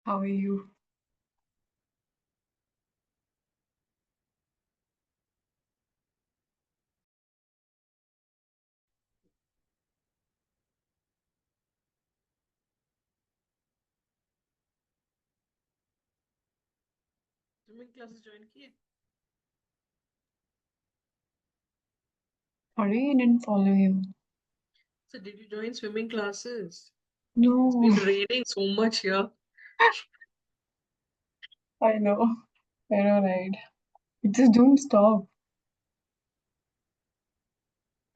How are you? Swimming classes join किए? Sorry, I didn't follow you. So did you join swimming classes? It's No, been raining so much here. I know. I know, right? It just don't stop.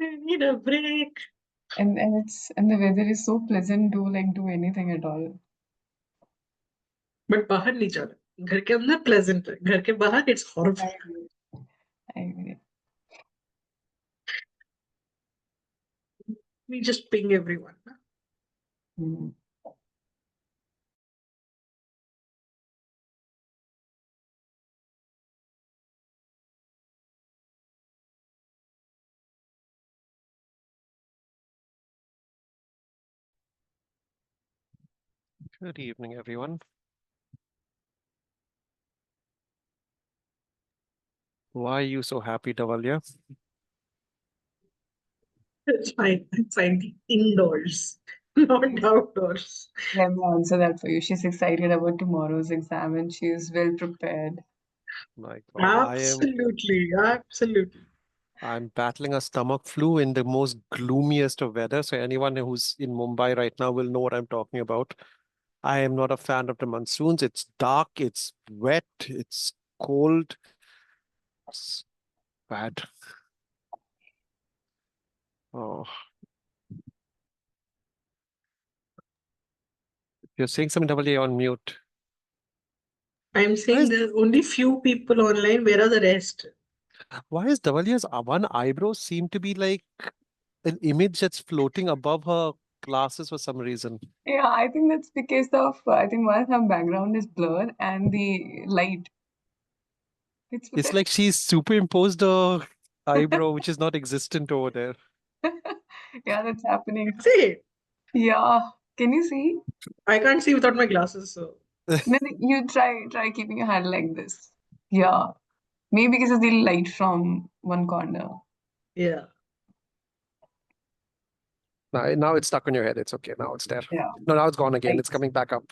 I need a break. And the weather is so pleasant to like do anything at all. But बाहर नहीं जाना, घर के अंदर pleasant है, घर के बाहर it's I horrible. agree. I agree. We just ping everyone. Hmm. Good evening, everyone. Why are you so happy, Tavalia? It's fine. It's fine. Indoors, not outdoors. Let me answer that for you. She's excited about tomorrow's exam and she is well prepared. My God, Absolutely. Absolutely. I'm battling a stomach flu in the most gloomiest of weather. So anyone who's in Mumbai right now will know what I'm talking about. I am not a fan of the monsoons. It's dark, it's wet, it's cold. It's bad. Oh, you're saying something, Tavalia, on mute. I'm Why saying is, there are only few people online. Where are the rest? why is Tavalia's one eyebrow seem to be like an image that's floating above her glasses for some reason? Yeah, I think that's because I think one of her background is blurred and the light. It's It's like she's superimposed a eyebrow which is not existent over there. yeah, that's happening. See, Yeah. Can you see? I can't see without my glasses. So No, no, you try keeping your hand like this. Yeah. Maybe because of the light from one corner. yeah. Now it's stuck on your head. It's okay. Now it's there. Yeah. No, now it's gone again. Light. It's coming back up.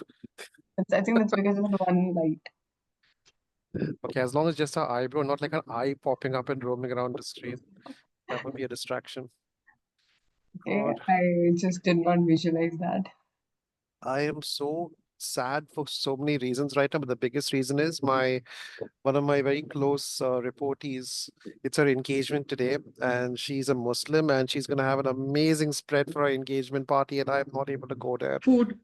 I think that's because of the one light. Okay, as long as just her eyebrow, not like an eye popping up and roaming around the street. That would be a distraction. Okay. God, I just did not visualize that. I am so sad for so many reasons right now, but the biggest reason is my one of my very close reportees. It's her engagement today, and she's a Muslim, and she's gonna have an amazing spread for her engagement party, and I'm not able to go there. Food.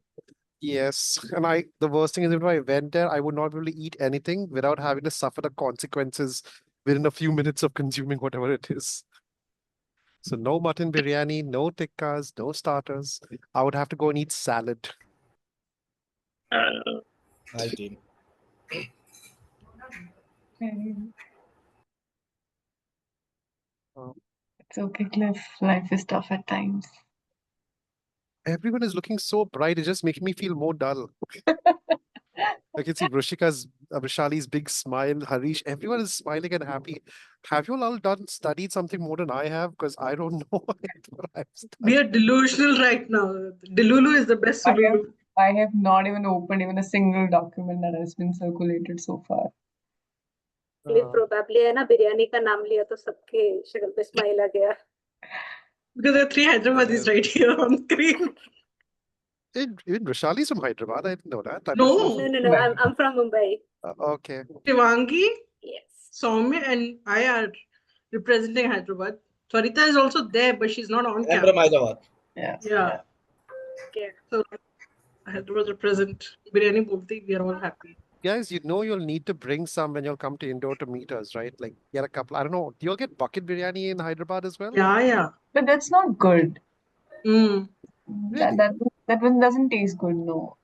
Yes, and the worst thing is if I went there, I would not be able to eat anything without having to suffer the consequences within a few minutes of consuming whatever it is. So no mutton biryani, no tikkas, no starters. I would have to go and eat salad. Hi, team. Okay. Uh, It's okay, Cliff. Life is tough at times. Everyone is looking so bright. It's just making me feel more dull. I can see Vrishali's big smile, Harish. Everyone is smiling and happy. Have you all done studied something more than I have? Because I don't know what I've We are studied. delusional right now. Delulu is the best I have Sululu. I have not even opened even a single document that has been circulated so far. Uh, probably है ना बिरयानी का नाम लिया तो सबके शक्ल पे smile आ गया. Because there are three Hyderabadis right here on screen. even Vrishali's from Hyderabad. I didn't know that. I'm No. No, I'm from Mumbai. okay. Shivangi, Yes. Soumya, and I are representing Hyderabad. Sarita is also there, but she's not on I'm camera. from Hyderabad. Yeah. Yeah. Okay. So Hyderabad represent. Biryani bolte, we are all happy. Guys, you know you'll need to bring some when you'll come to Indore to meet us, right? Like get a couple. I don't know. Do you all get bucket biryani in Hyderabad as well? Yeah. But that's not good. Mm. Really? That one doesn't taste good, no.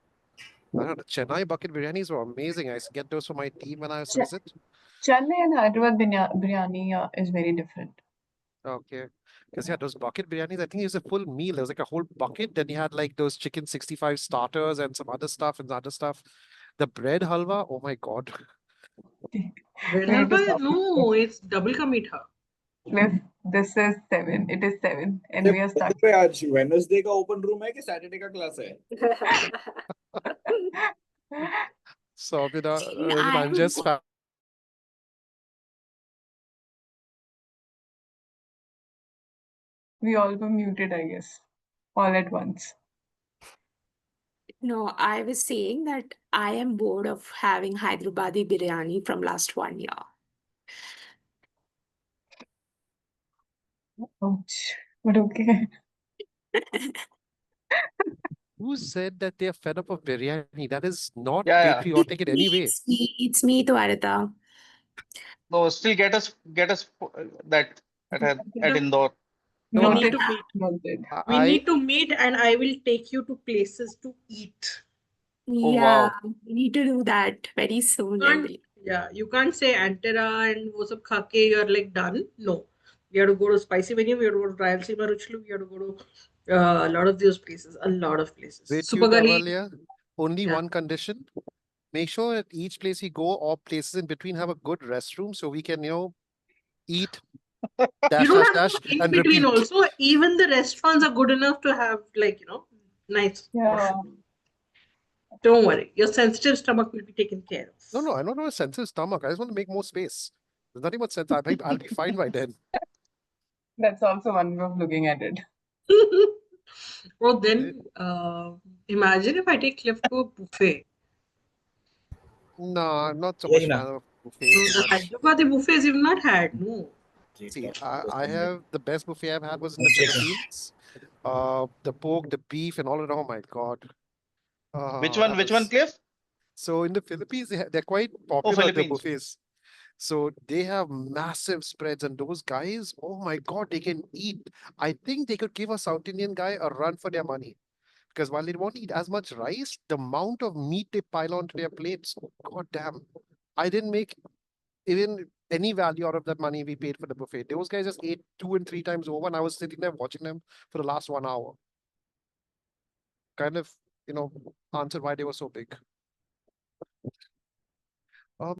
I don't know. The Chennai bucket biryanis were amazing. I used to get those for my team when I used to Ch visit. Chennai and Hyderabad biryani is very different. Okay. Because yeah, those bucket biryanis, I think it was a full meal. It was like a whole bucket. Then you had like those chicken 65 starters and some other stuff and other stuff. The bread halwa, oh my God. Bread We need to halwa? stop. No, it's double ka meetha. Cliff, this is 7. It is 7. And अरे we are by stuck. the way, आज Wednesday का open room है कि Saturday का class है? So, See, I'm just We all were muted, I guess. All at once. no, I was saying that I am bored of having Hyderabadi biryani from last 1 year. Ouch. But okay. Who said that they are fed up of biryani? That is not Yeah, yeah. patriotic in any way. It's me, Tuarita. No, still get us that at Indore. We No, need Noted. to meet. Noted. We I need to meet, and I will take you to places to eat. Oh Yeah, wow. we need to do that very soon, I Can't, believe. yeah, you can't say Antera and wo sab kha ke you're like done. No, we have to go to Spicy Venue. We have to go to Rayalaseema Ruchlu. We have to go to a lot of those places. A lot of places. with you, Supagali. Tavalia. Only Yeah. one condition. Make sure at each place we go or places in between have a good restroom so we can, eat, You dash, don't dash, have to dash, go in and between. repeat. Also, even the restaurants are good enough to have nice Yeah. washroom. Don't worry, your sensitive stomach will be taken care No, of. no, I don't have a sensitive stomach. I just want to make more space. There's nothing much sense. I'll be fine by then. That's also one way of looking at it. Well, then imagine if I take Cliff to a buffet. No, I'm not so Yeah, much you know. fan of So buffets. the But Hyderabadi buffets you've not had, no. see, I have the best buffet I've had was in the Chicken. Philippines. The pork, the beef, and all of it. Oh my God. Which That one, was Cliff? so in the Philippines. They're quite Oh, popular, the Philippines. buffets. So they have massive spreads, and those guys, oh my God, they can eat. I think they could give a South Indian guy a run for their money. Because while they won't eat as much rice, the amount of meat they pile onto their plates, God damn. I didn't make even any value out of that money we paid for the buffet. Those guys just ate 2 and 3 times over, and I was sitting there watching them for the last 1 hour. Kind of, answered why they were so big. Um,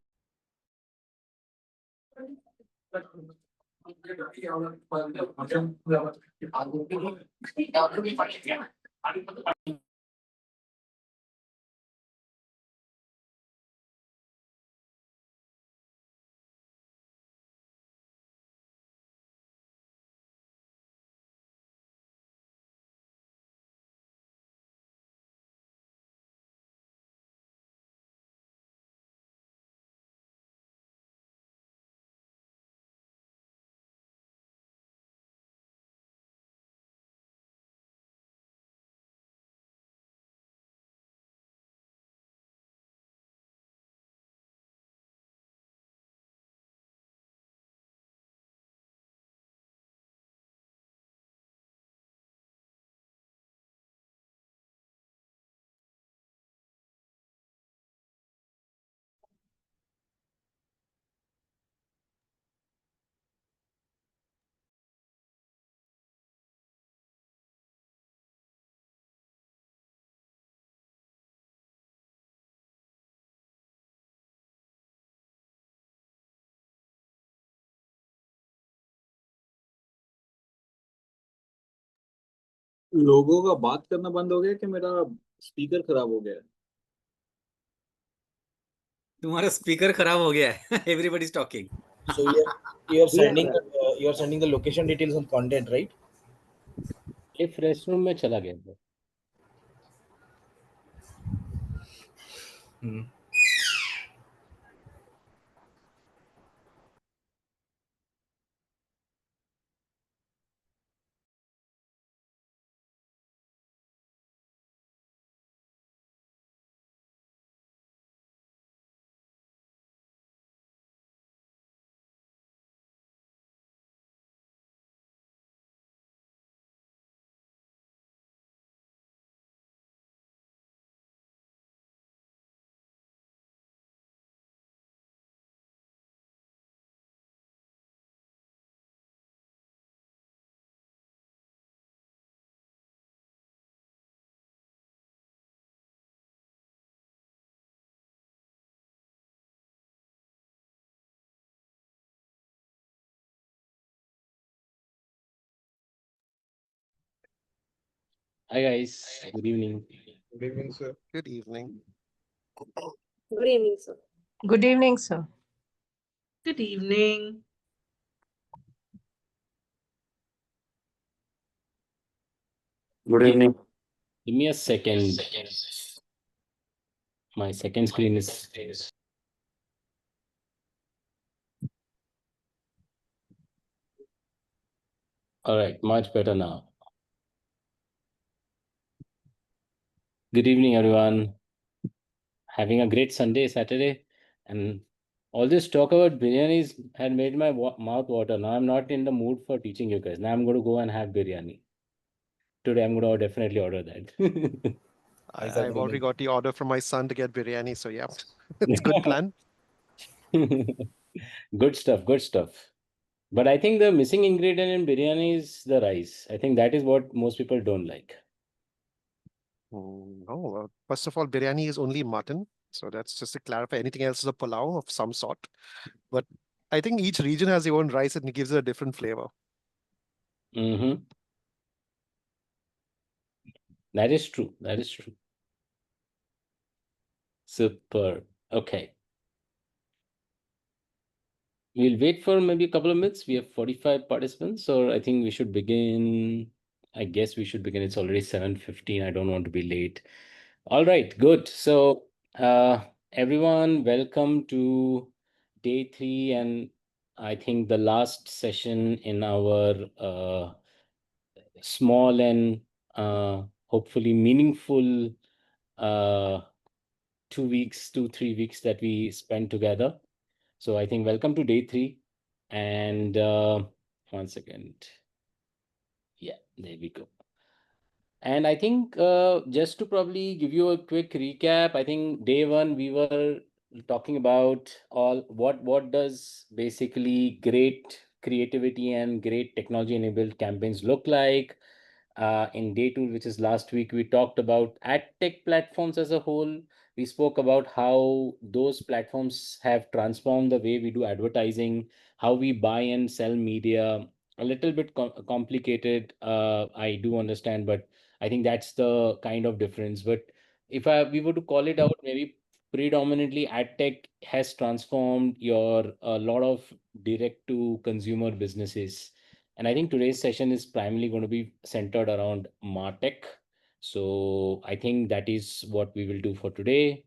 लोगों का बात करना बंद हो गया कि मेरा speaker खराब हो गया है? तुम्हारा स्पीकर खराब हो गया है. Everybody is talking. So you're sending the location details and content, right? ये रेस्टरूम में चला गया था. Hmm. Hi guys, good evening. Good evening, sir. Good evening. Good evening, sir. Good evening, sir. Good evening. Good evening. Give me a second. My second screen is. All right, much better now. Good evening, everyone. Having a great Sunday, Saturday, and all this talk about biryanis had made my mouth water. Now I'm not in the mood for teaching you guys. Now I'm going to go and have biryani. Today I'm going to definitely order that. I've already got the order from my son to get biryani, so yeah, it's a good plan. Good stuff, good stuff. But I think the missing ingredient in biryani is the rice. I think that is what most people don't like. No, first of all, biryani is only mutton. So that's just to clarify. Anything else is a pulao of some sort. But I think each region has their own rice and it gives it a different flavor. Mm-hmm. That is true. That is true. Super. Okay. We'll wait for maybe a couple of minutes. We have 45 participants, or I think we should begin. I guess we should begin. It's already 7:15. I don't want to be late. All right, good. So, everyone, welcome to day 3, and I think the last session in our small and hopefully meaningful uh, 2 weeks, 3 weeks that we spent together. So I think welcome to day 3. And 1 second. Yeah, there we go. And I think just to probably give you a quick recap, I think day 1 we were talking about all what does basically great creativity and great technology enabled campaigns look like. In day 2, which is last week, we talked about AdTech platforms as a whole. We spoke about how those platforms have transformed the way we do advertising, how we buy and sell media. A little bit complicated, I do understand, but I think that's the kind of difference. But if we were to call it out, maybe predominantly AdTech has transformed your a lot of direct to consumer businesses. And I think today's session is primarily going to be centered around MarTech. So I think that is what we will do for today.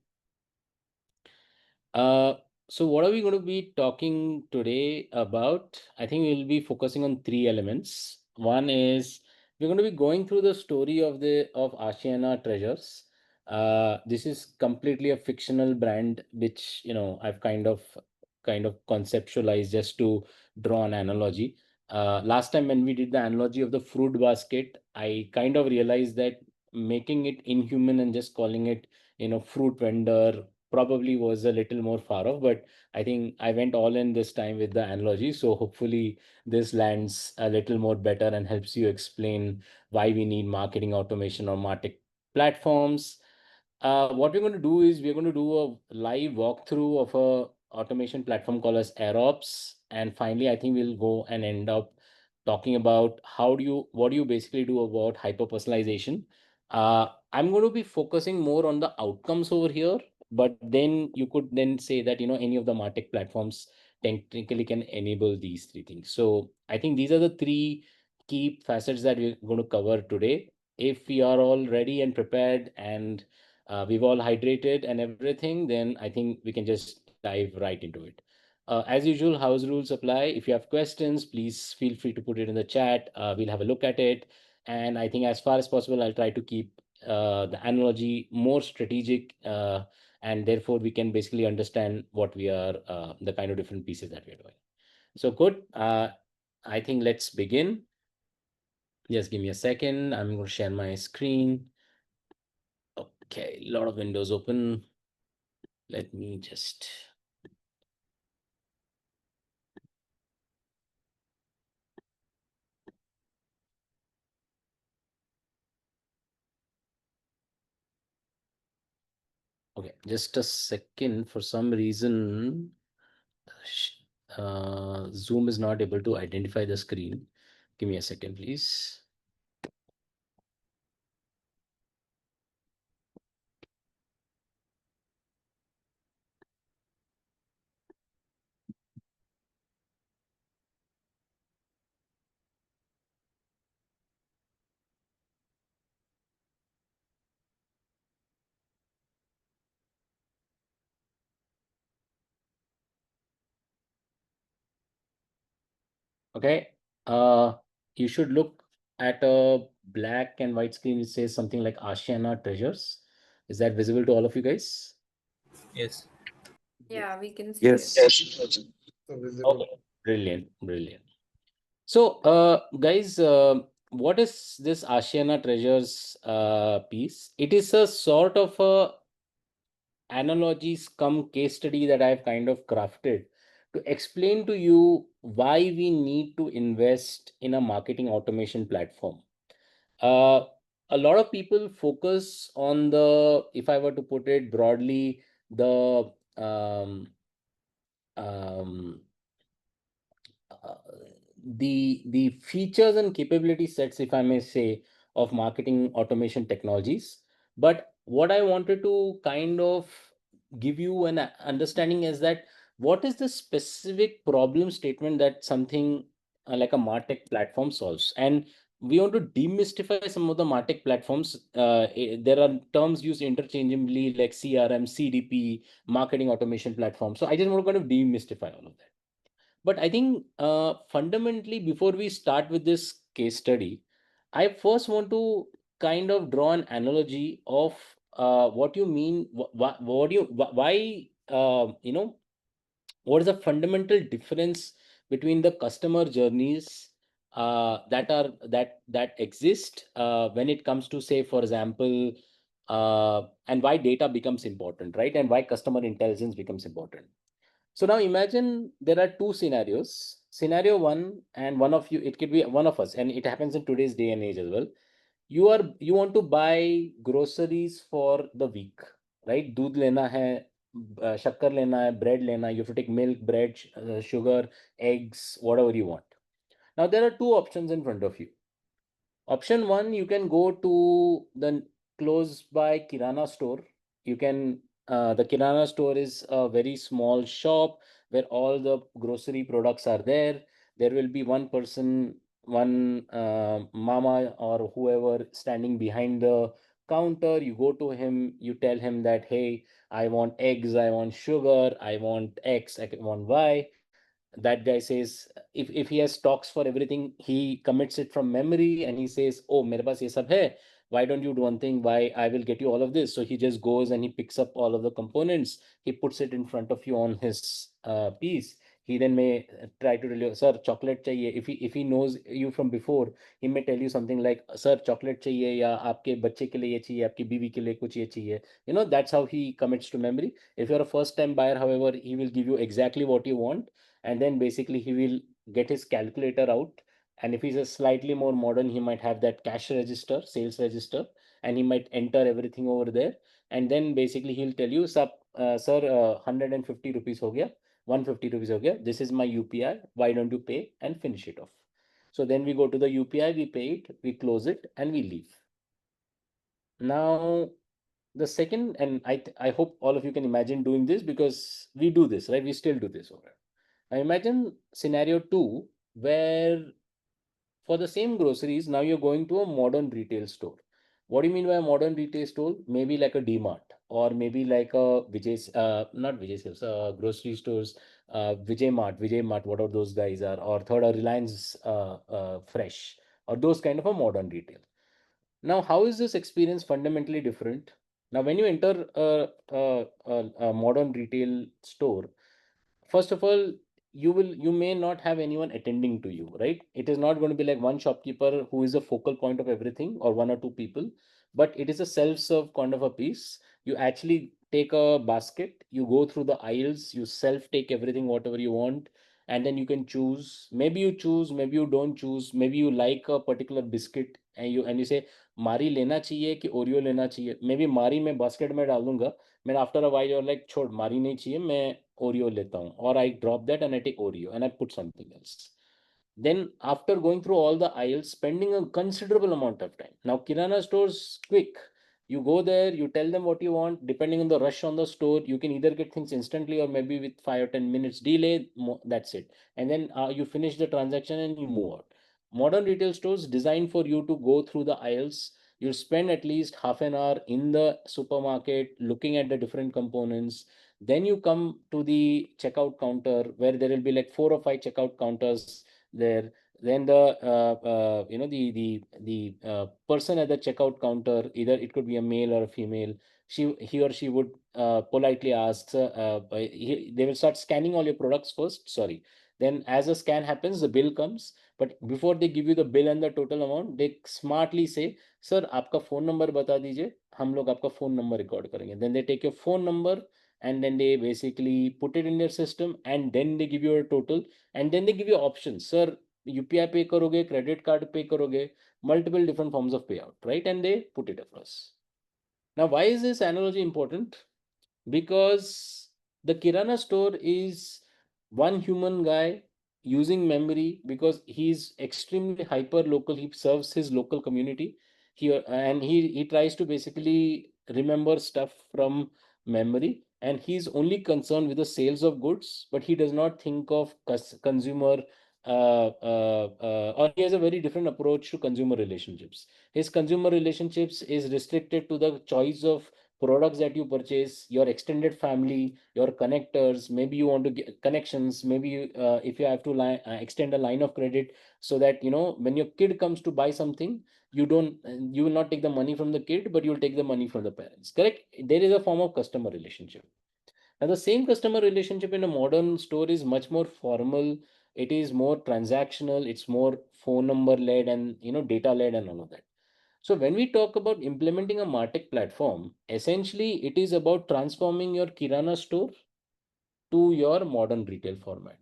Uh, so what are we going to be talking today about? I think we'll be focusing on 3 elements. One is we're going to be going through the story of Ashiana Treasures. This is completely a fictional brand, which I've kind of conceptualized just to draw an analogy. Last time when we did the analogy of the fruit basket, I kind of realized that making it inhuman and just calling it fruit vendor probably was a little more far off, but I think I went all in this time with the analogy. So hopefully this lands a little more better and helps you explain why we need marketing automation or martech platforms. What we're going to do is we're going to do a live walkthrough of a automation platform called as AirOps. And finally, I think we'll go and end up talking about what do you basically do about hyper personalization. I'm going to be focusing more on the outcomes over here, but then you could then say that any of the martech platforms technically can enable these 3 things. So I think these are the 3 key facets that we're going to cover today. If we are all ready and prepared and we've all hydrated and everything, then I think we can just dive right into it. As usual, house rules apply. If you have questions, please feel free to put it in the chat. We'll have a look at it. And I think as far as possible, I'll try to keep the analogy more strategic, and therefore we can basically understand what we are, the kind of different pieces that we're doing. So good. I think let's begin. Just give me a second. I'm going to share my screen. Okay, a lot of windows open. Let me just. Okay, just a second. For some reason, Zoom is not able to identify the screen. Give me a second, please. Okay. You should look at a black and white screen. It says something like Ashiana Treasures. Is that visible to all of you guys? Yes. Yeah, we can see Yes. it. Okay. Brilliant. Brilliant. So, guys, what is this Ashiana Treasures piece? It is a sort of a analogies come case study that I've kind of crafted to explain to you why we need to invest in a marketing automation platform. Uh, a lot of people focus on the, if I were to put it broadly, the um, uh, the features and capability sets, if I may say, of marketing automation technologies. But what I wanted to kind of give you an understanding is that what is the specific problem statement that something like a MarTech platform solves, and we want to demystify some of the MarTech platforms. There are terms used interchangeably like CRM, CDP, marketing automation platform. So I just want to kind of demystify all of that. But I think fundamentally, before we start with this case study, I first want to kind of draw an analogy of what you mean, what do you, why, what is the fundamental difference between the customer journeys that exist when it comes to, say, for example, and why data becomes important, right? And why customer intelligence becomes important. So now imagine there are two scenarios. Scenario one, and one of you, it could be one of us, and it happens in today's day and age as well. You want to buy groceries for the week, right? Doodh lena hai, shakkar lena hai, bread lena. You have to take milk, bread, sugar, eggs, whatever you want. Now there are two options in front of you. Option one, you can go to the close by Kirana store. You can, the Kirana store is a very small shop where all the grocery products are there. There will be one person, one mama or whoever standing behind the counter. You go to him, you tell him that, hey, I want eggs, I want sugar, I want X, I want Y. That guy says, if he has stocks for everything, he commits it from memory and he says, oh, mere paas ye sab hai, why don't you do one thing, why I will get you all of this. So he just goes and he picks up all of the components, he puts it in front of you on his piece. He then may try to tell you, sir, chocolate chahiye. If he knows you from before, he may tell you something like, sir, chocolate chahiye, ya aapke bacche ke liye ye chahiye, aapki biwi ke liye kuch ye chahiye. That's how he commits to memory. If you're a first time buyer, however, he will give you exactly what you want, and then basically he will get his calculator out. And if he's a slightly more modern, he might have that cash register, sales register, and he might enter everything over there. And then basically he'll tell you, sir, 150 rupees ho gaya, 150 rupees ho gaya, this is my UPI, why don't you pay, and finish it off. So then we go to the UPI, we pay it, we close it, and we leave. Now the second, and I hope all of you can imagine doing this, because we do this, right? We still do this over. Now imagine scenario two, where for the same groceries, now you're going to a modern retail store. What do you mean by a modern retail store? Maybe like a DMart, or maybe like a not Vijay Sales, grocery stores, Vijay Mart, whatever those guys are, or third, a Reliance Fresh, or those kind of a modern retail. Now, how is this experience fundamentally different? Now, when you enter a modern retail store, first of all, you may not have anyone attending to you, right? It is not going to be like one shopkeeper who is the focal point of everything, or one or two people, but it is a self-serve kind of a piece. You actually take a basket, you go through the aisles, you self take everything whatever you want, and then you can choose. Maybe you choose, maybe you don't choose, maybe you like a particular biscuit, and you say, मारी लेना चाहिए कि Oreo लेना चाहिए. Maybe मारी मैं basket में डाल दूंगा. Then after a while you're like, छोड़, मारी नहीं चाहिए, मैं Oreo लेता हूँ, or I drop that and I take Oreo and I put something else. Then after going through all the aisles, spending a considerable amount of time. Now Kirana stores quick. You go there, you tell them what you want. Depending on the rush on the store, you can either get things instantly or maybe with 5 or 10 minutes delay. That's it. And then you finish the transaction and you move out. Modern retail stores designed for you to go through the aisles. You spend at least half an hour in the supermarket looking at the different components. Then you come to the checkout counter where there will be like 4 or 5 checkout counters. there. Then the person at the checkout counter, either it could be a male or a female, he or she would politely ask, they will start scanning all your products first. Sorry. Then as a scan happens, the bill comes. But before they give you the bill and the total amount, they smartly say, sir आपका phone number बता दीजिए, हम लोग आपका phone number record करेंगे. Then they take your phone number and then they basically put it in their system and then they give you a total and then they give you options. Sir, UPI पे करोगे, credit card पे करोगे, multiple different forms of payout, right? And they put it across. Now, why is this analogy important? Because the Kirana store is one human guy using memory because he's extremely hyper local. He serves his local community. He tries to basically remember stuff from memory, and he's only concerned with the sales of goods, but he does not think of consumer or he has a very different approach to consumer relationships. His consumer relationships is restricted to the choice of products that you purchase, your extended family, your connectors. Maybe you want to get connections. Maybe if you have to extend a line of credit, so that when your kid comes to buy something, you will not take the money from the kid, but you will take the money from the parents. Correct? There is a form of customer relationship. Now, the same customer relationship in a modern store is much more formal. It is more transactional. It's more phone number led and data led and all of that. So when we talk about implementing a MarTech platform, essentially it is about transforming your Kirana store to your modern retail format.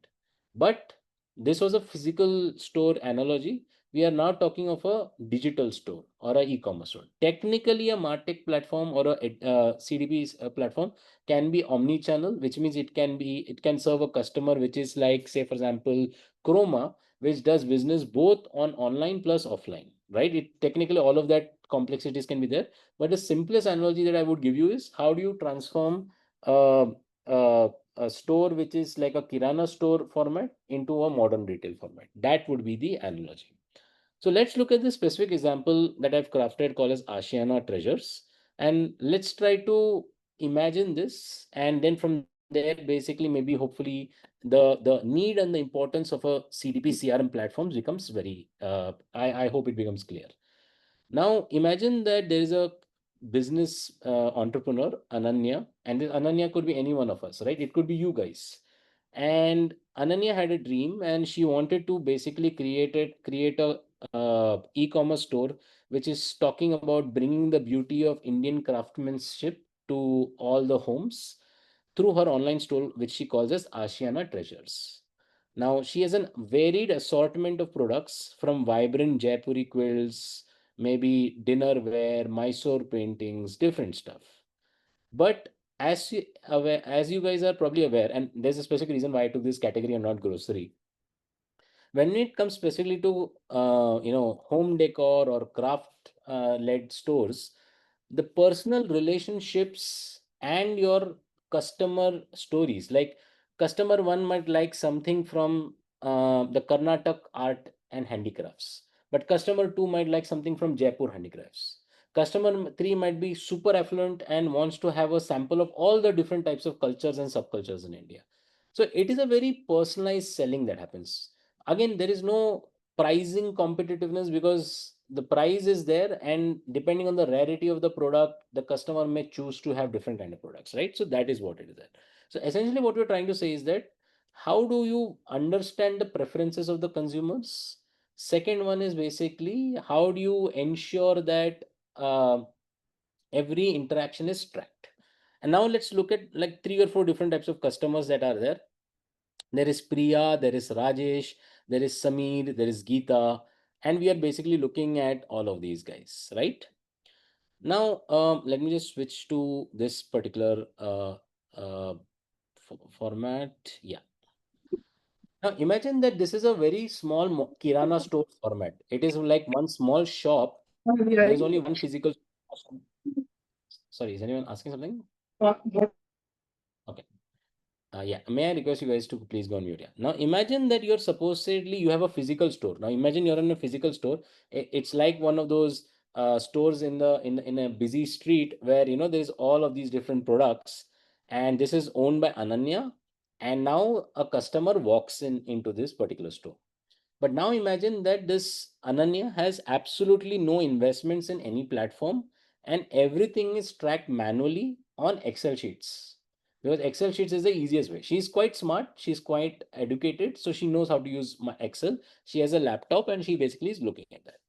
But this was a physical store analogy. We are now talking of a digital store or a e-commerce store. Technically, a MarTech platform or a CDP platform can be omni-channel, which means it can serve a customer, which is like, say, for example, Chroma, which does business both on online plus offline, right? It technically all of that complexities can be there. But the simplest analogy that I would give you is, how do you transform uh, uh, a store which is like a Kirana store format into a modern retail format? That would be the analogy. So let's look at the specific example that I've crafted called as Ashiana Treasures. And let's try to imagine this. And then from there, basically, maybe hopefully the need and the importance of a CDP CRM platforms becomes very, I hope it becomes clear. Now, imagine that there is a business entrepreneur, Ananya, and this Ananya could be any one of us, right? It could be you guys. And Ananya had a dream, and she wanted to basically create a e-commerce store which is talking about bringing the beauty of Indian craftsmanship to all the homes through her online store, which she calls as Ashiana Treasures. Now, she has a varied assortment of products from vibrant Jaipuri quilts, maybe dinnerware, Mysore paintings, different stuff. But as you guys are probably aware, and there's a specific reason why I took this category and not grocery. When it comes specifically to home decor or craft led stores, the personal relationships and your customer stories, like customer one might like something from the Karnataka art and handicrafts, but customer two might like something from Jaipur handicrafts. Customer three might be super affluent and wants to have a sample of all the different types of cultures and subcultures in India. So it is a very personalized selling that happens. Again, there is no pricing competitiveness because the price is there, and depending on the rarity of the product, the customer may choose to have different kind of products, right? So that is what it is there. So essentially what we're trying to say is that, how do you understand the preferences of the consumers? Second one is basically, how do you ensure that every interaction is tracked? And now let's look at like 3 or 4 different types of customers that are there. There is Priya, there is Rajesh, there is Samir, there is Geeta, and we are basically looking at all of these guys, right? Now, let me just switch to this particular format. Yeah. Now, imagine that this is a very small Kirana store format. It is like one small shop. There is only one physical. Sorry, is anyone asking something? Okay. Yeah, may I request you guys to please go on mute? Yeah. Now imagine that you're supposedly you have a physical store. Now imagine you're in a physical store. It's like one of those stores in a busy street where there's all of these different products, and this is owned by Ananya. And now a customer walks into this particular store. But now imagine that this Ananya has absolutely no investments in any platform, and everything is tracked manually on Excel sheets. Because Excel sheets is the easiest way. She's quite smart, she's quite educated, so she knows how to use Excel. She has a laptop and she basically is looking at that.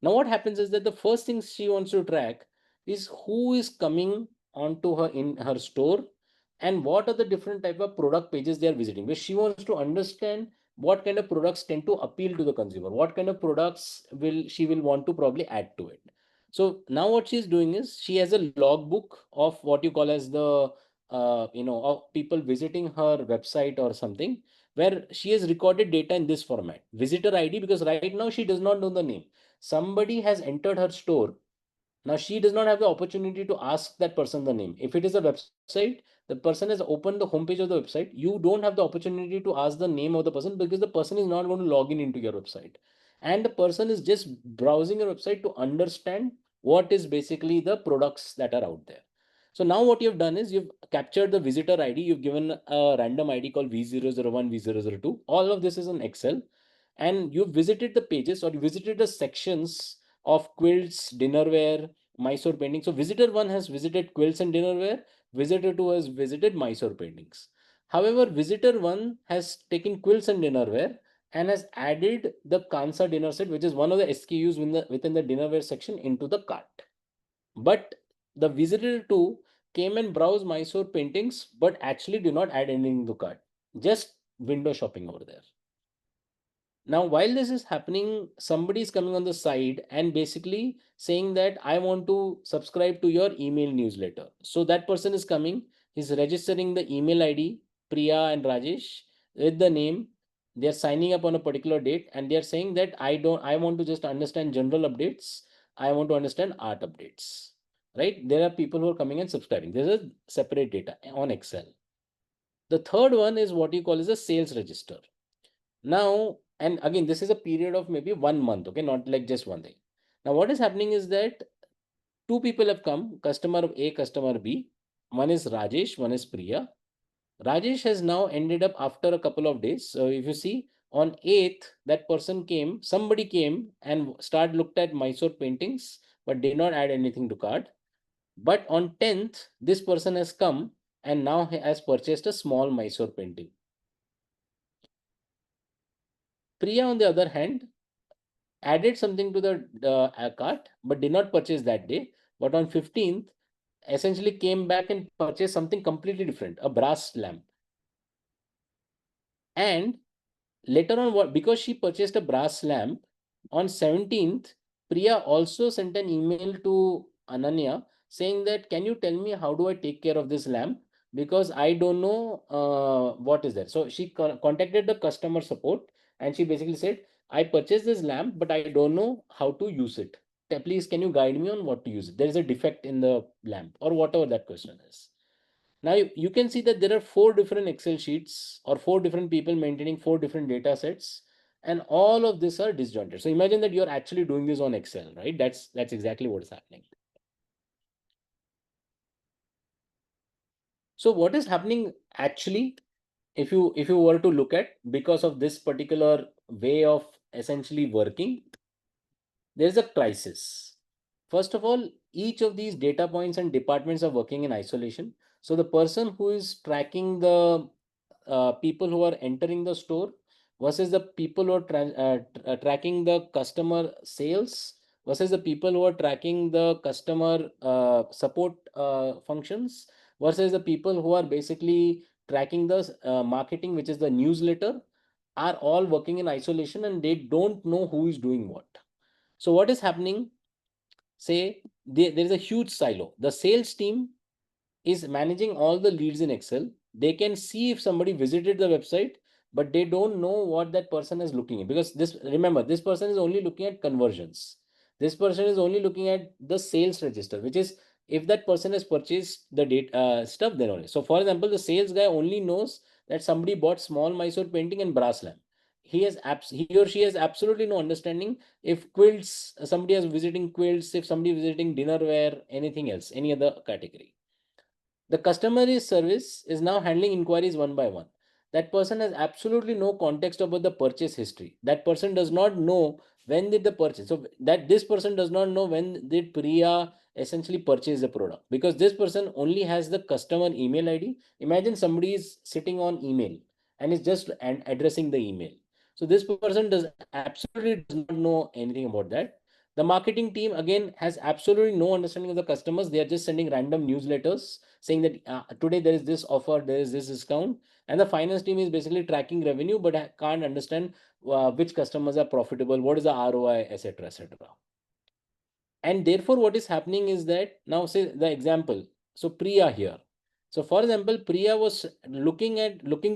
Now, what happens is that the first thing she wants to track is who is coming onto her in her store and what are the different type of product pages they are visiting. Because she wants to understand what kind of products tend to appeal to the consumer, what kind of products will she will want to probably add to it. So now what she's doing is she has a logbook of what you call as the of people visiting her website or something, where she has recorded data in this format: visitor ID, because right now she does not know the name. Somebody has entered her store. Now she does not have the opportunity to ask that person the name. If it is a website, the person has opened the homepage of the website. You don't have the opportunity to ask the name of the person because the person is not going to log in into your website. And the person is just browsing your website to understand what is basically the products that are out there. So now what you've done is you've captured the visitor ID, you've given a random ID called V001, V002. All of this is in Excel. And you've visited the pages or you visited the sections of quilts, dinnerware, Mysore painting. So visitor 1 has visited quilts and dinnerware. Visitor 2 has visited Mysore paintings. However, visitor 1 has taken quilts and dinnerware and has added the Kansa dinner set, which is one of the SKUs within the dinnerware section, into the cart. But the visitor 2 came and browsed Mysore paintings, but actually did not add anything to cart. Just window shopping over there. Now, while this is happening, somebody is coming on the side and basically saying that I want to subscribe to your email newsletter. So that person is coming, he's registering the email ID, Priya and Rajesh, with the name. They're signing up on a particular date and they're saying that I want to just understand general updates. I want to understand art updates. Right? There are people who are coming and subscribing. There's a separate data on Excel. The third one is what you call as a sales register. Now, and again, this is a period of maybe 1 month, okay, not like just one day. Now, what is happening is that two people have come, customer A, customer B. One is Rajesh, one is Priya. Rajesh has now ended up after a couple of days. So if you see on 8th, that person came, somebody came and looked at Mysore paintings, but did not add anything to cart. But on 10th, this person has come and now has purchased a small Mysore painting. Priya, on the other hand, added something to the cart, but did not purchase that day. But on 15th, essentially came back and purchased something completely different, a brass lamp. And later on, because she purchased a brass lamp, on 17th, Priya also sent an email to Ananya saying that, can you tell me how do I take care of this lamp? Because I don't know what is that. So she contacted the customer support and she basically said, I purchased this lamp, but I don't know how to use it. Please, can you guide me on what to use it? There is a defect in the lamp or whatever that question is. Now you can see that there are 4 different Excel sheets or 4 different people maintaining 4 different data sets, and all of this are disjointed. So imagine that you're actually doing this on Excel, right? That's exactly what is happening. So what is happening actually, if you were to look at, because of this particular way of essentially working, there's a crisis. First of all, each of these data points and departments are working in isolation. So the person who is tracking the people who are entering the store versus the people who are tracking the customer sales versus the people who are tracking the customer support functions versus the people who are basically tracking the marketing, which is the newsletter, are all working in isolation and they don't know who is doing what. So what is happening? Say there is a huge silo. The sales team is managing all the leads in Excel. They can see if somebody visited the website, but they don't know what that person is looking at, because remember, this person is only looking at conversions. This person is only looking at the sales register, which is if that person has purchased the data stuff, then only. So for example, the sales guy only knows that somebody bought small Mysore painting and brass lamp. He or she has absolutely no understanding if quilts, somebody is visiting quilts, if somebody is visiting dinnerware, anything else, any other category. The customer service is now handling inquiries one by one. that person has absolutely no context about the purchase history. That person does not know when did the purchase. So that this person does not know when did Priya essentially purchase the product, because this person only has the customer email ID. Imagine somebody is sitting on email and is just addressing the email. So this person does absolutely does not know anything about that. The marketing team again has absolutely no understanding of the customers. They are just sending random newsletters saying that today there is this offer, there is this discount, and the finance team is basically tracking revenue but can't understand which customers are profitable, what is the ROI, etc., etc. And therefore, what is happening is that now say the example. So Priya here. So for example, Priya was looking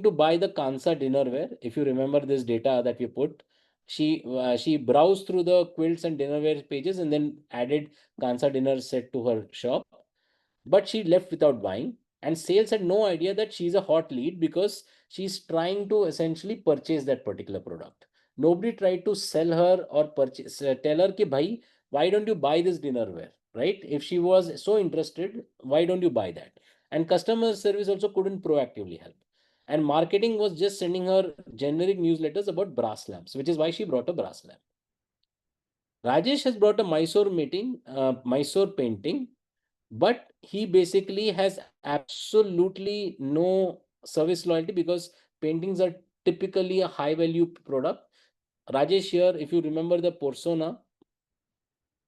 to buy the Kansa dinnerware. If you remember this data that we put, she browsed through the quilts and dinnerware pages and then added Kansa dinner set to her shop, but she left without buying. And sales had no idea that she's a hot lead because she's trying to essentially purchase that particular product. Nobody tried to sell her or purchase, tell her ki bhai, why don't you buy this dinnerware, right? If she was so interested, why don't you buy that? And customer service also couldn't proactively help. And marketing was just sending her generic newsletters about brass lamps, which is why she brought a brass lamp. Rajesh has brought a Mysore painting, but he basically has absolutely no service loyalty because paintings are typically a high value product. Rajesh here, if you remember the persona,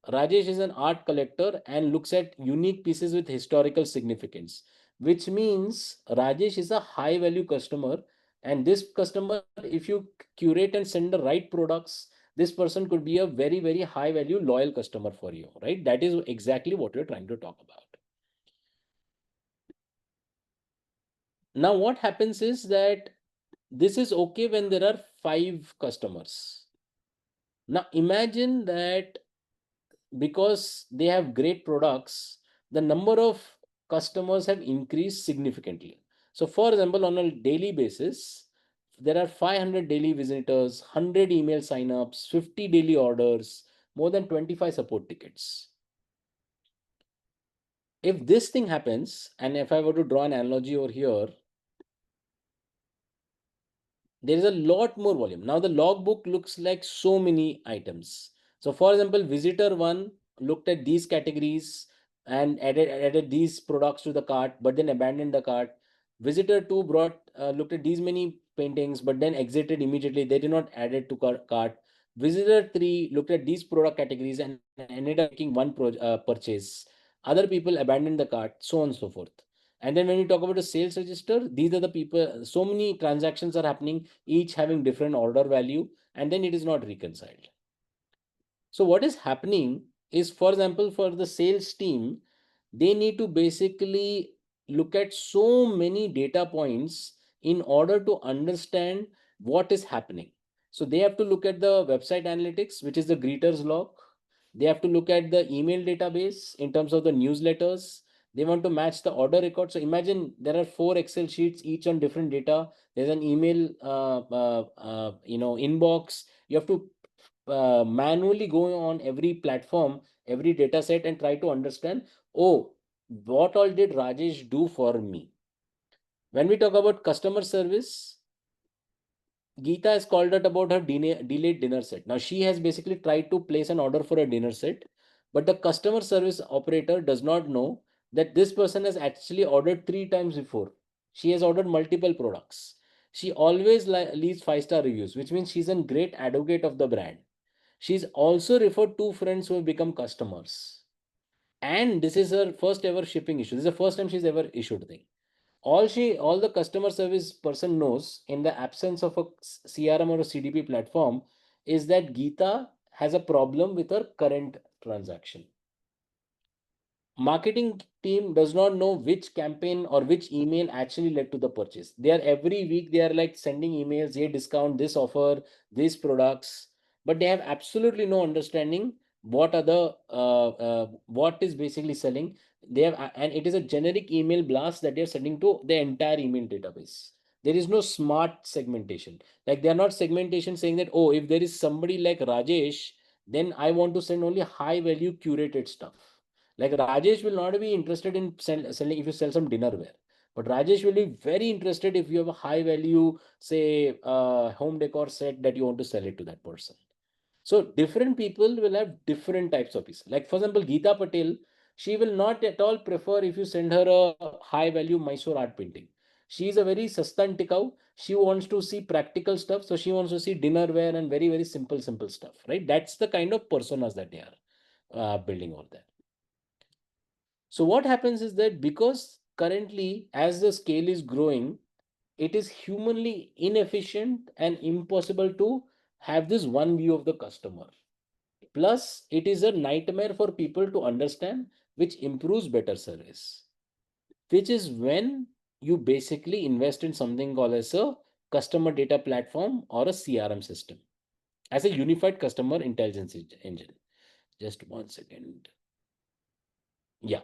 Rajesh is an art collector and looks at unique pieces with historical significance, which means Rajesh is a high value customer. And this customer, if you curate and send the right products, this person could be a very, very high value loyal customer for you, right? That is exactly what we're trying to talk about. Now, what happens is that this is okay when there are 5 customers. Now, imagine that because they have great products, the number of customers have increased significantly. So, for example, on a daily basis, there are 500 daily visitors, 100 email signups, 50 daily orders, more than 25 support tickets. If this thing happens, and if I were to draw an analogy over here, there is a lot more volume. Now the logbook looks like so many items. So for example, visitor 1 looked at these categories and added these products to the cart, but then abandoned the cart. Visitor 2 looked at these many paintings, but then exited immediately. They did not add it to cart. Visitor 3 looked at these product categories and ended up making one purchase. Other people abandoned the cart, so on and so forth. And then when we talk about the sales register, these are the people, so many transactions are happening, each having different order value, and then it is not reconciled. So what is happening is, for example, for the sales team, they need to basically look at so many data points in order to understand what is happening. So they have to look at the website analytics, which is the greeters log. They have to look at the email database in terms of the newsletters. They want to match the order record. So imagine there are 4 Excel sheets, each on different data. There's an email, inbox. You have to manually go on every platform, every data set, and try to understand, oh, what all did Rajesh do for me? When we talk about customer service, Geeta has called out about her delayed dinner set. Now, she has basically tried to place an order for a dinner set, but the customer service operator does not know that this person has actually ordered 3 times before. She has ordered multiple products. She always leaves 5-star reviews, which means she's a great advocate of the brand. She's also referred 2 friends who have become customers. And this is her first ever shipping issue. This is the first time she's ever issued thing. All the customer service person knows in the absence of a CRM or a CDP platform is that Geeta has a problem with her current transaction. Marketing team does not know which campaign or which email actually led to the purchase. They are every week, they are like sending emails, hey, discount, this offer, these products, but they have absolutely no understanding what are the what is basically selling. They have, and it is a generic email blast that they are sending to the entire email database. There is no smart segmentation. Like they are not segmentation saying that, oh, if there is somebody like Rajesh, then I want to send only high value curated stuff. Like Rajesh will not be interested in selling if you sell some dinnerware. But Rajesh will be very interested if you have a high value, say, home decor set that you want to sell it to that person. So different people will have different types of pieces. Like for example, Geeta Patel, she will not at all prefer if you send her a high value Mysore art painting. She is a very sasta and tikau. She wants to see practical stuff. So she wants to see dinnerware and very, very simple, simple stuff, right? That's the kind of personas that they are building over there. So what happens is that because currently as the scale is growing, it is humanly inefficient and impossible to have this one view of the customer. Plus, it is a nightmare for people to understand, which improves better service, which is when you basically invest in something called as a customer data platform or a CRM system as a unified customer intelligence engine. Just 1 second. Yeah.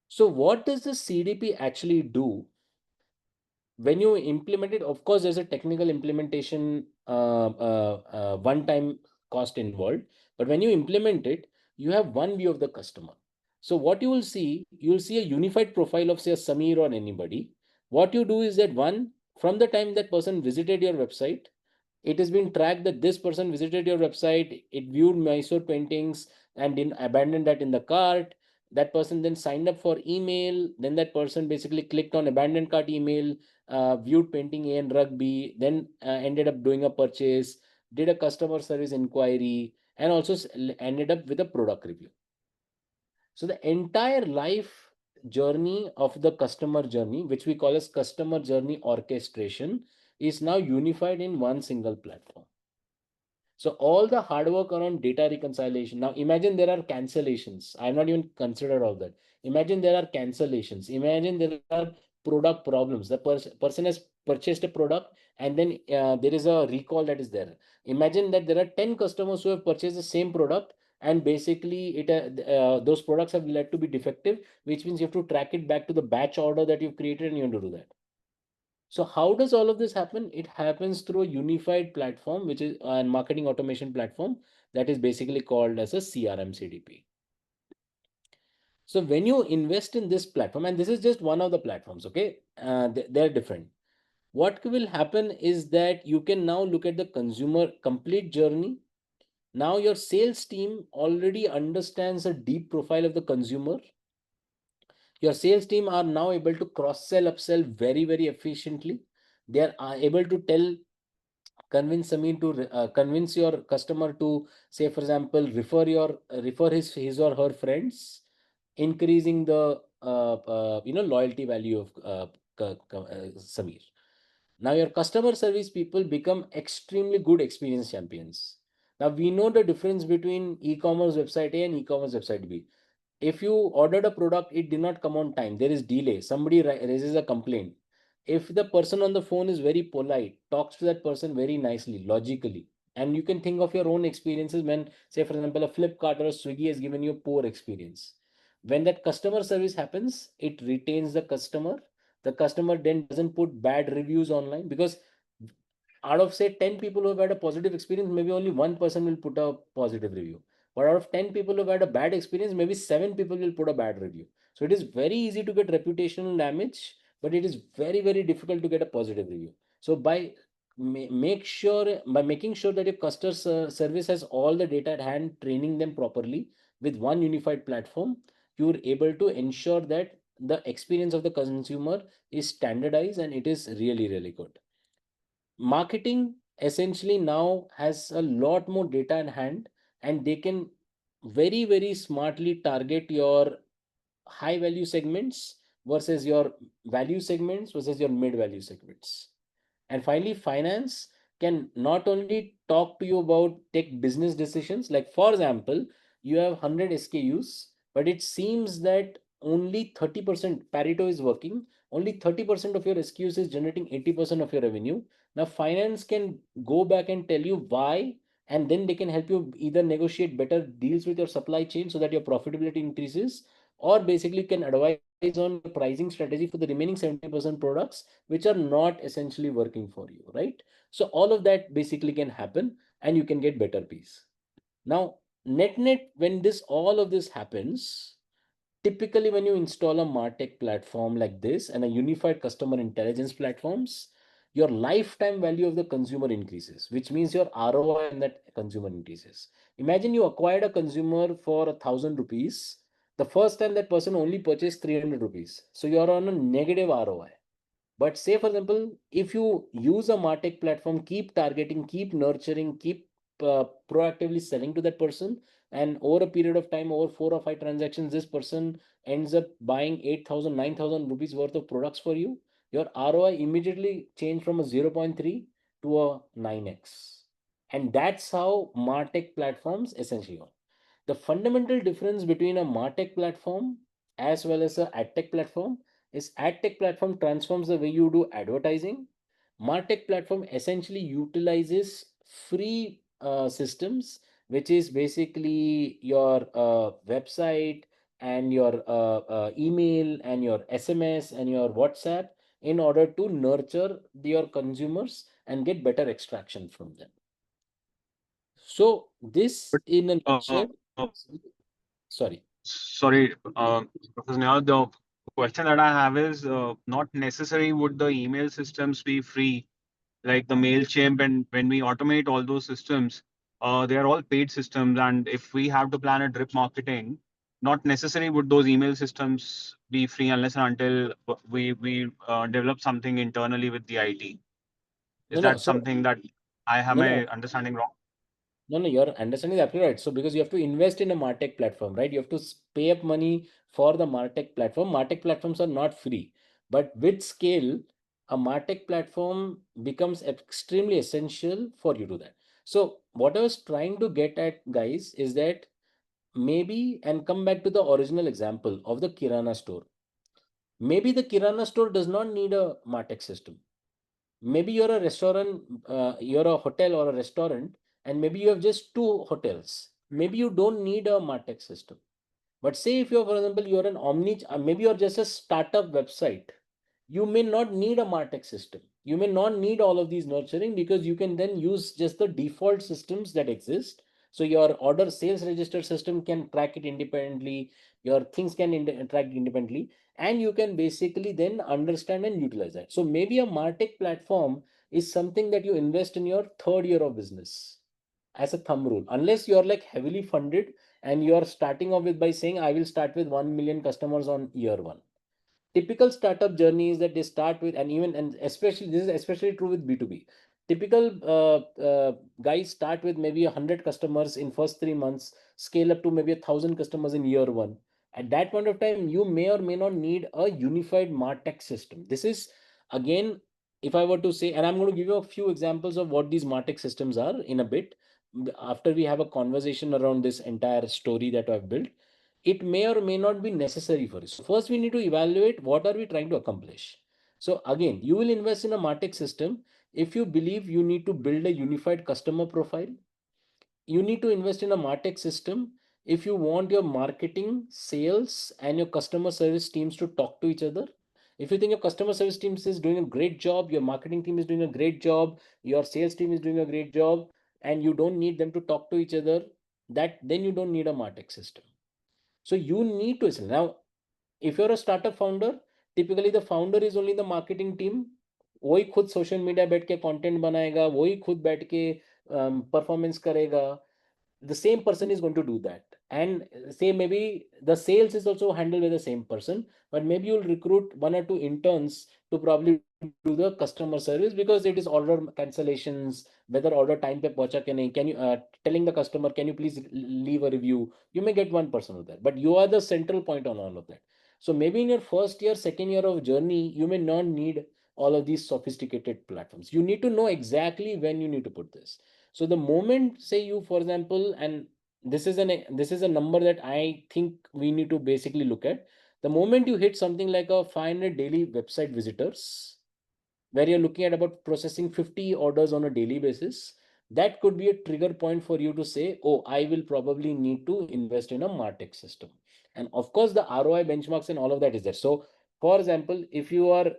So what does the CDP actually do? When you implement it, of course, there's a technical implementation one-time cost involved. But when you implement it, you have one view of the customer. So what you will see a unified profile of say a Samir or anybody. What you do is that from the time that person visited your website, it has been tracked that this person visited your website, it viewed Mysore paintings and didn't abandon that in the cart. That person then signed up for email. Then that person basically clicked on abandoned cart email, viewed painting A and rug B, then ended up doing a purchase, did a customer service inquiry, and also ended up with a product review. So the entire life journey of the customer journey, which we call as customer journey orchestration, is now unified in one single platform. So all the hard work around data reconciliation. Now imagine there are cancellations. I'm not even considered all that. Imagine there are cancellations. Imagine there are product problems. The person has purchased a product and then there is a recall that is there. Imagine that there are 10 customers who have purchased the same product and basically those products have led to be defective, which means you have to track it back to the batch order that you've created and you have to do that. So how does all of this happen? It happens through a unified platform, which is a marketing automation platform that is basically called as a CRM CDP. So when you invest in this platform, and this is just one of the platforms, okay, they're different. What will happen is that you can now look at the consumer complete journey. Now your sales team already understands a deep profile of the consumer. Your sales team are now able to cross-sell, upsell very, very efficiently. They are able to convince convince your customer to say, for example, refer his or her friends, increasing the loyalty value of Samir. Now your customer service people become extremely good experience champions. Now we know the difference between e-commerce website A and e-commerce website B. If you ordered a product, it did not come on time, there is delay, somebody raises a complaint. If the person on the phone is very polite, talks to that person very nicely, logically, and you can think of your own experiences when, say, for example, a Flipkart or a Swiggy has given you a poor experience. When that customer service happens, it retains the customer. The customer then doesn't put bad reviews online because out of say 10 people who have had a positive experience, maybe only one person will put a positive review. But out of 10 people who have had a bad experience, maybe 7 people will put a bad review. So it is very easy to get reputational damage, but it is very, very difficult to get a positive review. So by making sure that your customer service has all the data at hand, training them properly with one unified platform, you're able to ensure that the experience of the consumer is standardized and it is really, really good. Marketing essentially now has a lot more data in hand and they can very, very smartly target your high value segments versus your value segments versus your mid value segments. And finally, finance can not only talk to you about take business decisions, like for example, you have 100 SKUs, but it seems that only 30% Pareto is working, only 30% of your SKUs is generating 80% of your revenue. Now, finance can go back and tell you why, and then they can help you either negotiate better deals with your supply chain so that your profitability increases, or basically can advise on pricing strategy for the remaining 70% products which are not essentially working for you, right? So all of that basically can happen and you can get better piece. Now, net, when all of this happens, Typically, when you install a MarTech platform like this and a unified customer intelligence platforms, your lifetime value of the consumer increases, which means your ROI on that consumer increases. Imagine you acquired a consumer for 1,000 rupees. The first time that person only purchased 300 rupees. So you're on a negative ROI. But say, for example, if you use a MarTech platform, keep targeting, keep nurturing, keep proactively selling to that person, and over a period of time, over 4 or 5 transactions, this person ends up buying 8,000, 9,000 rupees worth of products for you, your ROI immediately changed from a 0.3 to a 9x. And that's how MarTech platforms essentially work. The fundamental difference between a MarTech platform as well as a AdTech platform is AdTech platform transforms the way you do advertising. MarTech platform essentially utilizes free systems, which is basically your website and your email and your SMS and your WhatsApp in order to nurture your consumers and get better extraction from them. So this But in a nutshell, sorry. sorry, Professor Niyar, the question that I have is not necessary would the email systems be free, like the MailChimp, and when we automate all those systems, they are all paid systems. And if we have to plan a drip marketing, not necessary would those email systems be free unless and until we develop something internally with the IT. No, Is no. that So something that I have no, my no. understanding wrong? No, your understanding is absolutely right. So because you have to invest in a MarTech platform, right? You have to pay up money for the MarTech platform. MarTech platforms are not free, but with scale, a MarTech platform becomes extremely essential for you to do that. So what I was trying to get at, guys, is that maybe, and come back to the original example of the Kirana store. Maybe the Kirana store does not need a MarTech system. Maybe you're a restaurant, you're a hotel or a restaurant, and maybe you have just two hotels. Maybe you don't need a MarTech system. But say if you're, for example, you're an omni, maybe you're just a startup website. You may not need a MarTech system. You may not need all of these nurturing because you can then use just the default systems that exist. So your order sales register system can track it independently. Your things can track it independently, and you can basically then understand and utilize that. So maybe a MarTech platform is something that you invest in your third year of business as a thumb rule, unless you're like heavily funded and you're starting off with by saying I will start with 1 million customers on year one. Typical startup journey is that they start with, and even, and especially this is especially true with B2B. Typical guys start with maybe 100 customers in first 3 months, scale up to maybe 1,000 customers in year one. At that point of time, you may or may not need a unified MarTech system. This is again, if I were to say, and I'm going to give you a few examples of what these MarTech systems are in a bit after we have a conversation around this entire story that I've built. It may or may not be necessary for you. So first we need to evaluate what are we trying to accomplish. So again, you will invest in a MarTech system if you believe you need to build a unified customer profile. You need to invest in a MarTech system if you want your marketing, sales, and your customer service teams to talk to each other. If you think your customer service team is doing a great job, your marketing team is doing a great job, your sales team is doing a great job, and you don't need them to talk to each other, that then you don't need a MarTech system. So you need to listen. Now, if you're a startup founder, typically the founder is only the marketing team. वही खुद social media बैठ के content बनाएगा, वही खुद बैठ के performance करेगा. The same person is going to do that, and say maybe the sales is also handled by the same person, but maybe you'll recruit one or two interns to probably do the customer service because it is order cancellations, whether order time pe pahuncha ke nahi, can you telling the customer, can you please leave a review. You may get one person there, but you are the central point on all of that. So maybe in your first year, second year of journey, you may not need all of these sophisticated platforms. You need to know exactly when you need to put this. So the moment, say you, for example, and this is a number that I think we need to basically look at. The moment you hit something like a 500 daily website visitors, where you're looking at about processing 50 orders on a daily basis, that could be a trigger point for you to say, oh, I will probably need to invest in a MarTech system. And of course, the ROI benchmarks and all of that is there. So, for example, if you are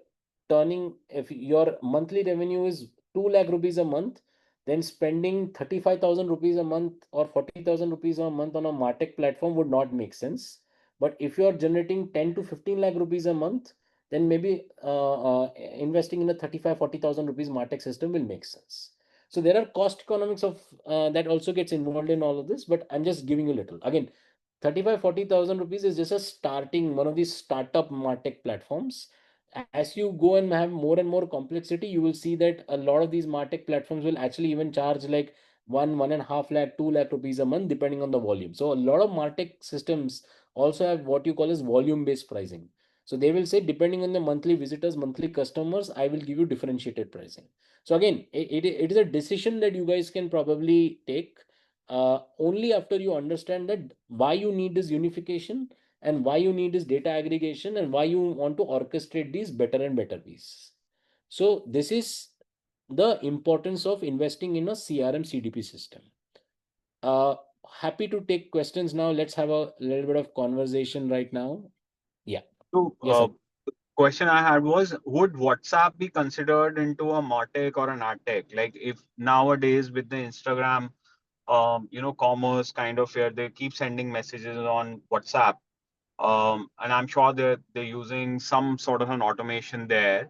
if your monthly revenue is 2 lakh rupees a month, then spending 35,000 rupees a month or 40,000 rupees a month on a MarTech platform would not make sense. But if you are generating 10 to 15 lakh rupees a month, then maybe investing in a 35-40,000 rupees MarTech system will make sense. So there are cost economics of that also gets involved in all of this, but I'm just giving you a little. Again, 35-40,000 rupees is just a starting one of these startup MarTech platforms. As you go and have more and more complexity, you will see that a lot of these MarTech platforms will actually even charge like 1.5 lakh, 2 lakh rupees a month, depending on the volume. So a lot of MarTech systems also have what you call as volume-based pricing. So they will say, depending on the monthly visitors, monthly customers, I will give you differentiated pricing. So again, it is a decision that you guys can probably take only after you understand that why you need this unification and why you need this data aggregation and why you want to orchestrate these better and better pieces. So this is the importance of investing in a CRM CDP system. Happy to take questions now. Let's have a little bit of conversation right now. Yeah. So, Yes, sir. the question I had was, would WhatsApp be considered into a MarTech or an AdTech? Like, if nowadays with the Instagram, commerce kind of where they keep sending messages on WhatsApp, and I'm sure they're using some sort of an automation there.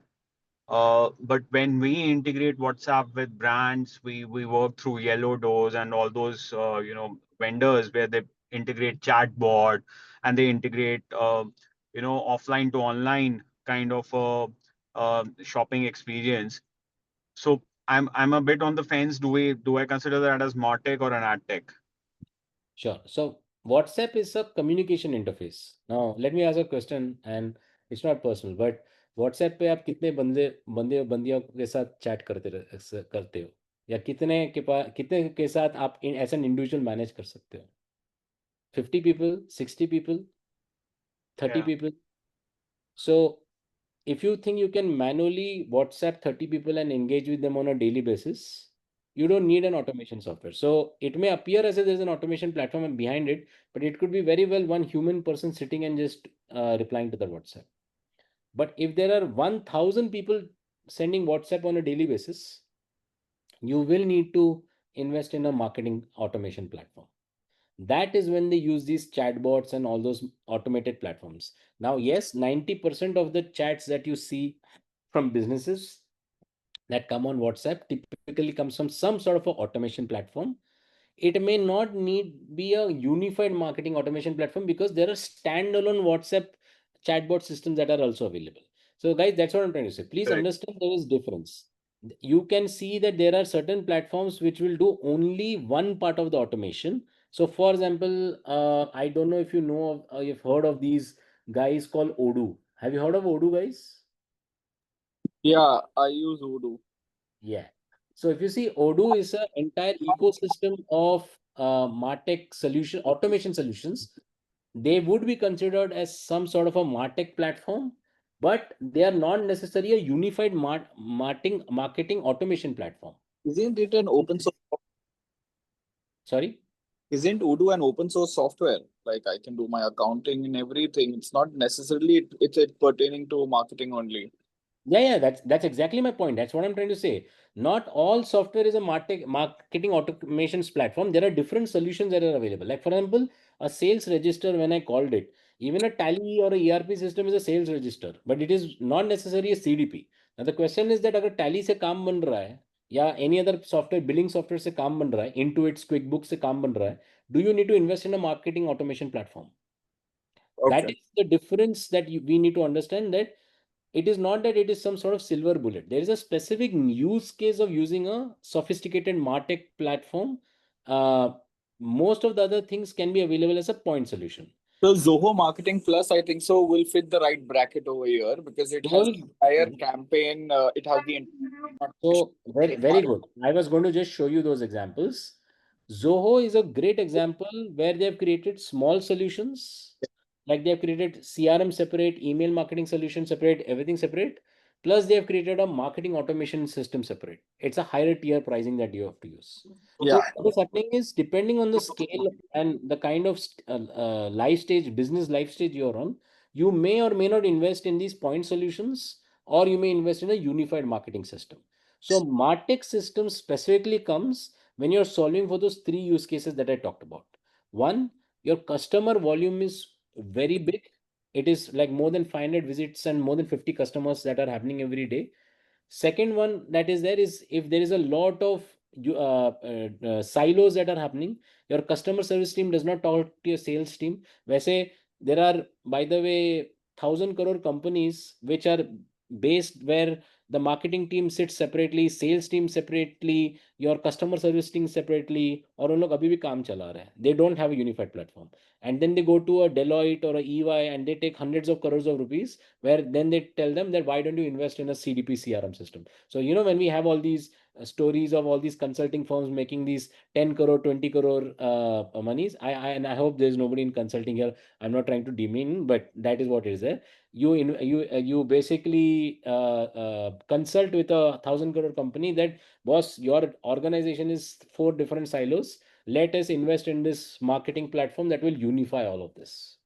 But when we integrate WhatsApp with brands, we work through Yellow Doors and all those vendors where they integrate chatbot and they integrate offline to online kind of shopping experience. So I'm a bit on the fence. Do I consider that as MarTech or an AdTech? Sure. So WhatsApp is a communication interface. Now, let me ask a question, and it's not personal, but WhatsApp पे आप कितने बंदे बंदे बंदियों के साथ chat करते हो या कितने के साथ आप एज एन इंडिविजुअल मैनेज कर सकते हो 50 people 60 people 30 Yeah. people so if you think you can manually WhatsApp 30 people and engage with them on a daily basis, you don't need an automation software. So it may appear as if there's an automation platform behind it, but it could be very well one human person sitting and just replying to the WhatsApp. But if there are 1,000 people sending WhatsApp on a daily basis, you will need to invest in a marketing automation platform. That is when they use these chatbots and all those automated platforms. Now, yes, 90% of the chats that you see from businesses that come on WhatsApp typically comes from some sort of a automation platform. It may not need be a unified marketing automation platform because there are standalone WhatsApp chatbot systems that are also available. So guys, that's what I'm trying to say. Please Correct. understand there is difference. You can see that there are certain platforms which will do only one part of the automation. So for example, I don't know if you know, you've heard of these guys called Odoo. Have you heard of Odoo, guys? Yeah, I use Odoo. Yeah. So if you see, Odoo is an entire ecosystem of MarTech solution, automation solutions. They would be considered as some sort of a MarTech platform, but they are not necessarily a unified marketing automation platform. Isn't it an open source? Sorry? Isn't Odoo an open source software? Like I can do my accounting and everything. It's not necessarily it's pertaining to marketing only. Yeah, that's exactly my point. That's what I'm trying to say. Not all software is a marketing automations platform. There are different solutions that are available. Like for example, a sales register, when I called it, even a tally or a ERP system is a sales register, but it is not necessarily a CDP. Now the question is that अगर tally से काम बन रहा है या any other software billing software से काम बन रहा है, Intuit, QuickBooks से काम बन रहा है, do you need to invest in a marketing automation platform? That Okay. is the difference that we need to understand, that it is not that it is some sort of silver bullet. There is a specific use case of using a sophisticated MarTech platform. Most of the other things can be available as a point solution. So Zoho Marketing Plus, I think so, will fit the right bracket over here because it has the entire campaign. It has the So very good. I was going to just show you those examples. Zoho is a great example where they have created small solutions, like they have created CRM separate, email marketing solution separate, everything separate. Plus, they have created a marketing automation system separate. It's a higher tier pricing that you have to use. Yeah. So what is happening is, depending on the scale and the kind of life stage, business life stage you're on, you may or may not invest in these point solutions, or you may invest in a unified marketing system. So MarTech system specifically comes when you're solving for those three use cases that I talked about. One, your customer volume is very big. It is like more than 500 visits and more than 50 customers that are happening every day. Second one that is there is if there is a lot of silos that are happening, your customer service team does not talk to your sales team. वैसे there are, by the way, 1,000 crore companies which are based where the marketing team sits separately, sales team separately, your customer service team separately, और उन लोग अभी भी काम चला रहे हैं. They don't have a unified platform. And then they go to a Deloitte or a EY and they take hundreds of crores of rupees, where then they tell them that why don't you invest in a CDP CRM system? So, when we have all these stories of all these consulting firms making these 10 crore, 20 crore monies, and I hope there's nobody in consulting here. I'm not trying to demean, but that is what it is there. You basically consult with 1,000 crore company that, boss, your organization is 4 different silos. Let us invest in this marketing platform that will unify all of this.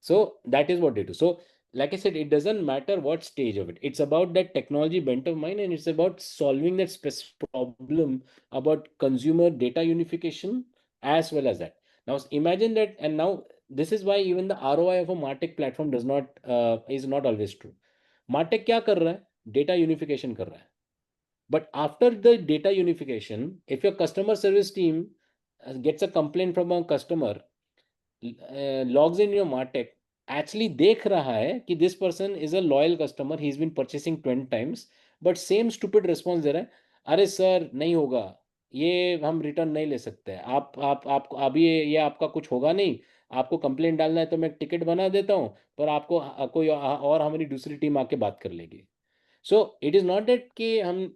So that is what they do. So, like I said, it doesn't matter what stage of it. It's about that technology bent of mind, and it's about solving that specific problem about consumer data unification as well as that. Now imagine that, and now this is why even the ROI of a MarTech platform is not always true. MarTech क्या कर रहा है? Data unification कर रहा है. But after the data unification, if your customer service team gets a complaint from a customer, logs in your MarTech, actually देख रहा है कि this person is a loyal customer, he's been purchasing 20 times, but same stupid response दे रहा है, अरे sir नहीं होगा, ये हम रिटर्न नहीं ले सकते हैं, आप अभी ये आपका कुछ होगा नहीं, आपको कंप्लेंट डालना है तो मैं टिकट बना देता हूँ, पर आपको कोई और हमारी दूसरी टीम आके बात कर लेगी. So it is not that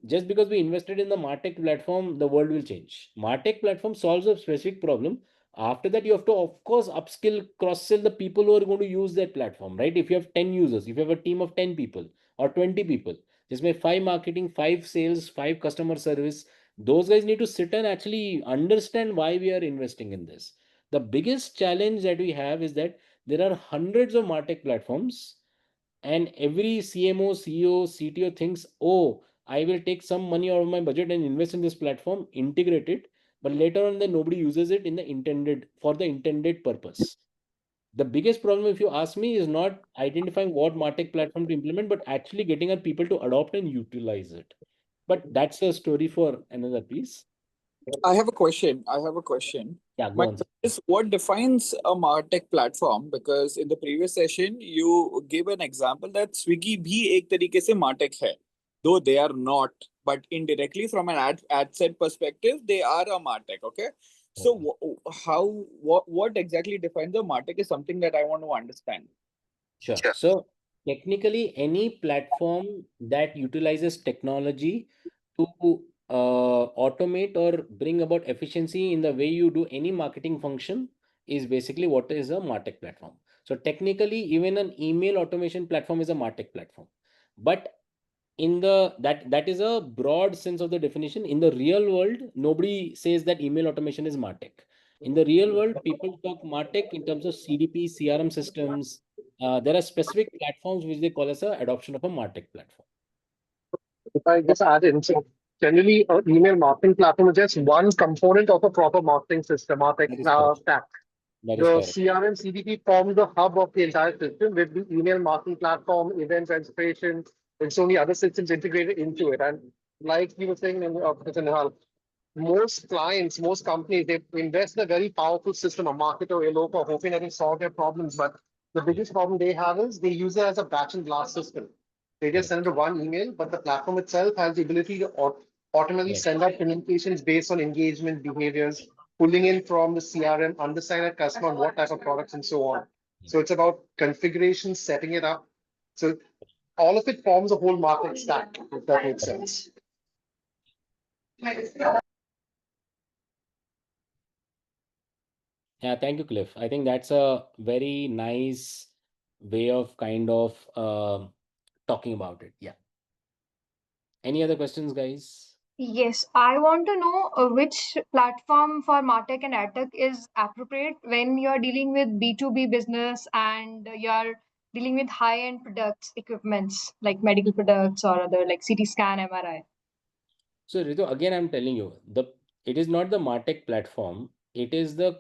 just because we invested in the MarTech platform, the world will change. MarTech platform solves a specific problem. After that, you have to, of course, upskill, cross-sell the people who are going to use that platform, right? If you have 10 users, if you have a team of 10 people or 20 people, just make 5 marketing, 5 sales, 5 customer service. Those guys need to sit and actually understand why we are investing in this. The biggest challenge that we have is that there are hundreds of MarTech platforms, and every CMO, CEO, CTO thinks, oh, I will take some money out of my budget and invest in this platform, integrate it, but later on then nobody uses it for the intended purpose. The biggest problem, if you ask me, is not identifying what MarTech platform to implement, but actually getting our people to adopt and utilize it. But that's a story for another piece. I have a question. Yeah, go My on. question is, what defines a MarTech platform? Because in the previous session, you gave an example that Swiggy bhi ek tarike se MarTech hai, though they are not, but indirectly from an ad set perspective, they are a MarTech. Okay. So what exactly defines a MarTech is something that I want to understand. Sure. So technically, any platform that utilizes technology to automate or bring about efficiency in the way you do any marketing function is basically what is a MarTech platform. So technically, even an email automation platform is a MarTech platform. But in that is a broad sense of the definition. In the real world, nobody says that email automation is MarTech. In the real world, people talk MarTech in terms of CDP, CRM systems. There are specific platforms which they call as a adoption of a MarTech platform. If I just add in, so generally, an email marketing platform is just one component of a proper marketing system, marketing stack. That is The correct. CRM CDP forms the hub of the entire system with the email marketing platform, event registration, and so many other systems integrated into it. And like you were saying, Mr. Nihal, most clients, most companies, they invest in a very powerful system, a marketer, a local, hoping that it solve their problems. But the biggest problem they have is they use it as a batch and blast system. They just send one email, but the platform itself has the ability to automatically send out communications based on engagement behaviors, pulling in from the CRM, understand a customer, what type of products, and so on. So it's about configuration, setting it up. So all of it forms a whole market stack, if that makes sense. Yeah, thank you, Cliff. I think that's a very nice way of kind of talking about it. Yeah. Any other questions, guys? Yes, I want to know which platform for MarTech and AdTech is appropriate when you're dealing with B2B business and you're dealing with high-end products, equipments like medical products or other like CT scan, MRI. So Ritu, again, I'm telling you, it is not the MarTech platform. It is the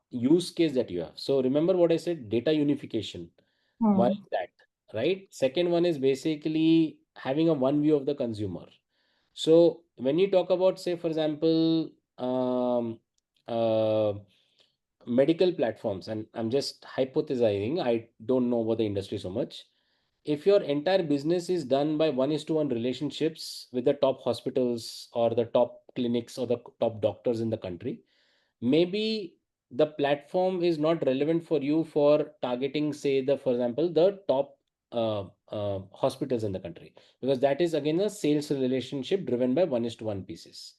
use case that you have. So remember what I said, data unification. Why is that? Right? Second one is basically having a one view of the consumer. So when you talk about, say, for example, uh, medical platforms, and I'm just hypothesizing, I don't know about the industry so much. If your entire business is done by 1:1 relationships with the top hospitals or the top clinics or the top doctors in the country, maybe the platform is not relevant for you for targeting, say, for example, the top hospitals in the country, because that is again a sales relationship driven by 1:1 pieces.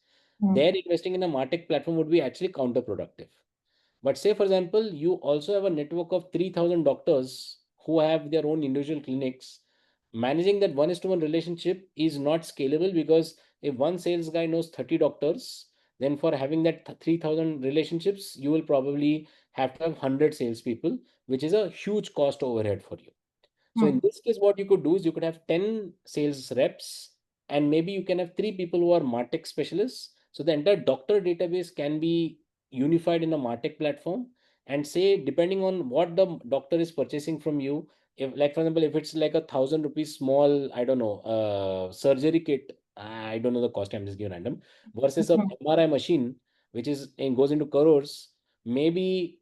There, investing in a martech platform would be actually counterproductive. But say, for example, you also have a network of 3,000 doctors who have their own individual clinics. Managing that 1:1 relationship is not scalable, because if one sales guy knows 30 doctors, then for having that 3,000 relationships, you will probably have to have 100 salespeople, which is a huge cost overhead for you. So in this case, what you could do is you could have 10 sales reps, and maybe you can have 3 people who are MarTech specialists. So the entire doctor database can be unified in a MarTech platform. And say, depending on what the doctor is purchasing from you, if, like, for example, if it's like a 1,000 rupees small, I don't know, surgery kit, I don't know the cost, I'm just giving random, versus a MRI machine, which is and goes into crores, maybe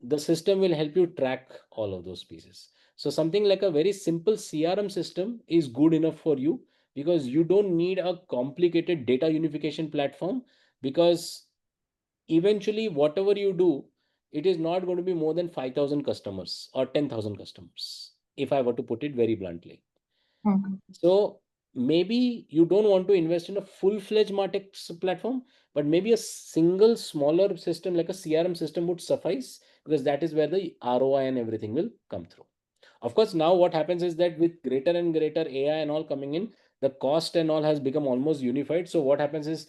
the system will help you track all of those pieces. So something like a very simple CRM system is good enough for you, because you don't need a complicated data unification platform, because eventually whatever you do, it is not going to be more than 5,000 customers or 10,000 customers, if I were to put it very bluntly. So maybe you don't want to invest in a full-fledged MarTech platform, but maybe a single smaller system like a CRM system would suffice, because that is where the ROI and everything will come through. Of course, now what happens is that with greater and greater AI and all coming in, the cost and all has become almost unified. So what happens is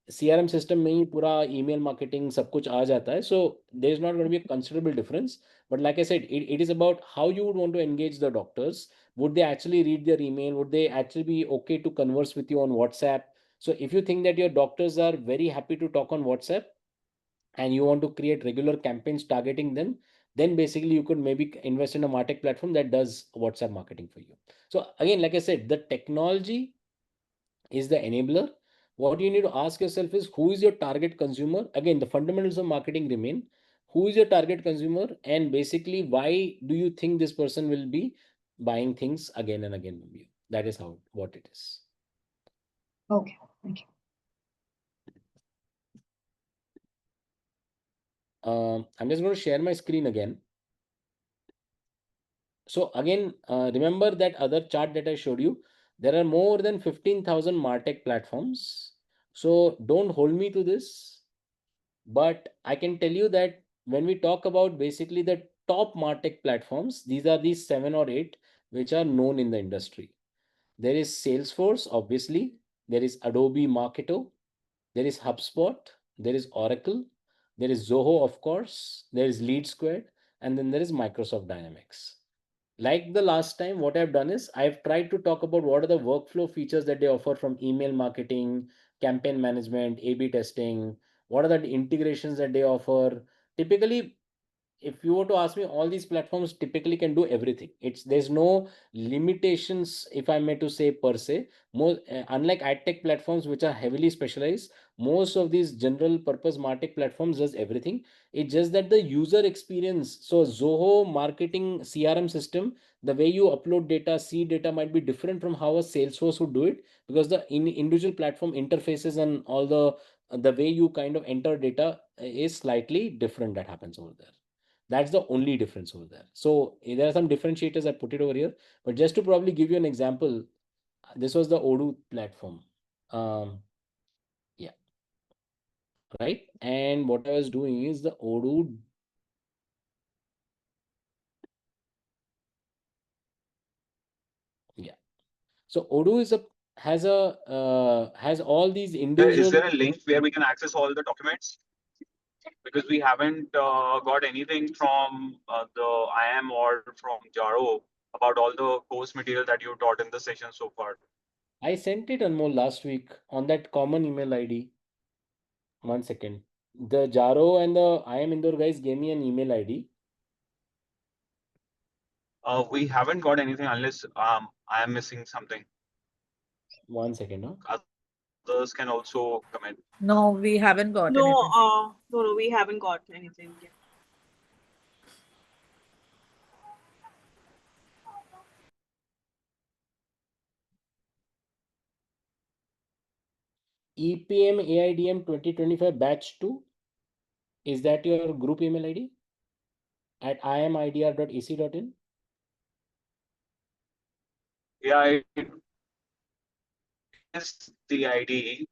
CRM system में ही पूरा email marketing सब कुछ आ जाता है. So there is not going to be a considerable difference. But like I said, it is about how you would want to engage the doctors. Would they actually read their email? Would they actually be okay to converse with you on WhatsApp? So if you think that your doctors are very happy to talk on WhatsApp and you want to create regular campaigns targeting them, then basically you could maybe invest in a MarTech platform that does WhatsApp marketing for you. So again, like I said, the technology is the enabler. What you need to ask yourself is, who is your target consumer? Again, the fundamentals of marketing remain. Who is your target consumer? And basically, why do you think this person will be buying things again and again from you? That is what it is. Okay, thank you. I'm just going to share my screen again. So again, remember that other chart that I showed you. There are more than 15,000 MarTech platforms. So don't hold me to this. But I can tell you that when we talk about basically the top MarTech platforms, these are these 7 or 8 which are known in the industry. There is Salesforce, obviously. There is Adobe Marketo. There is HubSpot. There is Oracle. There is Zoho, of course. There is Lead Squared. And then there is Microsoft Dynamics. Like the last time, what I've done is I've tried to talk about what are the workflow features that they offer, from email marketing, campaign management, A/B testing. What are the integrations that they offer? Typically, if you were to ask me, all these platforms typically can do everything. There's no limitations, if I may to say, per se. Unlike AdTech platforms, which are heavily specialized, most of these general purpose MarTech platforms does everything. It's just that the user experience, so Zoho marketing CRM system, the way you upload data, see data might be different from how a Salesforce would do it, because the individual platform interfaces and all the way you kind of enter data is slightly different. That happens over there. That's the only difference over there. So there are some differentiators. I put it over here, but just to probably give you an example, this was the Odoo platform. Yeah, right. And what I was doing is the Odoo. Yeah. So Odoo has all these individual. Is there a link where we can access all the documents? Because we haven't got anything from the IM or from Jaro about all the course material that you taught in the session so far. I sent it Anmol last week on that common email ID. 1 second. The Jaro and the I am Indore guys gave me an email ID. We haven't got anything unless I am missing something. 1 second. Huh? Others can also comment. No, we haven't got anything. No, we haven't got anything yet. EPM AIDM 2025 batch 2. Is that your group email ID? At imidr.ac.in? Yeah, it is the ID.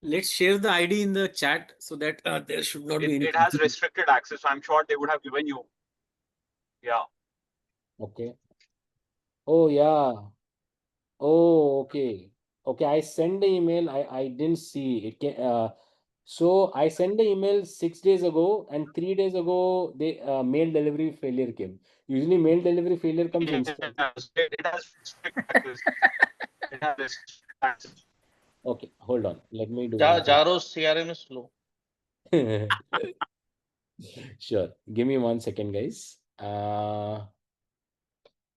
Let's share the ID in the chat so that there should not be any It has confusion. restricted access, so I'm sure they would have given you. Yeah. Okay. Oh, yeah. Oh, okay. Okay, I sent the email. I didn't see it. So I sent the email 6 days ago, and 3 days ago, the mail delivery failure came. Usually, mail delivery failure comes instant. Yes, it has restricted access. It has restricted access. Okay, hold on. Let me do one thing. Jaro's CRM is slow. Sure. Give me 1 second, guys.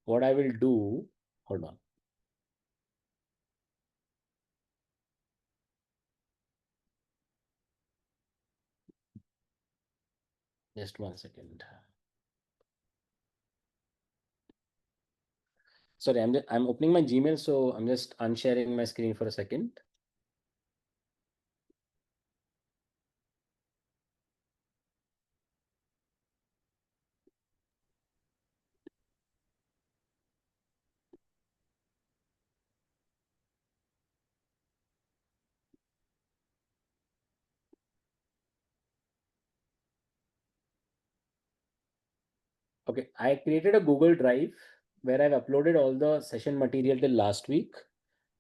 What I will do, hold on. Just 1 second. Sorry, I'm opening my Gmail, so I'm just unsharing my screen for a second. Okay, I created a Google Drive where I've uploaded all the session material till last week.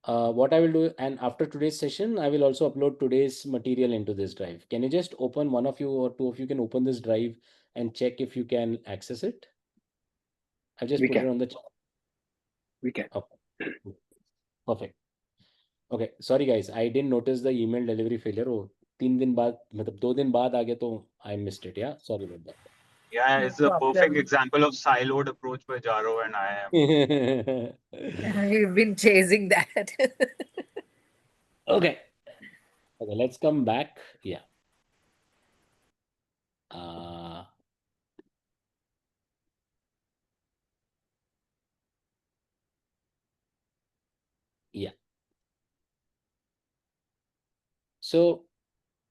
What I will do, and after today's session, I will also upload today's material into this drive. Can you just open, one of you or two of you can open this drive and check if you can access it? I've just put it on the chat. We can. Okay. Perfect. Okay, sorry guys, I didn't notice the email delivery failure. Oh, 3 दिन बाद, मतलब 2 दिन बाद आ गया तो I missed it. Yeah, sorry about that. Yeah, No it's a perfect problem. example of siloed approach by Jaro and I am. We've been chasing that. Okay. Okay, let's come back. Yeah. Yeah. So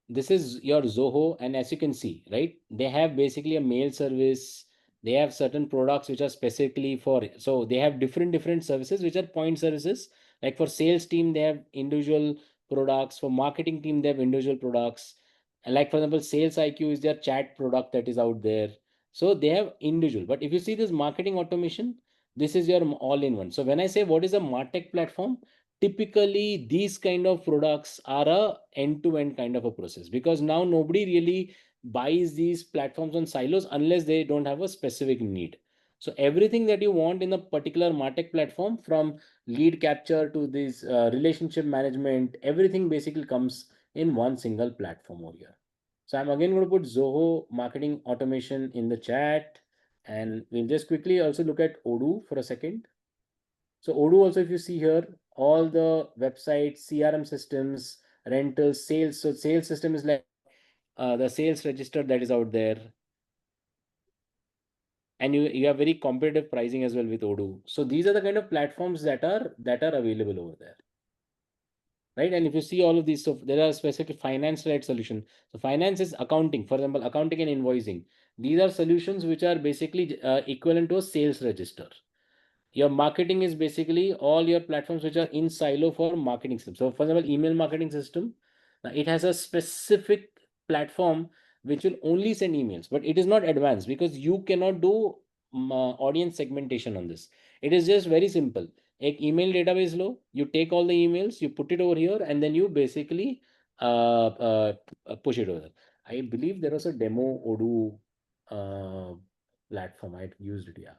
this is your Zoho, and as you can see, right, they have basically a mail service. They have certain products which are specifically for, so they have different services which are point services. Like for sales team, they have individual products. For marketing team, they have individual products. And like for example, Sales IQ is their chat product that is out there. So they have individual. But if you see this marketing automation, this is your all-in-one. So when I say what is a MarTech platform, typically these kind of products are a end-to-end kind of a process, because now nobody really buys these platforms on silos unless they don't have a specific need. So everything that you want in a particular MarTech platform, from lead capture to this relationship management, everything basically comes in one single platform over here. So I'm again going to put Zoho marketing automation in the chat, and we'll just quickly also look at Odoo for a second. So Odoo also, if you see here, all the websites, CRM systems, rentals, sales. So sales system is like the sales register that is out there. And you have very competitive pricing as well with Odoo. So these are the kind of platforms that are available over there. Right. And if you see all of these, so there are specific finance related solution. So finance is accounting, for example, accounting and invoicing. These are solutions which are basically equivalent to a sales register. Your marketing is basically all your platforms which are in silo for marketing system. So for example, email marketing system, it has a specific platform which will only send emails, but it is not advanced because you cannot do audience segmentation on this. It is just very simple. एक email database low, you take all the emails, you put it over here, and then you basically push it over. I believe there was a demo Odoo platform. I used it, yeah.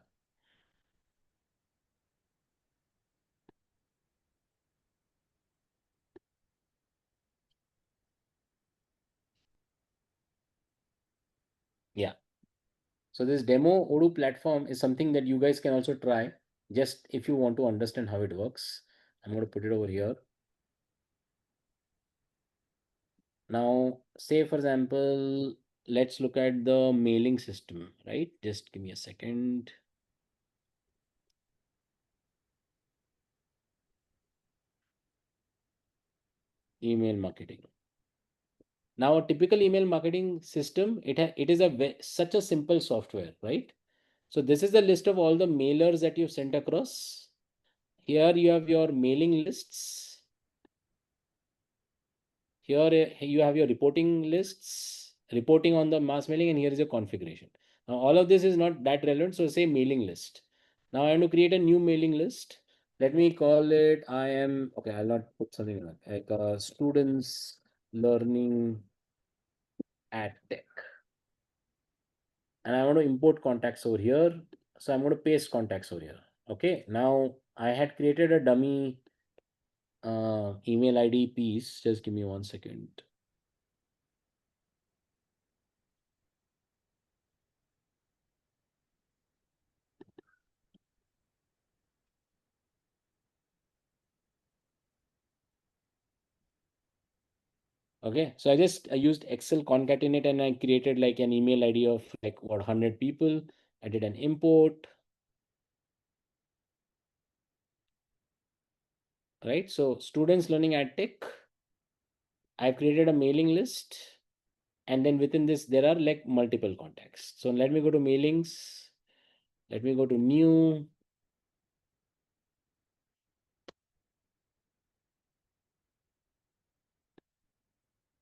Yeah. So this demo Odoo platform is something that you guys can also try, just if you want to understand how it works. I'm going to put it over here. Now, say for example, let's look at the mailing system, right? Just give me a second. Email marketing. Now, a typical email marketing system, it is such a simple software, right? So this is the list of all the mailers that you've sent across. Here you have your mailing lists. Here you have your reporting lists, reporting on the mass mailing, and here is your configuration. Now all of this is not that relevant, so say mailing list. Now I want to create a new mailing list. Let me call it, okay, I'll not put something like students learning AdTech. And I want to import contacts over here. So I'm going to paste contacts over here. Okay, now I had created a dummy email ID piece. Just give me 1 second. Okay, so I used Excel concatenate and I created like an email ID of like what 100 people. I did an import. Right, so students learning AdTech. I've created a mailing list, and then within this there are like multiple contacts. So let me go to mailings. Let me go to new.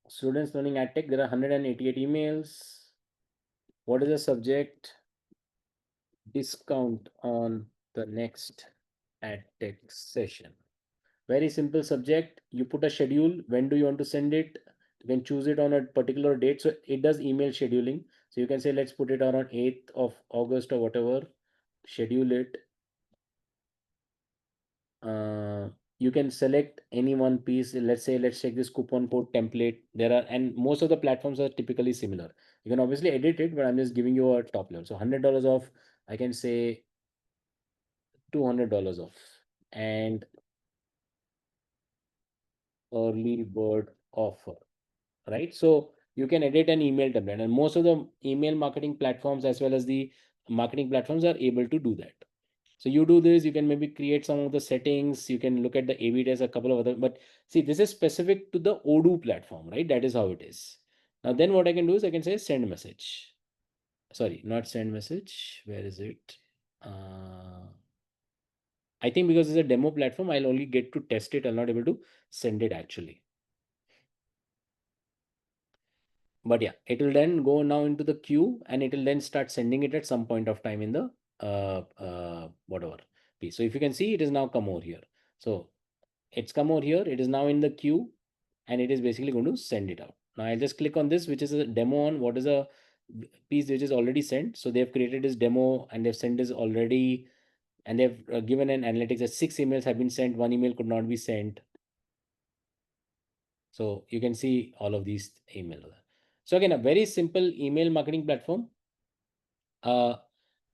Students learning AdTech. There are 188 emails. What is the subject? Discount on the next AdTech session. Very simple subject. You put a schedule. When do you want to send it? You can choose it on a particular date. So it does email scheduling. So you can say, let's put it on 8th of August or whatever. Schedule it. You can select any one piece. Let's say, let's check this coupon code template. There are, and most of the platforms are typically similar. You can obviously edit it, but I'm just giving you a top level. So $100 off, I can say $200 off. And early bird offer, right? So you can edit an email template, and most of the email marketing platforms as well as the marketing platforms are able to do that. So you do this, you can maybe create some of the settings, you can look at the A/B test, a couple of other, but see, this is specific to the Odoo platform, right? That is how it is. Now then what I can do is I can say send message. Sorry, not send message. Where is it? I think because it's a demo platform, I'll only get to test it. I'll not able to send it actually. But yeah, it will then go now into the queue and it will then start sending it at some point of time in the whatever piece. So if you can see, it is now come over here. So it's come over here. It is now in the queue and it is basically going to send it out. Now I'll just click on this, which is a demo on what is a piece which is already sent. So they've created this demo and they've sent this already, and they've given an analytics that 6 emails have been sent, 1 email could not be sent. So you can see all of these emails. So again, a very simple email marketing platform.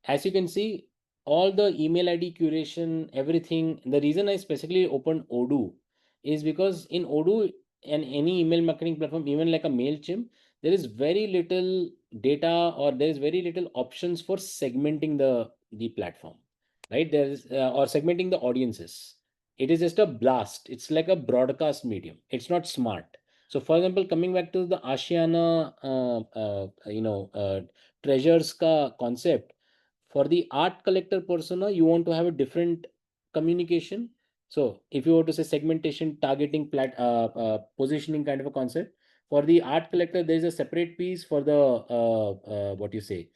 As you can see, all the email ID curation, everything. The reason I specifically opened Odoo is because in Odoo and any email marketing platform, even like a MailChimp, there is very little data or there is very little options for segmenting the platform, right? There is or segmenting the audiences. It is just a blast. It's like a broadcast medium. It's not smart. So, for example, coming back to the Ashiana, treasures ka concept, for the art collector persona, you want to have a different communication. So if you were to say segmentation, targeting, positioning kind of a concept, for the art collector, there is a separate piece. For the what you say,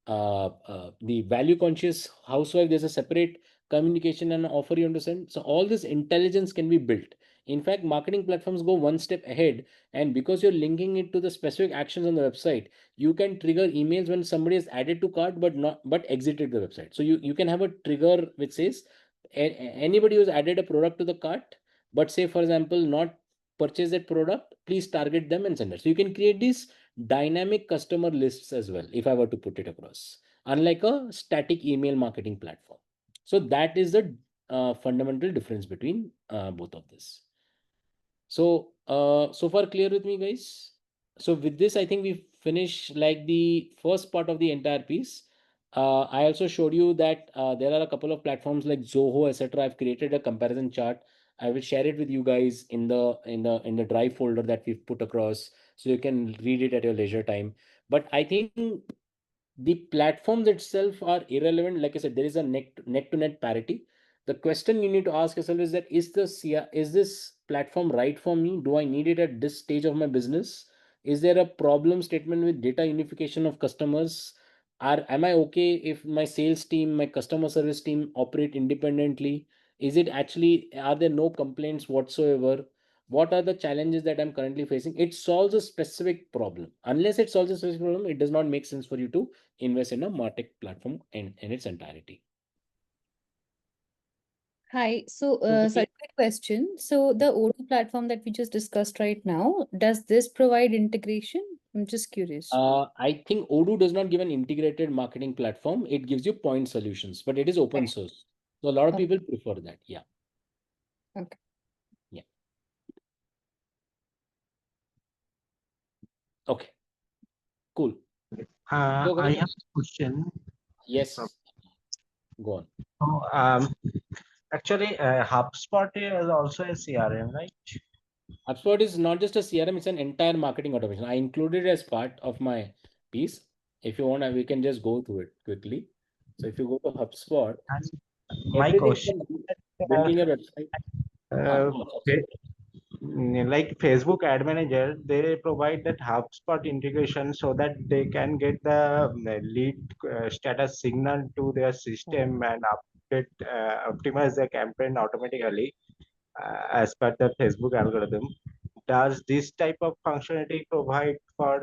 the value conscious housewife, there's a separate communication and offer you understand. So all this intelligence can be built. In fact, marketing platforms go one step ahead, and because you're linking it to the specific actions on the website, you can trigger emails when somebody has added to cart but exited the website. So you can have a trigger which says anybody who's added a product to the cart, but say for example not purchase that product, please target them and send it. So you can create these dynamic customer lists as well, if I were to put it across, unlike a static email marketing platform. So that is the fundamental difference between both of this. So, so far clear with me, guys? So with this, I think we finish like the first part of the entire piece. I also showed you that there are a couple of platforms like Zoho, etc. I've created a comparison chart. I will share it with you guys in the drive folder that we've put across, so you can read it at your leisure time. But I think the platforms itself are irrelevant. Like I said, there is a net to net parity. The question you need to ask yourself is that is this platform right for me? Do I need it at this stage of my business? Is there a problem statement with data unification of customers? Am I okay if my sales team, my customer service team operate independently? Is it actually, are there no complaints whatsoever? What are the challenges that I'm currently facing? It solves a specific problem. Unless it solves a specific problem, it does not make sense for you to invest in a MarTech platform in its entirety. Hi. So, sorry, quick question. So, the Odoo platform that we just discussed right now, does this provide integration? I'm just curious. I think Odoo does not give an integrated marketing platform. It gives you point solutions, but it is open Okay. source. So a lot of Okay. people prefer that. Yeah. Okay. Yeah. Okay. Cool. So I guys, have a question. yes, go on. So, actually, HubSpot is also a CRM, right? HubSpot is not just a CRM, it's an entire marketing automation. I included it as part of my piece. If you want, we can just go through it quickly. So if you go to HubSpot, And my everything question from is building a website. uh, Go on, fa- like Facebook Ad Manager, they provide that HubSpot integration so that they can get the lead status signal to their system and optimize their campaign automatically as per the Facebook algorithm. Does this type of functionality provide for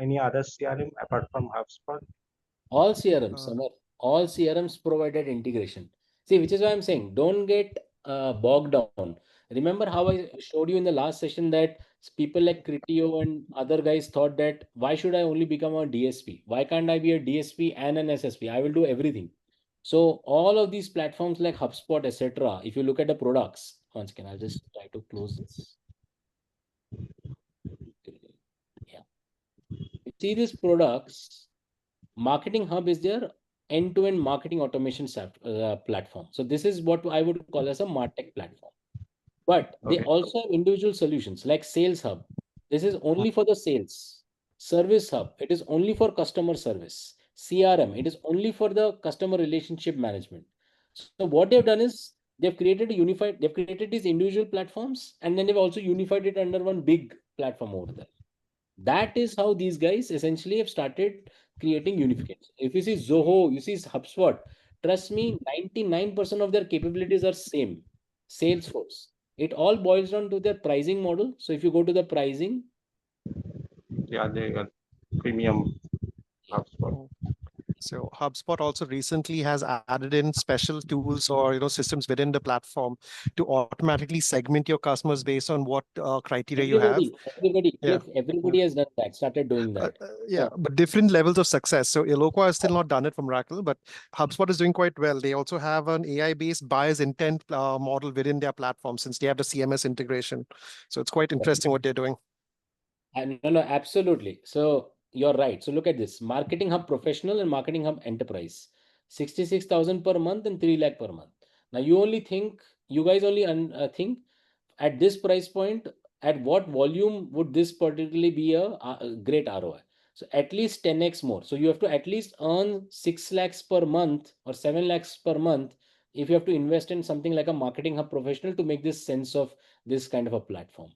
any other CRM apart from HubSpot? All CRMs, Samar, all CRMs provided integration. See, which is why I'm saying don't get bogged down. Remember how I showed you in the last session that people like Criteo and other guys thought that why should I only become a DSP? Why can't I be a DSP and an SSP? I will do everything. So all of these platforms like HubSpot, etc. If you look at the products, once again, I'll just try to close this. Yeah. You see these products. Marketing Hub is their end-to-end marketing automation platform. So this is what I would call as a MarTech platform. But they Okay. also have individual solutions like Sales Hub. This is only for the sales. Service Hub, it is only for customer service. CRM, it is only for the customer relationship management. So what they've done is they've created these individual platforms, and then they've also unified it under one big platform over there. That is how these guys essentially have started creating unification. If you see Zoho, you see HubSpot, trust me, 99% of their capabilities are same. Salesforce. It all boils down to their pricing model. So if you go to the pricing, Yeah, they got premium HubSpot. So HubSpot also recently has added in special tools or systems within the platform to automatically segment your customers based on what criteria you have. everybody, Yeah. Cliff, everybody has done that, started doing that. Yeah, but different levels of success. So Eloqua has still not done it from Oracle, but HubSpot is doing quite well. They also have an AI-based buyer's intent model within their platform since they have the CMS integration. So it's quite interesting what they're doing. No, absolutely. So you're right. So look at this: Marketing Hub Professional and Marketing Hub Enterprise, 66,000 per month and 3 lakh per month. Now you guys only think at this price point, at what volume would this particularly be a great ROI? So at least 10x more. So you have to at least earn 6 lakhs per month or 7 lakhs per month if you have to invest in something like a Marketing Hub Professional to make this sense of this kind of a platform.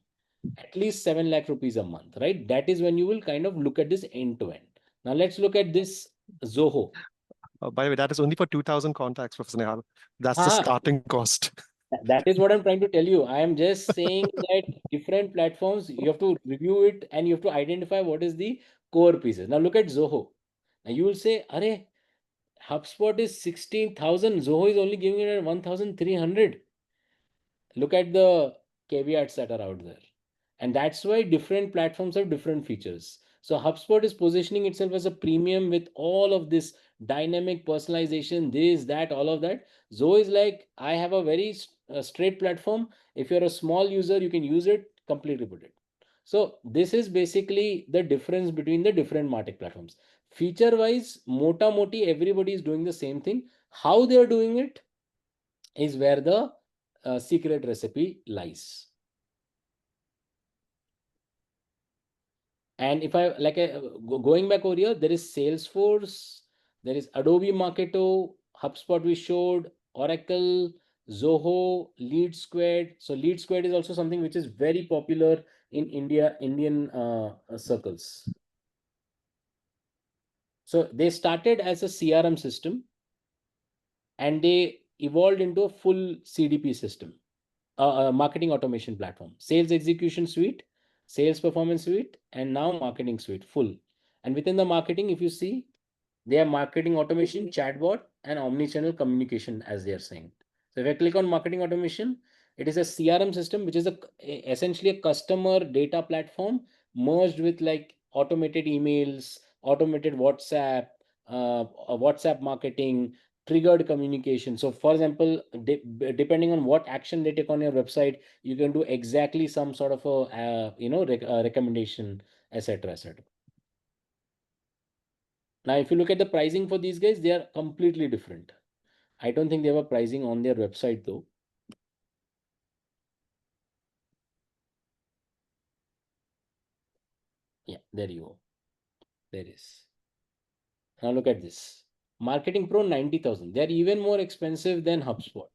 At least 7 lakh rupees a month, right? That is when you will kind of look at this end to end. Now let's look at this Zoho. By the way, that is only for 2,000 contacts, Professor Nehal. That's the starting cost. That is what I'm trying to tell you. I am just saying that different platforms, you have to review it and you have to identify what is the core pieces. Now look at Zoho. Now you will say, Arey, HubSpot is 16,000. Zoho is only giving it at 1,300. Look at the caveats that are out there. And that's why different platforms have different features. So HubSpot is positioning itself as a premium with all of this dynamic personalization, this, that, all of that. Zoho is like, I have a very straight platform. If you're a small user, you can use it, completely put it. So this is basically the difference between the different MarTech platforms. Feature wise, mota moti, everybody is doing the same thing. How they are doing it is where the secret recipe lies. And if I going back over here, there is Salesforce, there is Adobe Marketo, HubSpot we showed, Oracle, Zoho, Lead Squared. So Lead Squared is also something which is very popular in Indian circles. So they started as a CRM system and they evolved into a full CDP system, a marketing automation platform, sales execution suite, sales performance suite, and now marketing suite full. And within the marketing, if you see, they have marketing automation, chatbot, and omni-channel communication, as they are saying. So if I click on marketing automation, it is a CRM system, which is essentially a customer data platform merged with like automated emails, automated WhatsApp, WhatsApp marketing, triggered communication. So for example, depending on what action they take on your website, you can do exactly some sort of a recommendation, etc., etc. Now, if you look at the pricing for these guys, they are completely different. I don't think they have a pricing on their website though. Yeah, there you go. There is. Now look at this. Marketing Pro 90,000. They are even more expensive than HubSpot.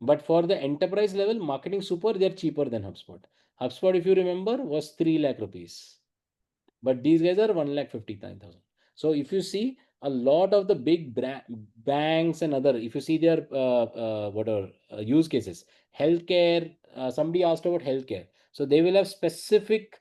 But for the enterprise level, Marketing Super, they are cheaper than HubSpot. HubSpot, if you remember, was 3 lakh rupees. But these guys are 1,59,000. So if you see a lot of the big banks and other, if you see their what are use cases, healthcare, somebody asked about healthcare. So they will have specific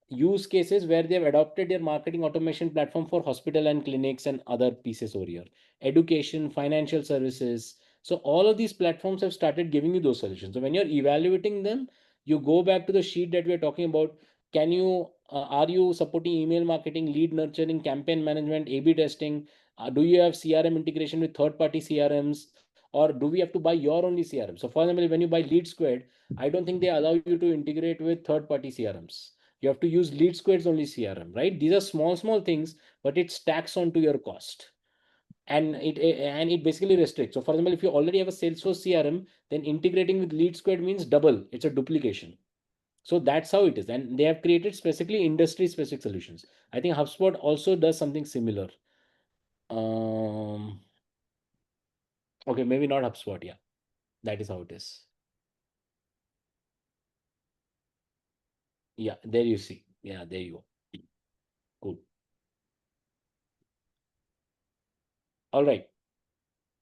use cases where they have adopted their marketing automation platform for hospital and clinics and other pieces over here. Education, financial services. So all of these platforms have started giving you those solutions. So when you're evaluating them, you go back to the sheet that we're talking about. Can you are you supporting email marketing, lead nurturing, campaign management, A/B testing? Do you have CRM integration with third-party CRMs, or do we have to buy your only CRM? So, for example, when you buy Lead Squared, I don't think they allow you to integrate with third-party CRMs. You have to use Lead Squared's only CRM, right? These are small things, but it stacks onto your cost. And it basically restricts. So, for example, if you already have a Salesforce CRM, then integrating with Lead Squared means double. It's a duplication. So that's how it is. And they have created specifically industry specific solutions. I think HubSpot also does something similar. Okay, maybe not HubSpot. Yeah, that is how it is. Yeah, there you see. Yeah, there you go. Cool. All right.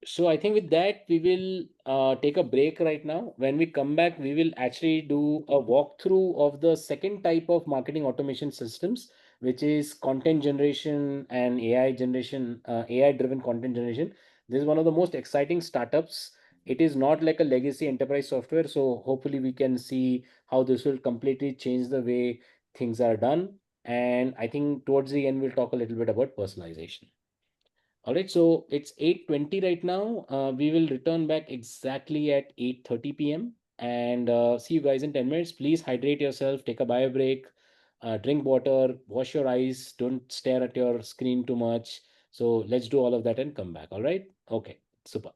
So I think with that, we will take a break right now. When we come back, we will actually do a walkthrough of the second type of marketing automation systems, which is content generation and AI generation, AI-driven content generation. This is one of the most exciting startups. It is not like a legacy enterprise software. So hopefully we can see how this will completely change the way things are done. And I think towards the end, we'll talk a little bit about personalization. All right, so it's 8:20 right now. We will return back exactly at 8:30 p.m. and see you guys in 10 minutes. Please hydrate yourself, take a bio break, drink water, wash your eyes, don't stare at your screen too much. So let's do all of that and come back. All right. Okay, super.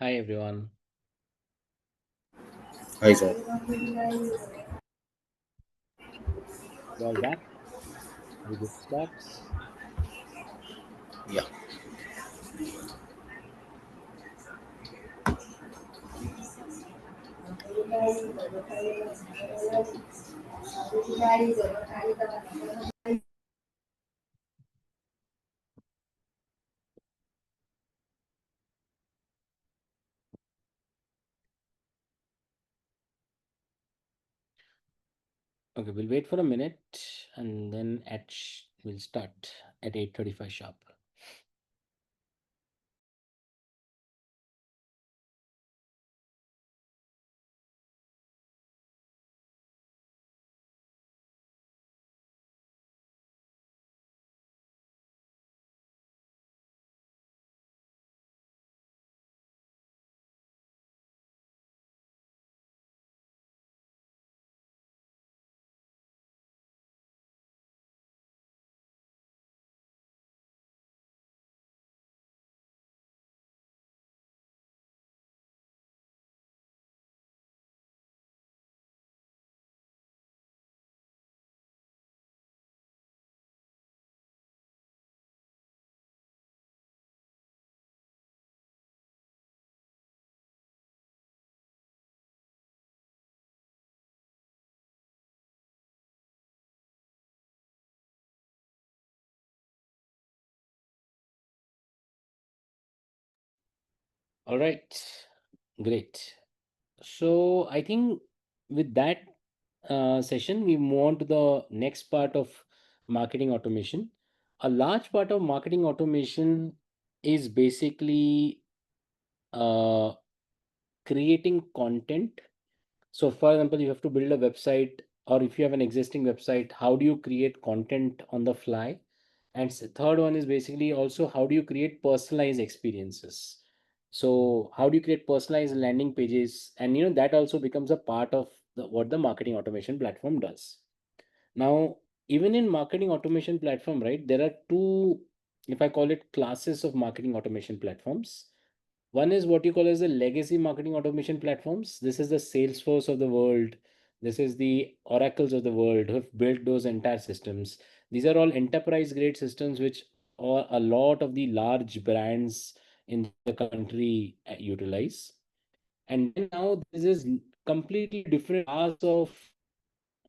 Hi, everyone. Hi, sir. You all back? We good to start? Yeah. Okay, we'll wait for a minute and then we'll start at 8:35 sharp. All right, great. So I think with that session, we move on to the next part of marketing automation. A large part of marketing automation is basically uh, creating content. So, for example, you have to build a website, or if you have an existing website, how do you create content on the fly? And third one is basically also how do you create personalized experiences? So, how do you create personalized landing pages? And that also becomes a part of what the marketing automation platform does. Now, even in marketing automation platform, right, there are two, if I call it classes of marketing automation platforms. One is what you call as the legacy marketing automation platforms. This is the Salesforce of the world. This is the Oracles of the world who have built those entire systems. These are all enterprise grade systems which a lot of the large brands in the country utilize. And then now this is completely different class of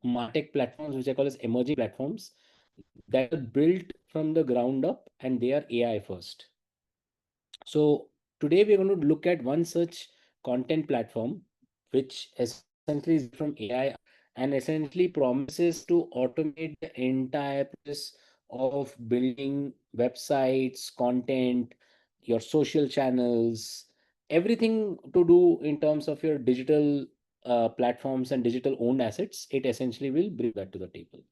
MarTech platforms, which I call as emerging platforms that are built from the ground up and they are AI first. So today we're going to look at one such content platform, which essentially is from AI and essentially promises to automate the entire process of building websites, content, your social channels, everything to do in terms of your digital platforms and digital owned assets. It essentially will bring that to the table.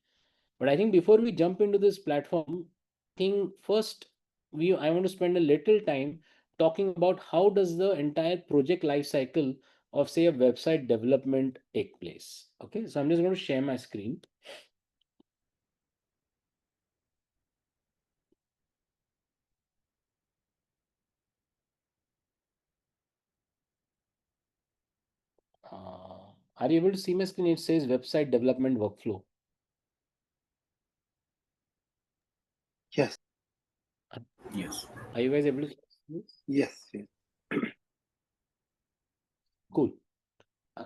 But I think before we jump into this platform, I think first I want to spend a little time talking about how does the entire project life cycle of say a website development take place. Okay, so I'm just going to share my screen. Are you able to see my screen? It says website development workflow. Yes. Yes. Are you guys able to see? Yes. Yes. Cool.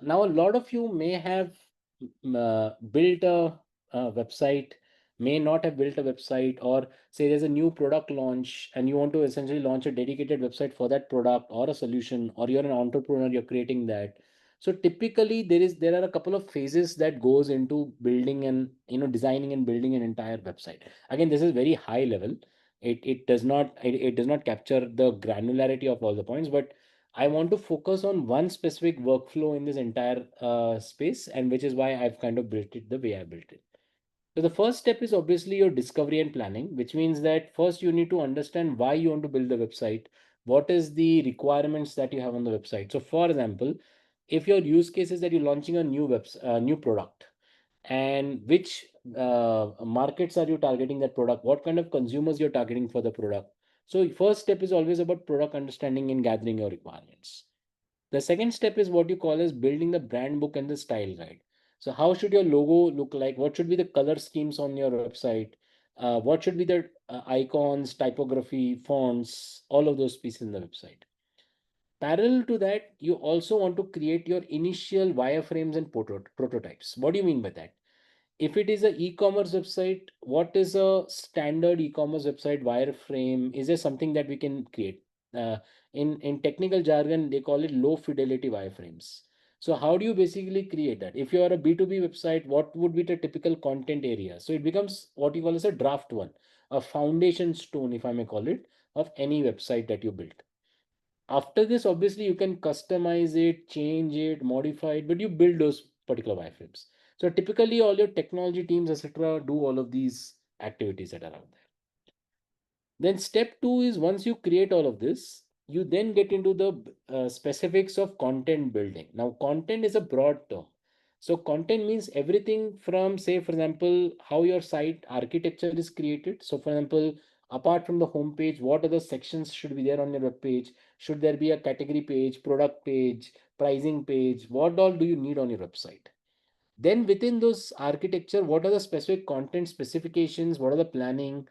Now, a lot of you may have built a website, may not have built a website, or say there's a new product launch and you want to essentially launch a dedicated website for that product or a solution, or you're an entrepreneur, you're creating that. So typically there are a couple of phases that goes into building and designing and building an entire website. Again, this is very high level. It does not capture the granularity of all the points, but I want to focus on one specific workflow in this entire space, and which is why I've kind of built it the way I built it. So the first step is obviously your discovery and planning, which means that first you need to understand why you want to build the website. What is the requirements that you have on the website? So for example, if your use case is that you're launching a new product, and which markets are you targeting that product? What kind of consumers you're targeting for the product? So first step is always about product understanding and gathering your requirements. The second step is what you call as building the brand book and the style guide. So how should your logo look like? What should be the color schemes on your website? What should be the icons, typography, fonts, all of those pieces in the website. Parallel to that, you also want to create your initial wireframes and prototypes. What do you mean by that? If it is an e-commerce website, what is a standard e-commerce website wireframe? Is there something that we can create? Uh, in technical jargon, they call it low fidelity wireframes. So how do you basically create that? If you are a B2B website, what would be the typical content area? So it becomes what you call as a draft one, a foundation stone, if I may call it, of any website that you build. After this, obviously, you can customize it, change it, modify it, but you build those particular wireframes. So typically, all your technology teams, etc., do all of these activities that are out there. Then step two is once you create all of this, you then get into the specifics of content building. Now, content is a broad term. So content means everything from, say, for example, how your site architecture is created. So, for example, apart from the home page, what other sections should be there on your web page? Should there be a category page, product page, pricing page? What all do you need on your website? Then within those architecture, what are the specific content specifications? What are the planning?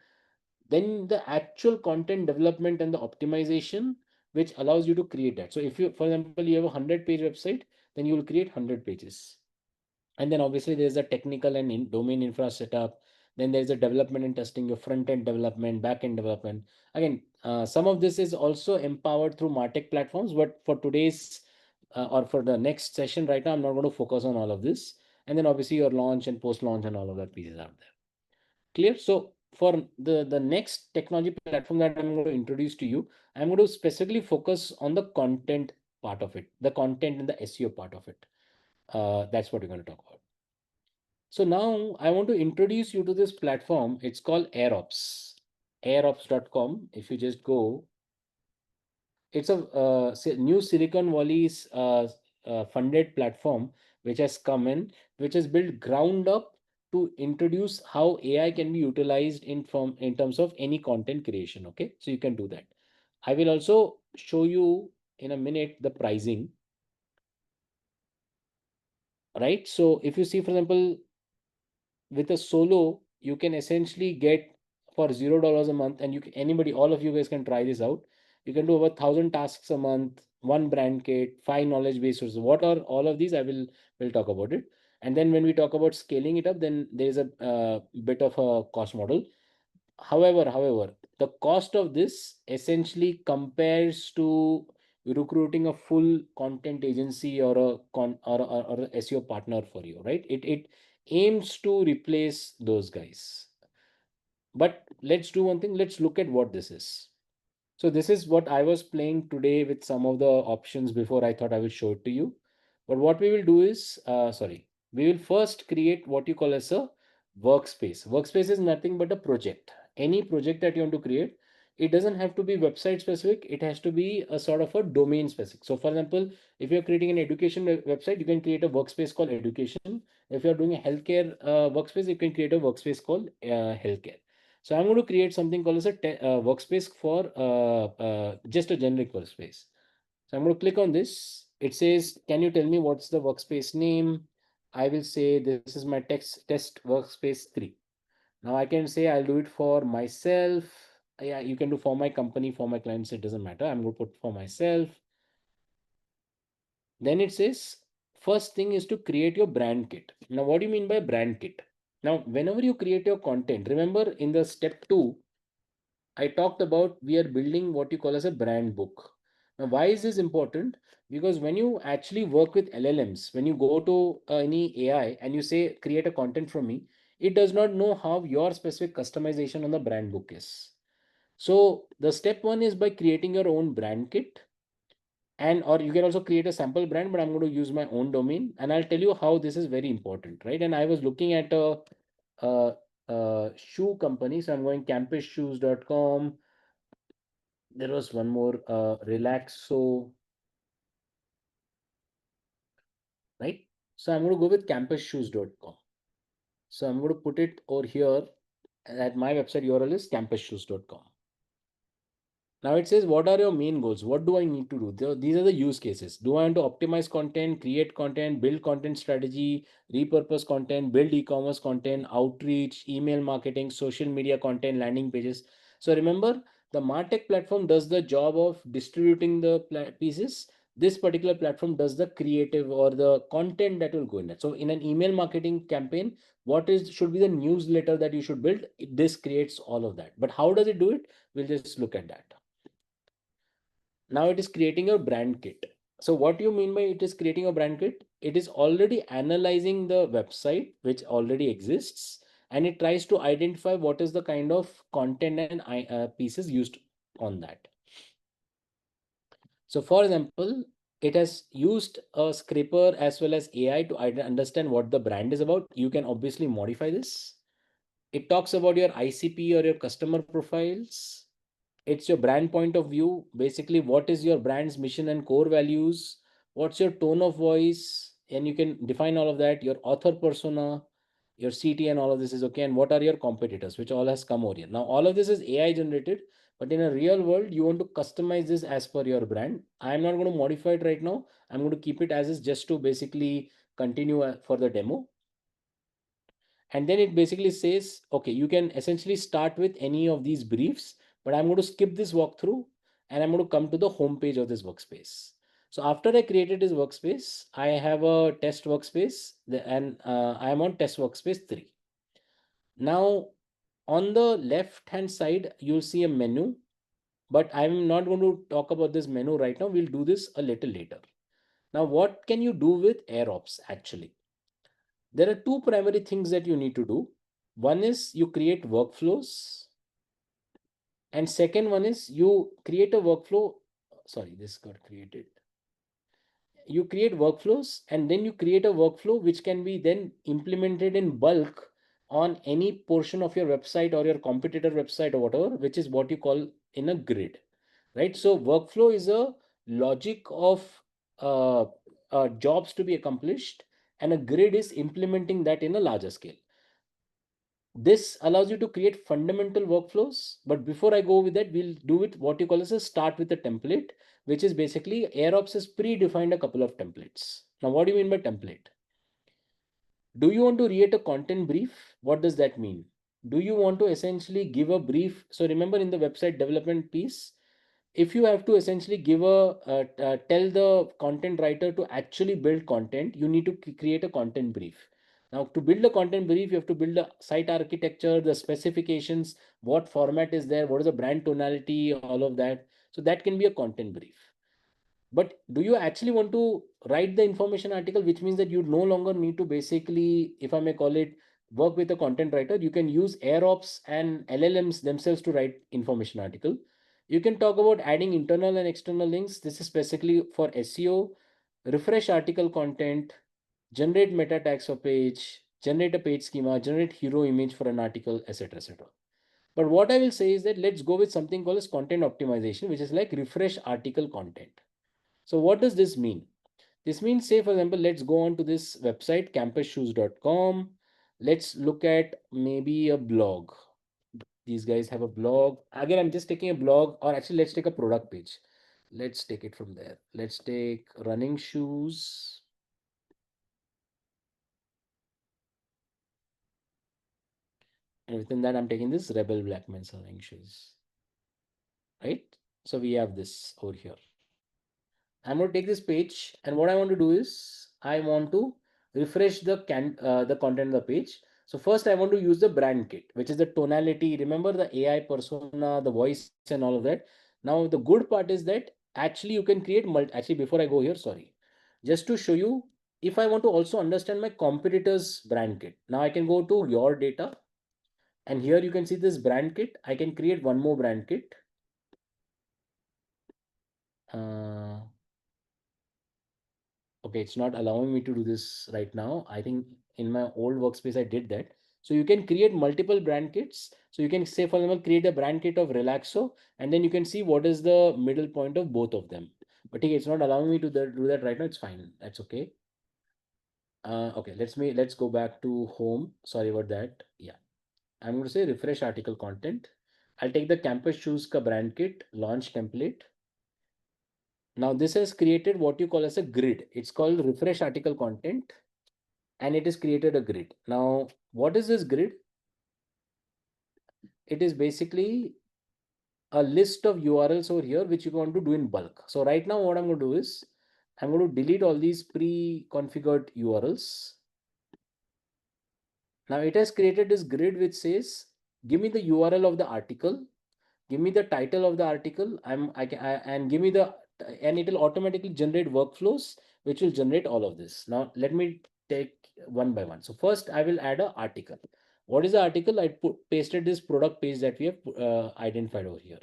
Then the actual content development and the optimization, which allows you to create that. So if you, for example, you have a 100-page website, then you will create 100 pages. And then obviously there's a technical and domain infra setup. Then there's a development and testing, your front end development, back end development. Again, some of this is also empowered through MarTech platforms, but for today's or for the next session right now, I'm not going to focus on all of this. And then obviously your launch and post launch and all of that pieces out there. Clear? So for the next technology platform that I'm going to introduce to you, I'm going to specifically focus on the content part of it, the content and the SEO part of it. That's what we're going to talk about. So now I want to introduce you to this platform. It's called AirOps, airops.com. If you just go, it's a new Silicon Valley's funded platform which has come in, which is built ground up to introduce how AI can be utilized in terms of any content creation. Okay, so you can do that. I will also show you in a minute the pricing. Right. So if you see, for example, with a solo, you can essentially get for $0 a month, and you can, anybody, all of you guys can try this out. You can do over 1,000 tasks a month, one brand kit, 5 knowledge base sources. What are all of these? Will talk about it. And then when we talk about scaling it up, then there is a bit of a cost model. However, the cost of this essentially compares to recruiting a full content agency or or a SEO partner for you, right? It aims to replace those guys. But let's do one thing. Let's look at what this is. So this is what I was playing today with some of the options before I thought I will show it to you. But what we will do is, we will first create what you call as a workspace. Workspace is nothing but a project. Any project that you want to create, it doesn't have to be website specific. It has to be a sort of a domain specific. So for example, if you're creating an education website, you can create a workspace called education. If you're doing a healthcare workspace, you can create a workspace called healthcare. So I'm going to create something called as a workspace for just a generic workspace. So I'm going to click on this. It says, can you tell me what's the workspace name? I will say this is my test workspace 3. Now I can say I'll do it for myself. Yeah, you can do for my company, for my clients, it doesn't matter. I'm going to put for myself. Then it says, first thing is to create your brand kit. Now, what do you mean by brand kit? Now, whenever you create your content, remember in the step 2, I talked about we are building what you call as a brand book. Now, why is this important? Because when you actually work with LLMs, when you go to any AI and you say, create a content from me, it does not know how your specific customization on the brand book is. So the step 1 is by creating your own brand kit. And or you can also create a sample brand, but I'm going to use my own domain and I'll tell you how this is very important, right? And I was looking at a shoe company. So I'm going campusshoes.com. There was one more Relaxo, right? So I'm going to go with campusshoes.com. So I'm going to put it over here at my website URL is campusshoes.com. Now it says, what are your main goals? What do I need to do? These are the use cases. Do I want to optimize content, create content, build content strategy, repurpose content, build e-commerce content, outreach, email marketing, social media content, landing pages? So remember, the MarTech platform does the job of distributing the pieces. This particular platform does the creative or the content that will go in it. So in an email marketing campaign, what is should be the newsletter that you should build? This creates all of that. But how does it do it? We'll just look at that. Now it is creating a brand kit. So what do you mean by it is creating a brand kit? It is already analyzing the website which already exists, and it tries to identify what is the kind of content and pieces used on that. So for example, it has used a scraper as well as AI to understand what the brand is about. You can obviously modify this. It talks about your ICP or your customer profiles. It's your brand point of view. Basically, what is your brand's mission and core values? What's your tone of voice? And you can define all of that. Your author persona, your CT, and all of this is okay. And what are your competitors, which all has come over here. Now, all of this is AI generated, but in a real world, you want to customize this as per your brand. I'm not going to modify it right now. I'm going to keep it as is just to basically continue for the demo. And then it basically says, okay, you can essentially start with any of these briefs, but I'm going to skip this walkthrough and I'm going to come to the home page of this workspace. So after I created this workspace, I have a test workspace and I'm on test workspace 3. Now on the left hand side, you'll see a menu, but I'm not going to talk about this menu right now. We'll do this a little later. Now, what can you do with AirOps actually? There are two primary things that you need to do. One is you create workflows, and second one is you create a workflow. Sorry, this got created. You create workflows, and then you create a workflow which can be then implemented in bulk on any portion of your website or your competitor website or whatever, which is what you call in a grid, right? So workflow is a logic of jobs to be accomplished, and a grid is implementing that in a larger scale. This allows you to create fundamental workflows. But before I go with that, we'll do it what you call as a start with a template, which is basically AirOps has predefined a couple of templates. Now, what do you mean by template? Do you want to create a content brief? What does that mean? Do you want to essentially give a brief? So remember in the website development piece, if you have to essentially give tell the content writer to actually build content, you need to create a content brief. Now, to build a content brief, you have to build a site architecture, the specifications, what format is there, what is the brand tonality, all of that. So that can be a content brief. But do you actually want to write the information article, which means that you no longer need to basically, if I may call it, work with a content writer. You can use AirOps and LLMs themselves to write information article. You can talk about adding internal and external links. This is specifically for SEO, refresh article content, generate meta tags for page, generate a page schema, generate hero image for an article, etc. etc. But what I will say is that let's go with something called as content optimization, which is like refresh article content. So what does this mean? This means, say, for example, let's go on to this website, campusshoes.com. Let's look at maybe a blog. These guys have a blog. Again, I'm just taking a blog, or actually, let's take a product page. Let's take it from there. Let's take running shoes. And within that, I'm taking this Rebel Blackman's running shoes. Right? So we have this over here. I'm going to take this page, and what I want to do is I want to refresh the content of the page. So first I want to use the brand kit, which is the tonality. Remember the AI persona, the voice and all of that. Now the good part is that actually you can create actually before I go here, sorry, just to show you, if I want to also understand my competitors brand kit, now I can go to your data, and here you can see this brand kit. I can create one more brand kit. Okay, it's not allowing me to do this right now. I think in my old workspace, I did that. So you can create multiple brand kits. So you can say, for example, create a brand kit of Relaxo, and then you can see what is the middle point of both of them. But okay, it's not allowing me to do that right now. It's fine. That's okay. Okay, let's go back to home. Sorry about that. Yeah. I'm going to say refresh article content. I'll take the campus shoes ka brand kit launch template. Now this has created what you call as a grid. It's called refresh article content, and it has created a grid. Now, what is this grid? It is basically a list of URLs over here, which you want to do in bulk. So right now what I'm going to do is I'm going to delete all these pre-configured URLs. Now it has created this grid which says, give me the URL of the article, give me the title of the article, and give me the, and it will automatically generate workflows which will generate all of this. Now let me take one by one. So first I will add an article. What is the article? I pasted this product page that we have identified over here.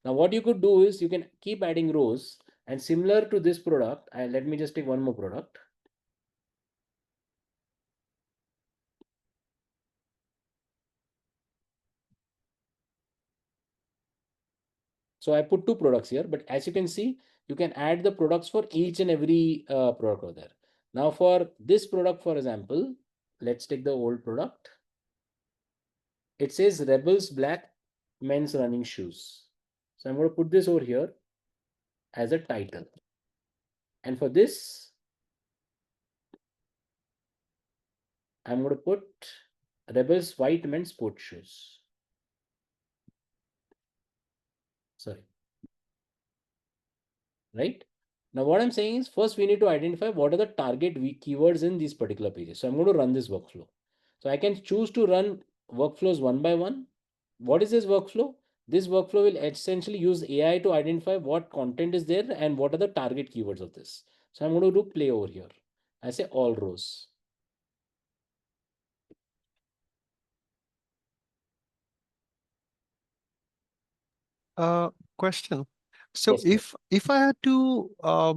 Now what you could do is you can keep adding rows, and similar to this product, let me just take one more product. So I put two products here, but as you can see, you can add the products for each and every product over there. Now for this product, for example, let's take the old product. It says Rebels Black men's running shoes. So I'm going to put this over here as a title. And for this, I'm going to put Rebels white men's sports shoes. Sorry. Right? Now what I'm saying is first we need to identify what are the target keywords in these particular pages. So I'm going to run this workflow. So I can choose to run workflows one by one. What is this workflow? This workflow will essentially use AI to identify what content is there and what are the target keywords of this. So I'm going to do play over here. I say all rows. Question. So Yes, if I had to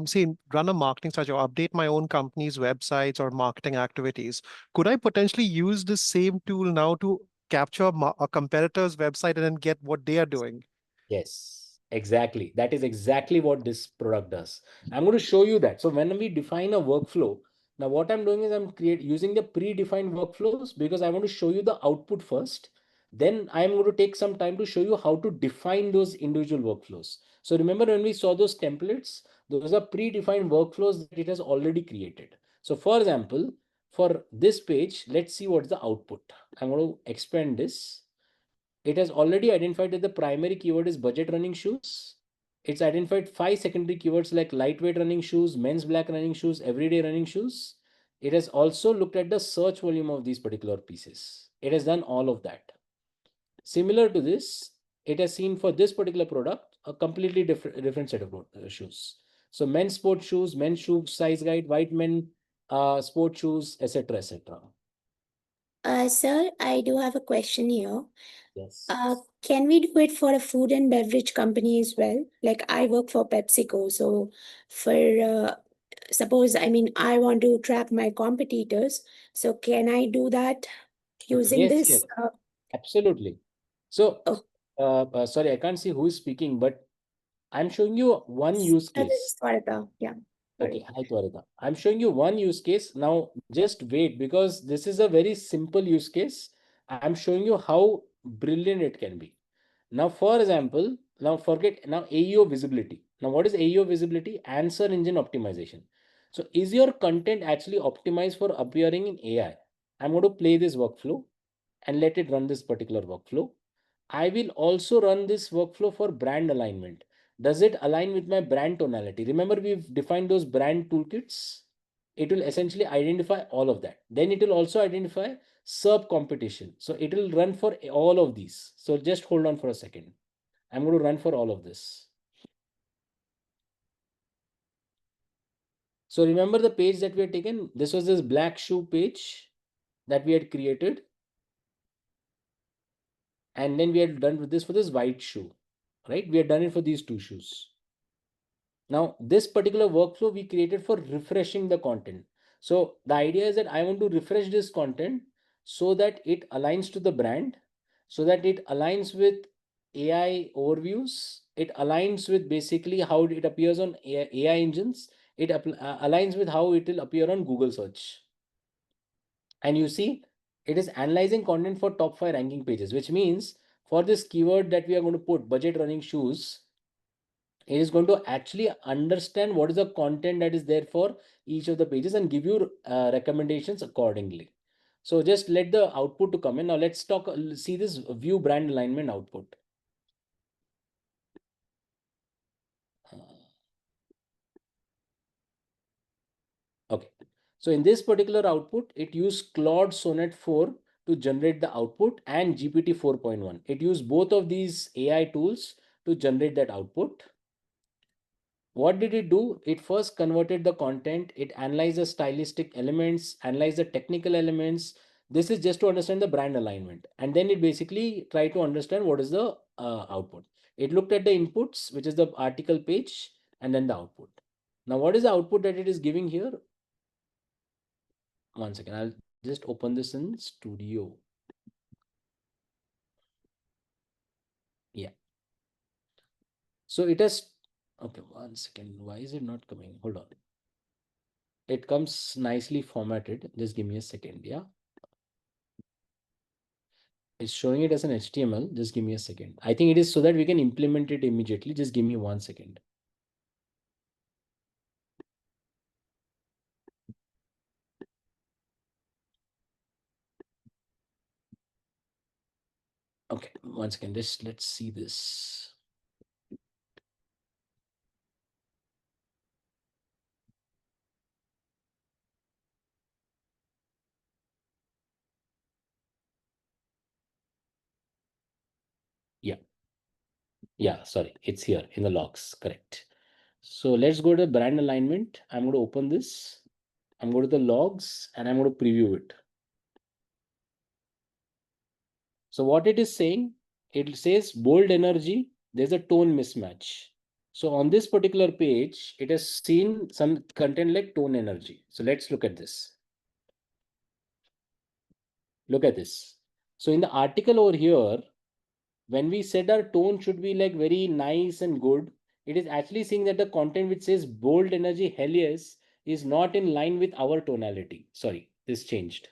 say run a marketing strategy or update my own company's websites or marketing activities, could I potentially use the same tool now to capture a competitor's website and then get what they are doing? Yes, exactly. That is exactly what this product does. I'm going to show you that. So when we define a workflow, now what I'm doing is I'm using the predefined workflows because I want to show you the output first. Then I'm going to take some time to show you how to define those individual workflows. So remember when we saw those templates, those are predefined workflows that it has already created. So for example, for this page, let's see what's the output. I'm going to expand this. It has already identified that the primary keyword is budget running shoes. It's identified 5 secondary keywords like lightweight running shoes, men's black running shoes, everyday running shoes. It has also looked at the search volume of these particular pieces. It has done all of that. Similar to this, it has seen for this particular product a completely different set of shoes. So men's sports shoes, men's shoe size guide, white men sport shoes, etc., etc. Sir, I do have a question here. Yes. Can we do it for a food and beverage company as well? Like I work for PepsiCo, so for suppose I want to track my competitors, so can I do that using Yes, this? yes, absolutely. So, Oh, sorry, I can't see who is speaking, but I'm showing you one use this case. is Svarta. Yeah. Okay, Sorry. hi Twarita. I'm showing you one use case. Now, just wait because this is a very simple use case. I'm showing you how brilliant it can be. Now, for example, now forget now AEO visibility. Now, what is AEO visibility? Answer engine optimization. So, is your content actually optimized for appearing in AI? I'm going to play this workflow and let it run this particular workflow. I will also run this workflow for brand alignment. Does it align with my brand tonality? Remember, we've defined those brand toolkits. It will essentially identify all of that. Then it will also identify SERP competition. So it will run for all of these. So just hold on for a second. I'm going to run for all of this. So remember the page that we had taken? This was this black shoe page that we had created. And then we had done with this for this white shoe, right? We had done it for these two shoes. Now, this particular workflow we created for refreshing the content. So the idea is that I want to refresh this content so that it aligns to the brand, so that it aligns with AI overviews. It aligns with basically how it appears on AI engines. It aligns with how it will appear on Google search. And you see, it is analyzing content for top 5 ranking pages, which means for this keyword that we are going to put budget running shoes, it is going to actually understand what is the content that is there for each of the pages and give you recommendations accordingly. So just let the output to come in. Now let's see this view brand alignment output. Okay. So in this particular output, it used Claude Sonnet 4 to generate the output and GPT 4.1. It used both of these AI tools to generate that output. What did it do? It first converted the content, it analyzed the stylistic elements, analyzed the technical elements. This is just to understand the brand alignment. And then it basically tried to understand what is the output. It looked at the inputs, which is the article page, and then the output. Now, what is the output that it is giving here? One second, I'll just open this in Studio. Yeah. So it has, okay, one second. Why is it not coming? Hold on. It comes nicely formatted. Just give me a second. Yeah. It's showing it as an HTML. Just give me a second. I think it is so that we can implement it immediately. Just give me 1 second. Okay, 1 second. Let's see this. Yeah. Yeah, sorry. It's here in the logs. Correct. So let's go to brand alignment. I'm going to open this. I'm going to the logs and I'm going to preview it. So what it is saying, it says bold energy, there's a tone mismatch. So on this particular page, it has seen some content like tone energy. So let's look at this. Look at this. So in the article over here, when we said our tone should be like very nice and good, it is actually saying that the content which says bold energy hell yes is not in line with our tonality. Sorry, this changed.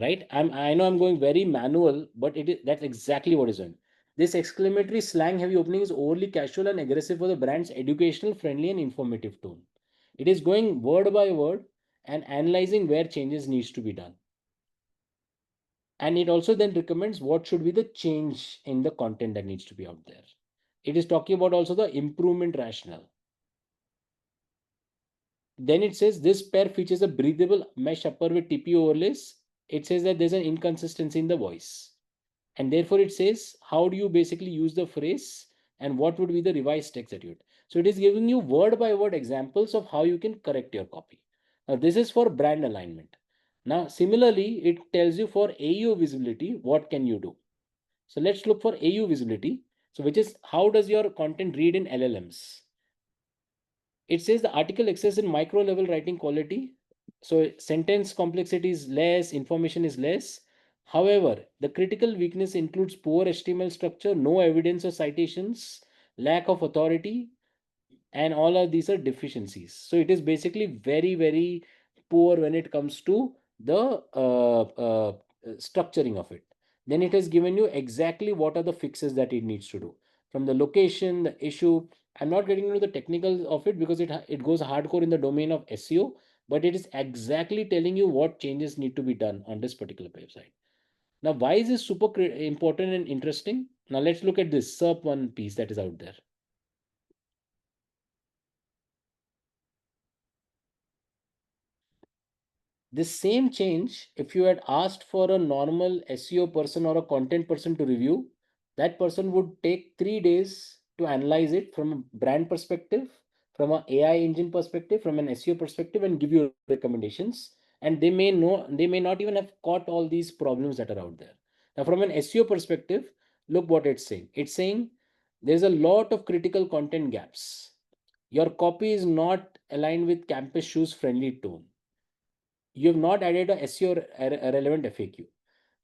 Right? I know I'm going very manual, but that's exactly what is doing. This exclamatory slang heavy opening is overly casual and aggressive for the brand's educational, friendly, and informative tone. It is going word by word and analyzing where changes needs to be done. And it also then recommends what should be the change in the content that needs to be out there. It is talking about also the improvement rationale. Then it says this pair features a breathable mesh upper with TP overlays. It says that there's an inconsistency in the voice. And therefore it says, how do you basically use the phrase and what would be the revised text that you would. So it is giving you word by word examples of how you can correct your copy. Now this is for brand alignment. Now similarly, it tells you for AU visibility, what can you do? So let's look for AU visibility. So which is how does your content read in LLMs? It says the article excels in micro level writing quality. So sentence complexity is less, information is less. However, the critical weakness includes poor HTML structure, no evidence or citations, lack of authority, and all of these are deficiencies. So it is basically very, very poor when it comes to the structuring of it. Then it has given you exactly what are the fixes that it needs to do. From the location, the issue, I'm not getting into the technical of it because it goes hardcore in the domain of SEO, but it is exactly telling you what changes need to be done on this particular website. Now, why is this super important and interesting? Now, let's look at this SERP one piece that is out there. This same change, if you had asked for a normal SEO person or a content person to review, that person would take 3 days to analyze it from a brand perspective, from an AI engine perspective, from an SEO perspective, and give you recommendations. And they may not even have caught all these problems that are out there. Now, from an SEO perspective, look what it's saying. It's saying there's a lot of critical content gaps. Your copy is not aligned with campus shoes friendly tone. You have not added a SEO relevant FAQ.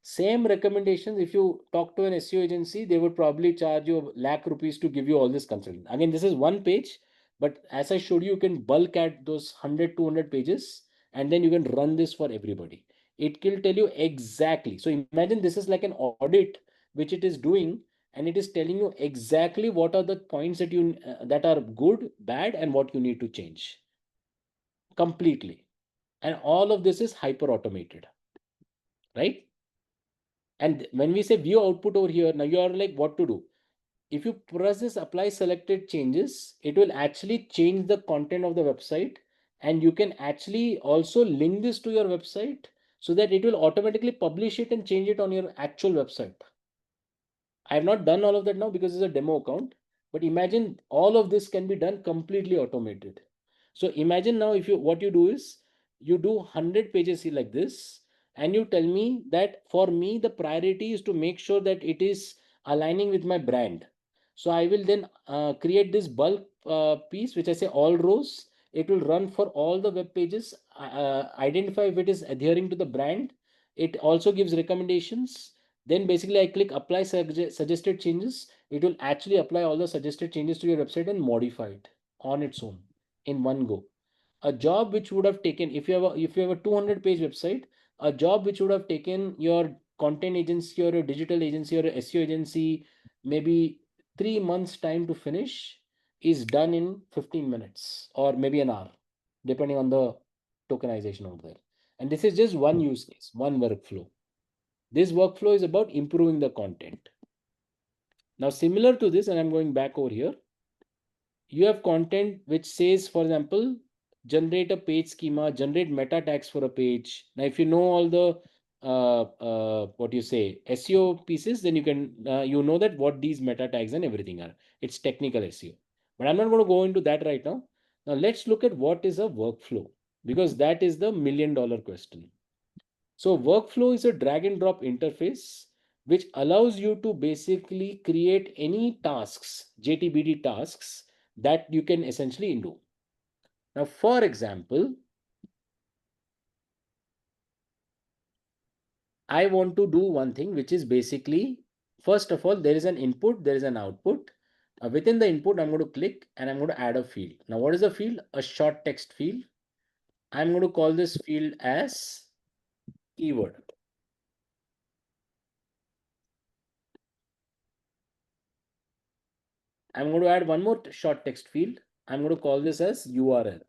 Same recommendations, if you talk to an SEO agency, they would probably charge you lakh rupees to give you all this consulting. Again, this is one page, but as I showed you, you can bulk at those 100, 200 pages, and then you can run this for everybody. it will tell you exactly. So imagine this is like an audit which it is doing, and it is telling you exactly what are the points that you that are good, bad, and what you need to change completely. And all of this is hyper automated, right? And when we say view output over here, now you are like, what to do? If you press this apply selected changes, it will actually change the content of the website, and you can actually also link this to your website so that it will automatically publish it and change it on your actual website. I have not done all of that now because it's a demo account, but imagine all of this can be done completely automated. So imagine now if you what you do is you do 100 pages here like this, and you tell me that for me the priority is to make sure that it is aligning with my brand. So I will then create this bulk piece which I say all rows. It will run for all the web pages, identify if it is adhering to the brand. It also gives recommendations. Then basically I click apply suggested changes. It will actually apply all the suggested changes to your website and modify it on its own in one go. A job which would have taken, if you have a 200 page website, a job which would have taken your content agency or a digital agency or a SEO agency maybe 3 months time to finish is done in 15 minutes or maybe an hour, depending on the tokenization out there. And this is just one use case, one workflow. This workflow is about improving the content. Now, similar to this, and I'm going back over here, you have content which says, for example, generate a page schema, generate meta tags for a page. Now, if you know all the what you say SEO pieces, then you can you know that what these meta tags and everything are. It's technical SEO, but I'm not going to go into that right now. Now, let's look at what is a workflow, because that is the $1,000,000 question. So workflow is a drag and drop interface which allows you to basically create any tasks, JTBD tasks, that you can essentially do. Now, for example, I want to do one thing, which is basically, first of all, there is an input, there is an output. Within the input, I'm going to click and I'm going to add a field. Now, what is a field? A short text field. I'm going to call this field as keyword. I'm going to add one more short text field. I'm going to call this as URL.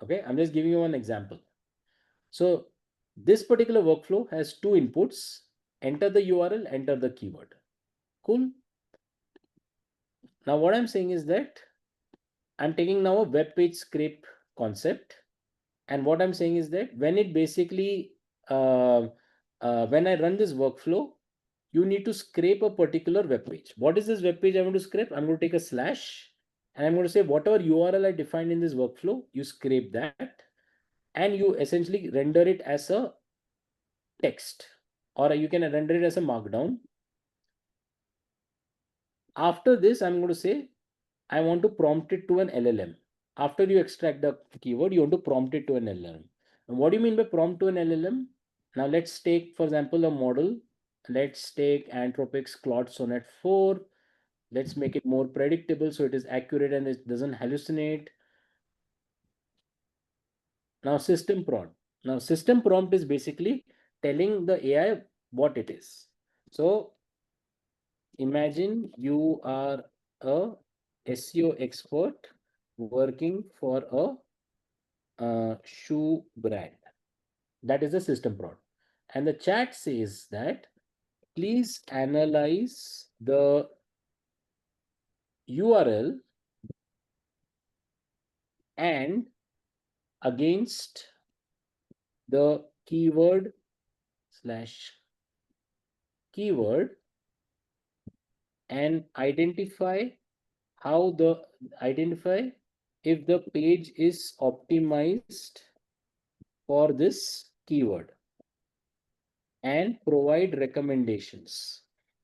Okay, I'm just giving you one example. So this particular workflow has two inputs: enter the URL, enter the keyword. Cool. Now what I'm saying is that I'm taking now a web page scrape concept, and what I'm saying is that when it basically when I run this workflow, you need to scrape a particular web page. What is this web page I want to scrape? I'm going to take a slash and I'm going to say whatever URL I defined in this workflow, you scrape that, and you essentially render it as a text, or you can render it as a markdown. After this, I'm going to say I want to prompt it to an LLM. After you extract the keyword, you want to prompt it to an LLM. And what do you mean by prompt to an LLM? Now let's take, for example, a model. Let's take Anthropic's Claude Sonnet 4. Let's make it more predictable so it is accurate and it doesn't hallucinate. Now system prompt. Now system prompt is basically telling the AI what it is. So imagine you are a SEO expert working for a shoe brand. That is the system prompt. And the chat says that please analyze the URL and against the keyword slash keyword and identify if the page is optimized for this keyword and provide recommendations.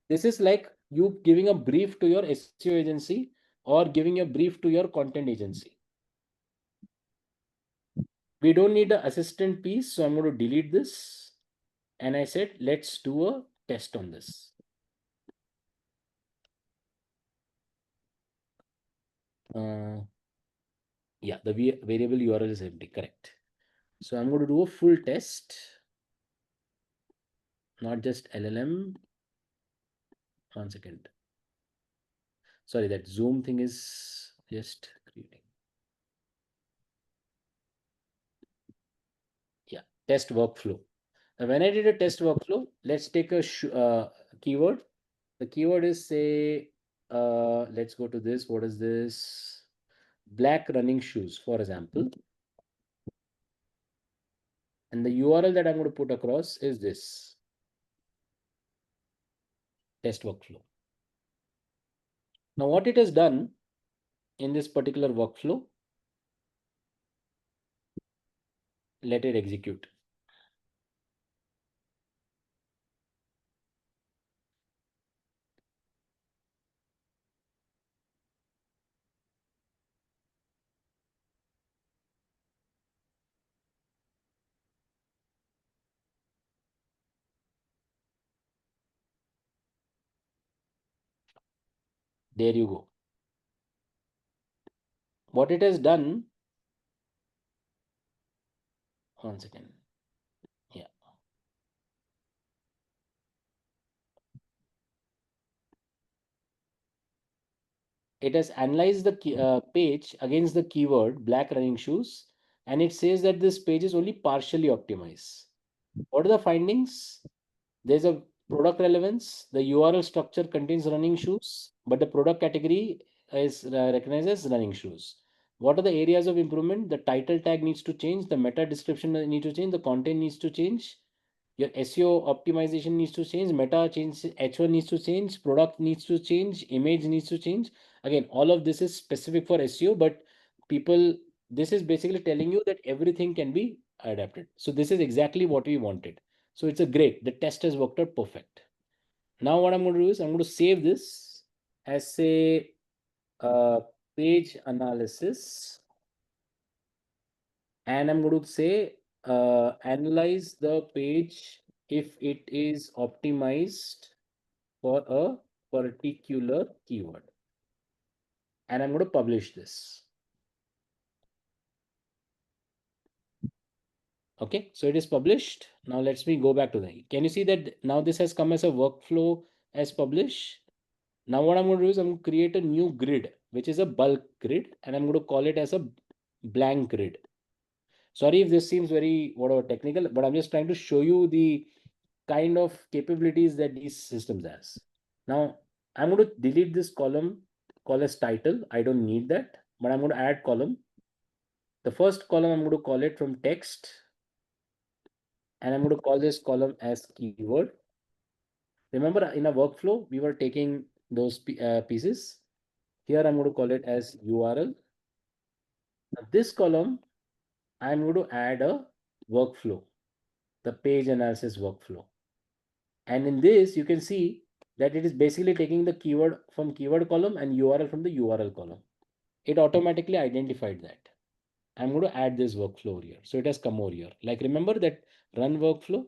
This is like you giving a brief to your SEO agency or giving a brief to your content agency. We don't need the assistant piece, so I'm going to delete this. And I said, let's do a test on this. Yeah, the variable URL is empty, correct. So I'm going to do a full test. not just LLM. 1 second. Sorry, that Zoom thing is just creating. Yeah, test workflow. Now, when I did a test workflow, let's take a keyword. The keyword is say, let's go to this. What is this? Black running shoes, for example. And the URL that I'm going to put across is this test workflow. Now, what it has done in this particular workflow, let it execute. There you go. What it has done, 1 second. Yeah. It has analyzed the page against the keyword black running shoes, and it says that this page is only partially optimized. What are the findings? There's a product relevance. The URL structure contains running shoes, but the product category is recognized as running shoes. What are the areas of improvement? The title tag needs to change, the meta description needs to change, the content needs to change, your SEO optimization needs to change, meta change, H1 needs to change, product needs to change, image needs to change. Again, all of this is specific for SEO, but people, this is basically telling you that everything can be adapted. So this is exactly what we wanted. So it's a great, the test has worked out perfect. Now what I'm going to do is I'm going to save this as a page analysis, and I'm going to say analyze the page if it is optimized for a particular keyword, and I'm going to publish this. Okay, so it is published. Now let's me go back to the, can you see that now this has come as a workflow as publish? Now what I'm going to do is I'm going to create a new grid, which is a bulk grid, and I'm going to call it as a blank grid. Sorry if this seems very whatever technical, but I'm just trying to show you the kind of capabilities that these systems has. Now I'm going to delete this column, call as title. I don't need that, but I'm going to add column. The first column I'm going to call it from text, and I'm going to call this column as keyword. Remember in a workflow, we were taking those pieces. Here I'm going to call it as URL. Now, this column, I'm going to add a workflow, the page analysis workflow. And in this, you can see that it is basically taking the keyword from keyword column and URL from the URL column. It automatically identified that. I'm going to add this workflow over here. So it has come over here. Like remember that run workflow.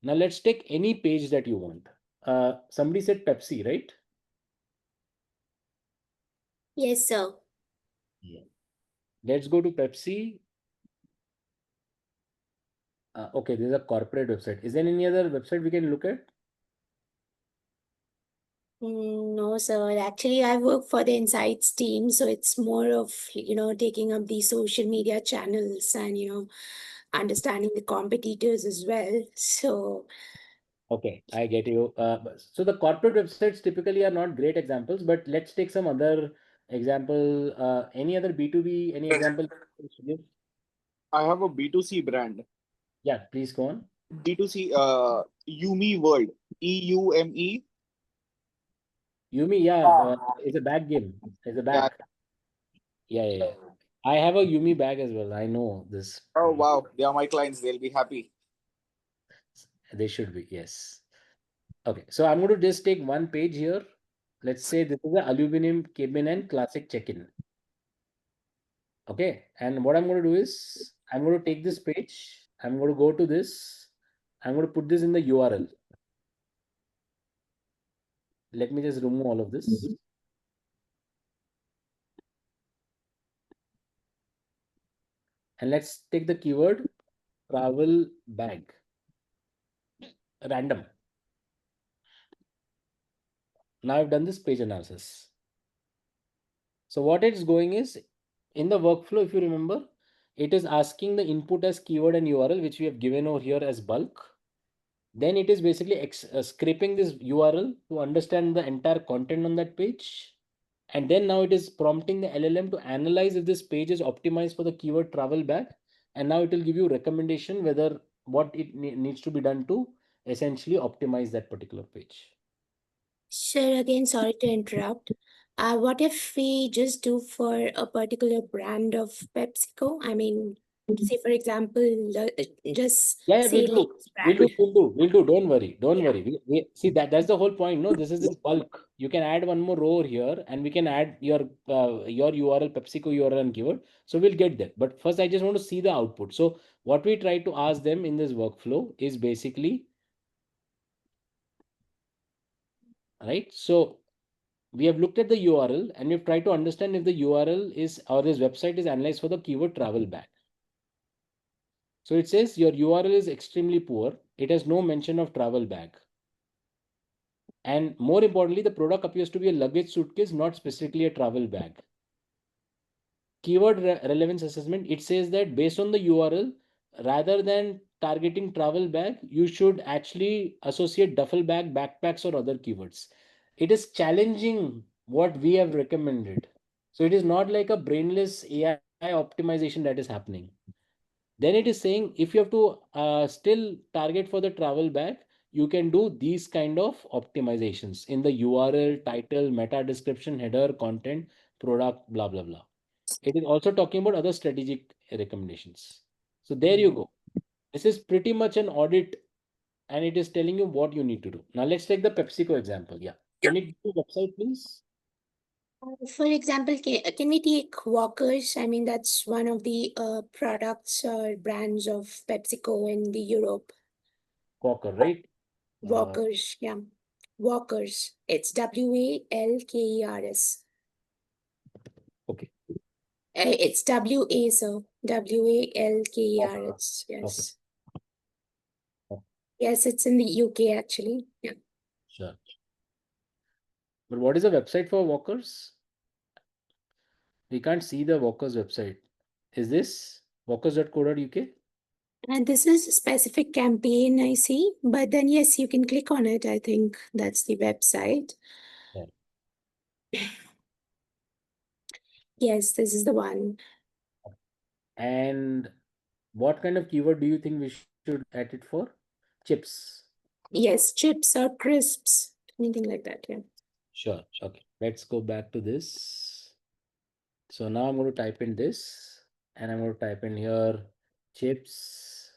Now let's take any page that you want. Somebody said Pepsi, right? Yes, sir. Yeah. Let's go to Pepsi. Okay, this is a corporate website. Is there any other website we can look at? No, sir. Actually, I work for the insights team, so it's more of, taking up the social media channels and, understanding the competitors as well. So, Okay, I get you. So the corporate websites typically are not great examples, but let's take some other example. Any other B2B, any example? I have a B2C brand. Yeah, please go on. B2C, Yumi World, EUME. Yumi, yeah, it's a bag game. It's a Yeah. bag. Yeah. I have a Yumi bag as well. I know this. Oh wow, they are my clients. They'll be happy. They should be, yes. Okay, so I'm going to just take one page here. Let's say this is the aluminum cabin and classic check-in. Okay, and what I'm going to do is I'm going to take this page. I'm going to go to this. I'm going to put this in the URL. Let me just remove all of this. And let's take the keyword travel bag. random. Now I've done this page analysis. So what it's going is, in the workflow, if you remember, it is asking the input as keyword and URL, which we have given over here as bulk. Then it is basically scraping this URL to understand the entire content on that page. And then now it is prompting the LLM to analyze if this page is optimized for the keyword travel back. And now it will give you recommendation whether what it needs to be done to essentially optimize that particular page. Sir, again, sorry to interrupt. What if we just do for a particular brand of PepsiCo? I mean, say for example, just Yeah, say like this brand. we'll do. Don't worry, don't Yeah. worry. We see that's the whole point. No, this is in bulk. You can add one more row here, and we can add your URL, PepsiCo URL and keyword. So we'll get there. But first, I just want to see the output. So what we try to ask them in this workflow is basically, right? So we have looked at the URL and we've tried to understand if the URL is, or this website is analyzed for the keyword travel back. So it says your URL is extremely poor. It has no mention of travel bag. And more importantly, the product appears to be a luggage suitcase, not specifically a travel bag. Keyword relevance assessment, it says that based on the URL, rather than targeting travel bag, you should actually associate duffel bag, backpacks, or other keywords. It is challenging what we have recommended. So it is not like a brainless AI optimization that is happening. Then it is saying if you have to still target for the travel bag, you can do these kind of optimizations in the URL, title, meta description, header, content, product, blah, blah, blah. It is also talking about other strategic recommendations. So there you go. This is pretty much an audit and it is telling you what you need to do. Now let's take the PepsiCo example. Yeah. Can you do the website, please? For example, can we take Walkers? I mean, that's one of the products or brands of PepsiCo in the Europe. Walker, right? Walkers, yeah. Walkers. It's WALKERS. Okay. It's WA, so WALKERS. Yes. Okay. Yes, it's in the UK actually. Yeah. Sure. But what is the website for Walkers? We can't see the Walkers website. Is this walkers.co.uk? And this is a specific campaign I see, but then yes, you can click on it. I think that's the website. Yeah. Yes, this is the one. And what kind of keyword do you think we should add it for? Chips. Yes, chips or crisps, anything like that. Yeah. Sure. Okay. Let's go back to this. So now I'm going to type in this and I'm going to type in here chips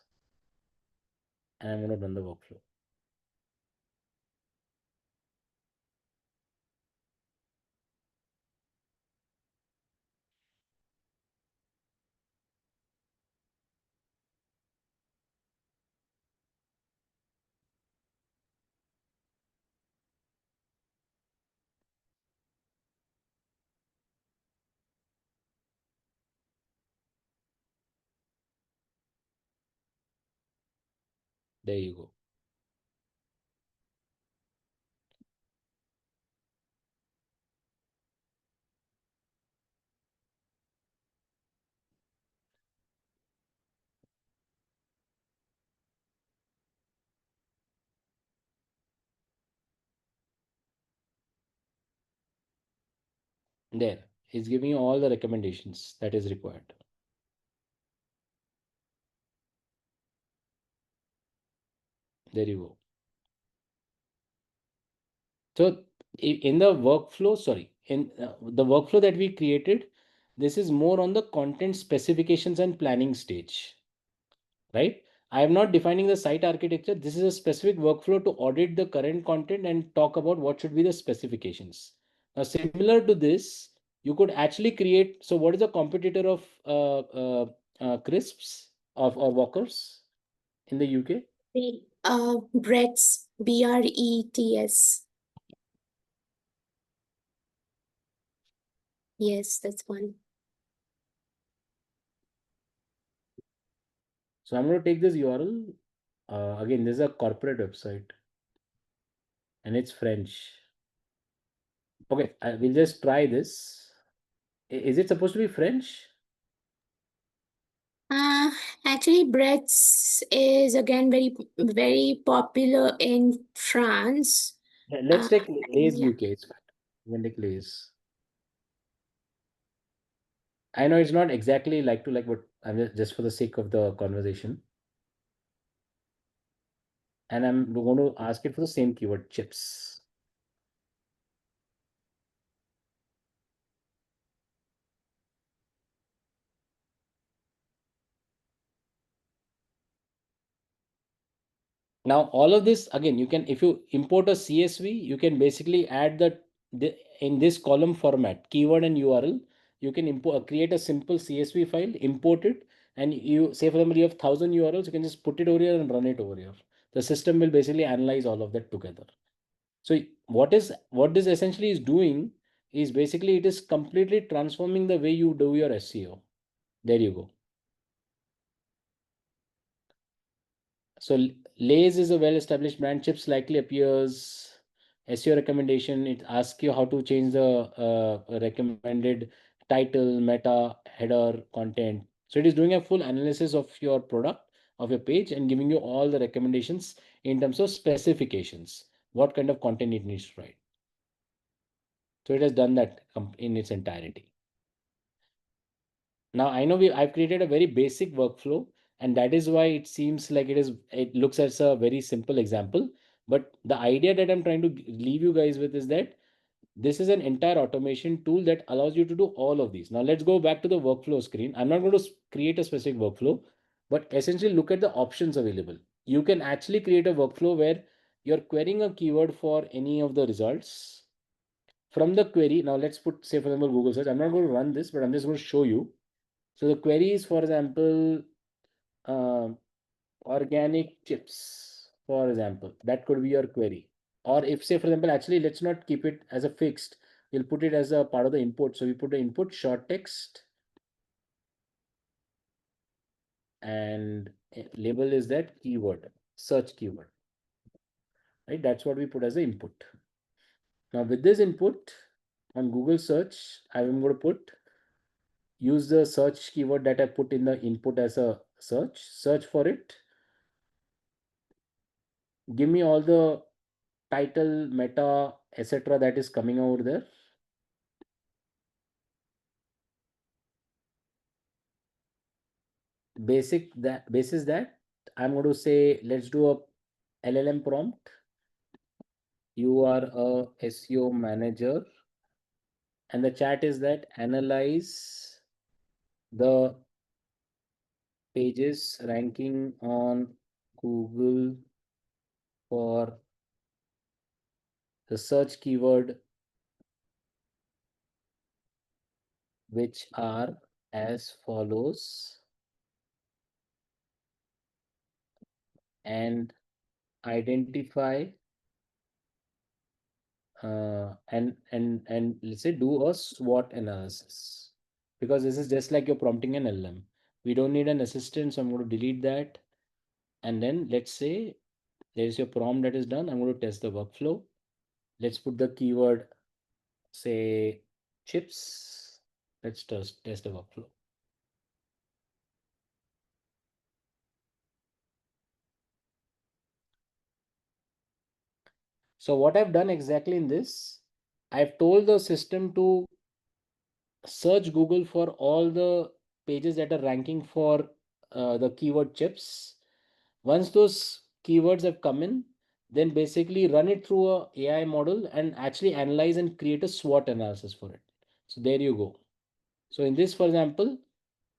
and I'm going to run the workflow. There you go. There. It's giving you all the recommendations that is required. There you go. So in the workflow, sorry, in the workflow that we created, this is more on the content specifications and planning stage, right? I am not defining the site architecture. This is a specific workflow to audit the current content and talk about what should be the specifications. Now, similar to this, you could actually create. So, what is the competitor of crisps or walkers in the UK? Brett's, BRETS. Yes, that's one. So I'm going to take this URL. Again, this is a corporate website and it's French. Okay, we'll just try this. Is it supposed to be French? Uh, Actually, breads is again very popular in France. Let's take Lay's Yeah. UK. It's fine. We can take Lay's. I know it's not exactly like to like, but I'm just for the sake of the conversation. And I'm going to ask it for the same keyword, chips. Now, all of this, again, you can, if you import a CSV, you can basically add in this column format, keyword and URL, you can import, create a simple CSV file, import it, and you say, for example, you have 1,000 URLs, you can just put it over here and run it over here. The system will basically analyze all of that together. So what this essentially is doing is basically it is completely transforming the way you do your SEO. There you go. So Lay's is a well-established brand. Chips likely appears. SEO recommendation. It asks you how to change the recommended title, meta, header, content. So it is doing a full analysis of your product, of your page, and giving you all the recommendations in terms of specifications, what kind of content it needs to write. So it has done that in its entirety. Now I know I've created a very basic workflow, and that is why it seems like it looks as a very simple example. But the idea that I'm trying to leave you guys with is that this is an entire automation tool that allows you to do all of these. Now let's go back to the workflow screen. I'm not going to create a specific workflow, but essentially look at the options available. You can actually create a workflow where you're querying a keyword for any of the results from the query. Now let's put, say for example, Google search. I'm not going to run this, but I'm just going to show you. So the query is, for example, organic chips, for example, that could be your query. Or if, say, for example, actually, let's not keep it as a fixed. We'll put it as a part of the input. So we put the input short text and label is that keyword, search keyword, right? That's what we put as the input. Now with this input on Google search, I'm going to use the search keyword that I put in the input as a search for it. Give me all the title, meta, etc. that is coming over there. Basis that I'm going to say, let's do a LLM prompt. You are a SEO manager, and the chat is that analyze the pages ranking on Google for the search keyword, which are as follows, and identify and let's say do a SWOT analysis, because this is just like you're prompting an LM. We don't need an assistant, so I'm going to delete that. And then let's say there's your prompt that is done. I'm going to test the workflow. Let's put the keyword, say, chips. Let's test the workflow. So what I've done exactly in this, I've told the system to search Google for all the pages that are ranking for the keyword chips. Once those keywords have come in, then basically run it through a AI model and actually analyze and create a SWOT analysis for it. So there you go. So in this, for example,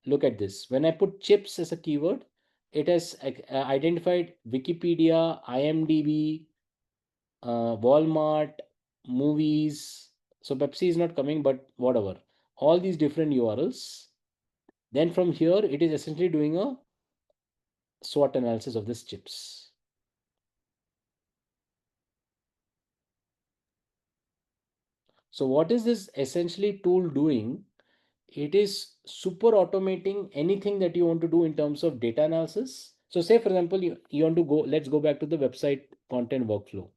look at this. When I put chips as a keyword, it has identified Wikipedia, IMDb, Walmart, movies. So Pepsi is not coming, but whatever. All these different URLs. Then from here, it is essentially doing a SWOT analysis of these chips. So what is this essentially tool doing? It is super automating anything that you want to do in terms of data analysis. So say for example, you want to go, let's go back to the website content workflow.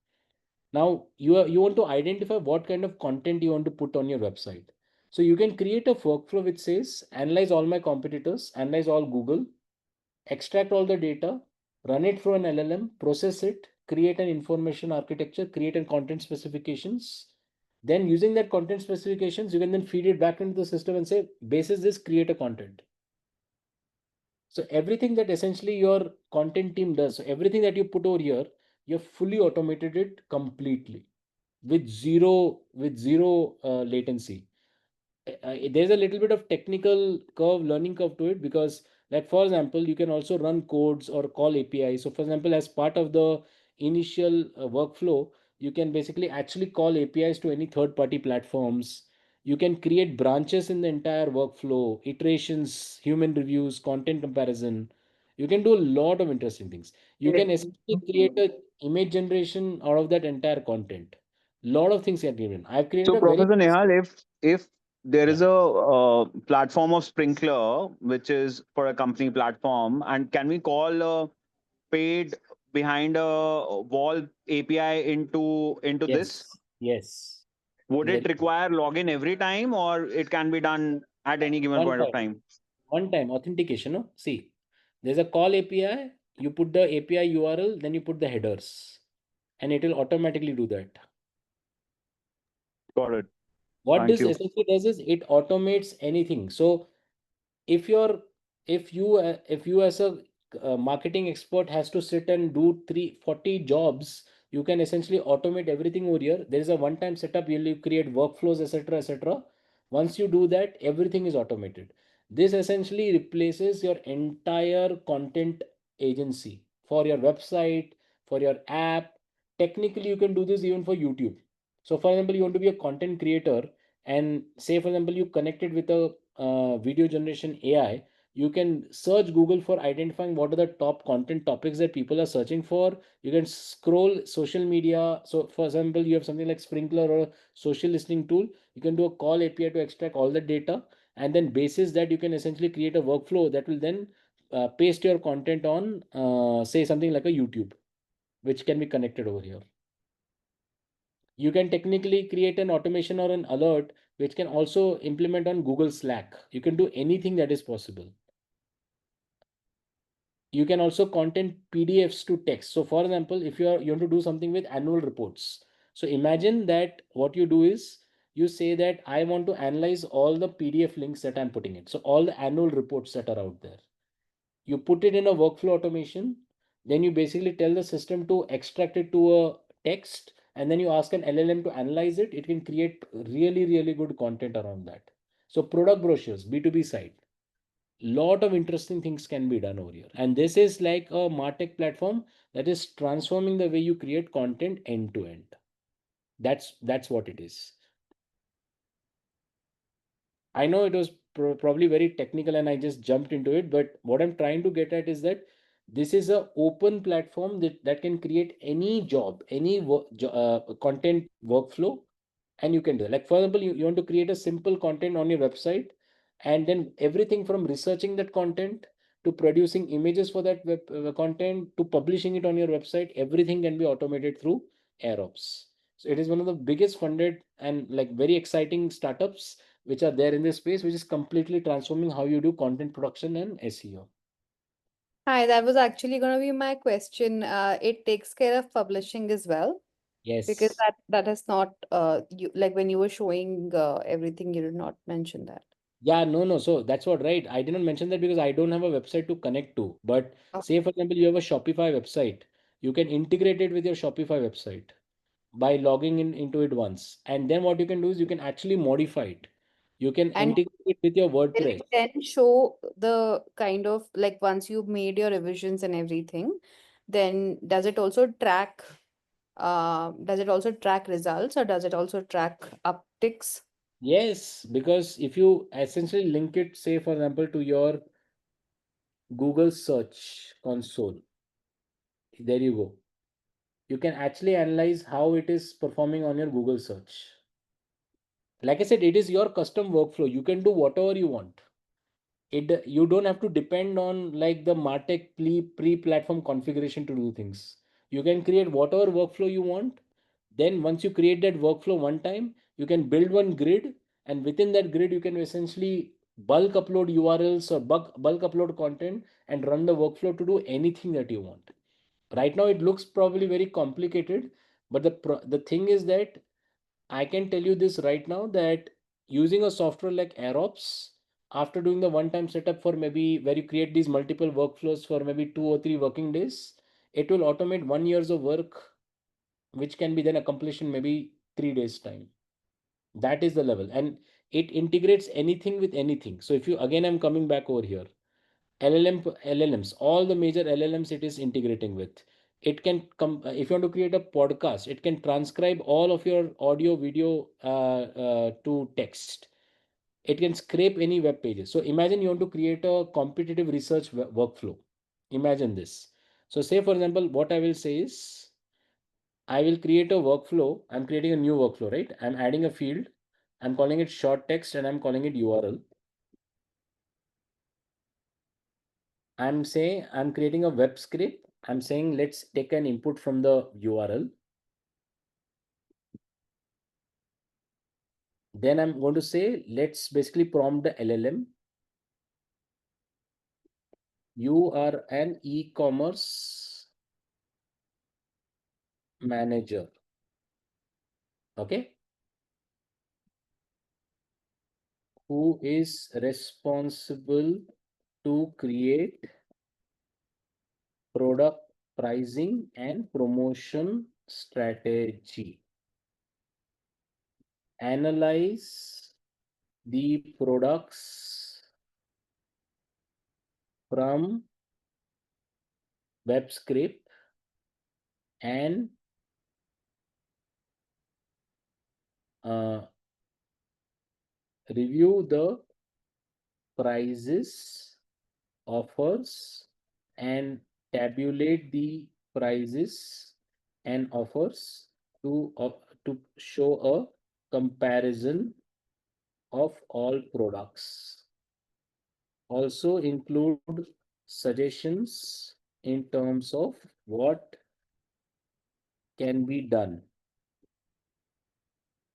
Now you want to identify what kind of content you want to put on your website. So you can create a workflow which says analyze all my competitors, analyze all Google, extract all the data, run it through an LLM, process it, create an information architecture, create a content specifications. Then using that content specifications, you can then feed it back into the system and say, basis this, create a content. So everything that essentially your content team does, so everything that you put over here, you've fully automated it completely with zero latency. There's a little bit of technical curve, learning curve to it, because like for example, you can also run codes or call APIs. So for example, as part of the initial workflow, you can basically actually call APIs to any third party platforms. You can create branches in the entire workflow, iterations, human reviews, content comparison. You can do a lot of interesting things. You can essentially create a image generation out of that entire content. Lot of things can be done. I've created So, a very Professor Nehal, if there yeah. is a platform of Sprinkler, which is for a company platform, and can we call paid behind a wall API into this? Yes. Would it Let- require login every time, or it can be done at any given One point of time. time? One time authentication. No? See, there's a call API. You put the API URL, then you put the headers, and it will automatically do that. Got it. What Thank this you. essentially does is it automates anything. So if you're if you as a marketing expert has to sit and do 340 jobs, you can essentially automate everything over here. There is a one-time setup. You create workflows, etc., etc. Once you do that, everything is automated. This essentially replaces your entire content agency for your website, for your app. Technically, you can do this even for YouTube. So for example, you want to be a content creator, and say for example you connected with a video generation AI. You can search Google for identifying what are the top content topics that people are searching for. You can scroll social media. So for example, you have something like Sprinkler or a social listening tool. You can do a call API to extract all the data, and then basis that you can essentially create a workflow that will then paste your content on say something like a YouTube, which can be connected over here. You can technically create an automation or an alert which can also implement on Google Slack. You can do anything that is possible. You can also content PDFs to text. So for example, if you want to do something with annual reports. So imagine that what you do is you say that I want to analyze all the PDF links that I'm putting in. So all the annual reports that are out there. You put it in a workflow automation, then you basically tell the system to extract it to a text, and then you ask an LLM to analyze it. It can create really, really good content around that. So product brochures, B2B side, lot of interesting things can be done over here. And this is like a MarTech platform that is transforming the way you create content end to end. That's what it is. I know it was probably very technical and I just jumped into it, but what I'm trying to get at is that this is a open platform that can create any job, any content workflow, and you can do it. Like for example, you want to create a simple content on your website, and then everything from researching that content to producing images for that web content to publishing it on your website, everything can be automated through AirOps. So it is one of the biggest funded and like very exciting startups which are there in this space, which is completely transforming how you do content production and SEO. Hi, that was actually going to be my question. It takes care of publishing as well, because Yes. that is not you, like when you were showing everything, you did not mention that. Yeah, no. So that's what, right? I didn't mention that because I don't have a website to connect to. But Oh. say, for example, you have a Shopify website. You can integrate it with your Shopify website by logging into it once. And then what you can do is you can actually modify it. You can And integrate it with your will WordPress. it then show the kind of like once you've made your revisions and everything, then does it also track results, or does it also track upticks? Yes, because if you essentially link it, say, for example, to your Google search console, there you go. You can actually analyze how it is performing on your Google search. Like I said, it is your custom workflow. You can do whatever you want. you don't have to depend on like the Martech pre-platform configuration to do things. You can create whatever workflow you want. Then once you create that workflow one time, you can build one grid, and within that grid, you can essentially bulk upload URLs or bulk upload content and run the workflow to do anything that you want. Right now, it looks probably very complicated, but the thing is that I can tell you this right now that using a software like AirOps, after doing the one-time setup for maybe where you create these multiple workflows for maybe 2 or 3 working days, it will automate 1 years of work, which can be then accomplished in maybe 3 days time. That is the level, and it integrates anything with anything. So if you again, I'm coming back over here. LLMs, all the major LLMs it is integrating with. It can come if you want to create a podcast, it can transcribe all of your audio, video to text. It can scrape any web pages. So imagine you want to create a competitive research workflow. Imagine this. So say for example, what I will say is I will create a workflow. I'm creating a new workflow, right? I'm adding a field. I'm calling it short text and I'm calling it URL. I'm saying I'm creating a web script. I'm saying let's take an input from the URL. Then I'm going to say let's basically prompt the LLM. You are an e-commerce manager. Okay. Who is responsible to create product pricing and promotion strategy. Analyze the products from web script and review the prices, offers, and tabulate the prices and offers to show a comparison of all products. Also include suggestions in terms of what can be done.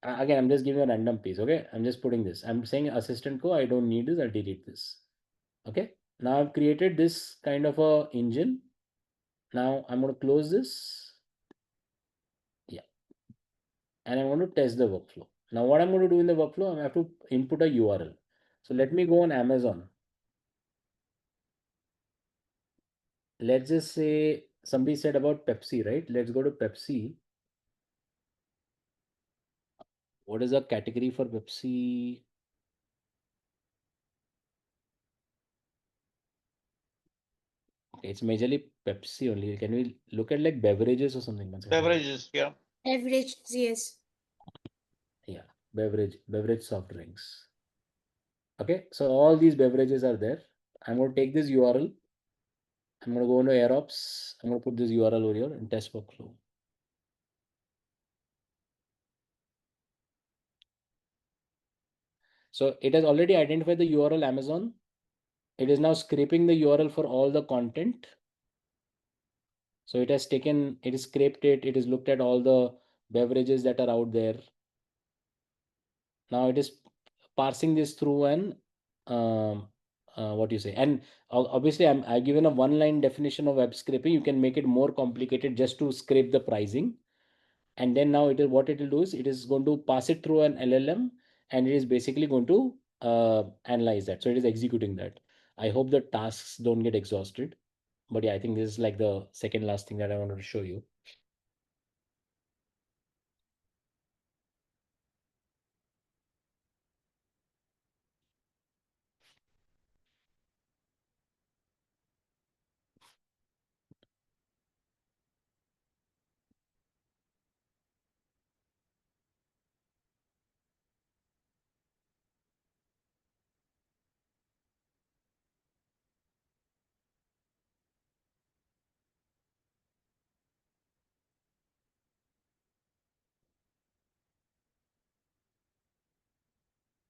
Again, I'm just giving a random piece. Okay, I'm just putting this. I'm saying assistant co, I don't need this, I'll delete this. Okay, now I've created this kind of a engine. Now I'm going to close this. Yeah, and I'm going to test the workflow. Now what I'm going to do in the workflow, I have to input a URL. So let me go on Amazon. Let's just say somebody said about Pepsi, right? Let's go to Pepsi. What is the category for Pepsi? Okay, it's majorly Pepsi only. Can we look at like beverages or something? Beverages, yeah. Average, yes. Yeah, beverage soft drinks. Okay, so all these beverages are there. I'm going to take this URL. I'm going to go into AirOps. I'm going to put this URL over here and test workflow. So it has already identified the URL Amazon. It is now scraping the URL for all the content. So it has taken, it is scraped it. It has looked at all the beverages that are out there. Now it is parsing this through and what you say, and obviously I've given a one-line definition of web scraping. You can make it more complicated just to scrape the pricing, and then now it is what it will do is it is going to pass it through an LLM, and it is basically going to analyze that. So it is executing that. I hope the tasks don't get exhausted, but yeah, I think this is like the second last thing that I wanted to show you.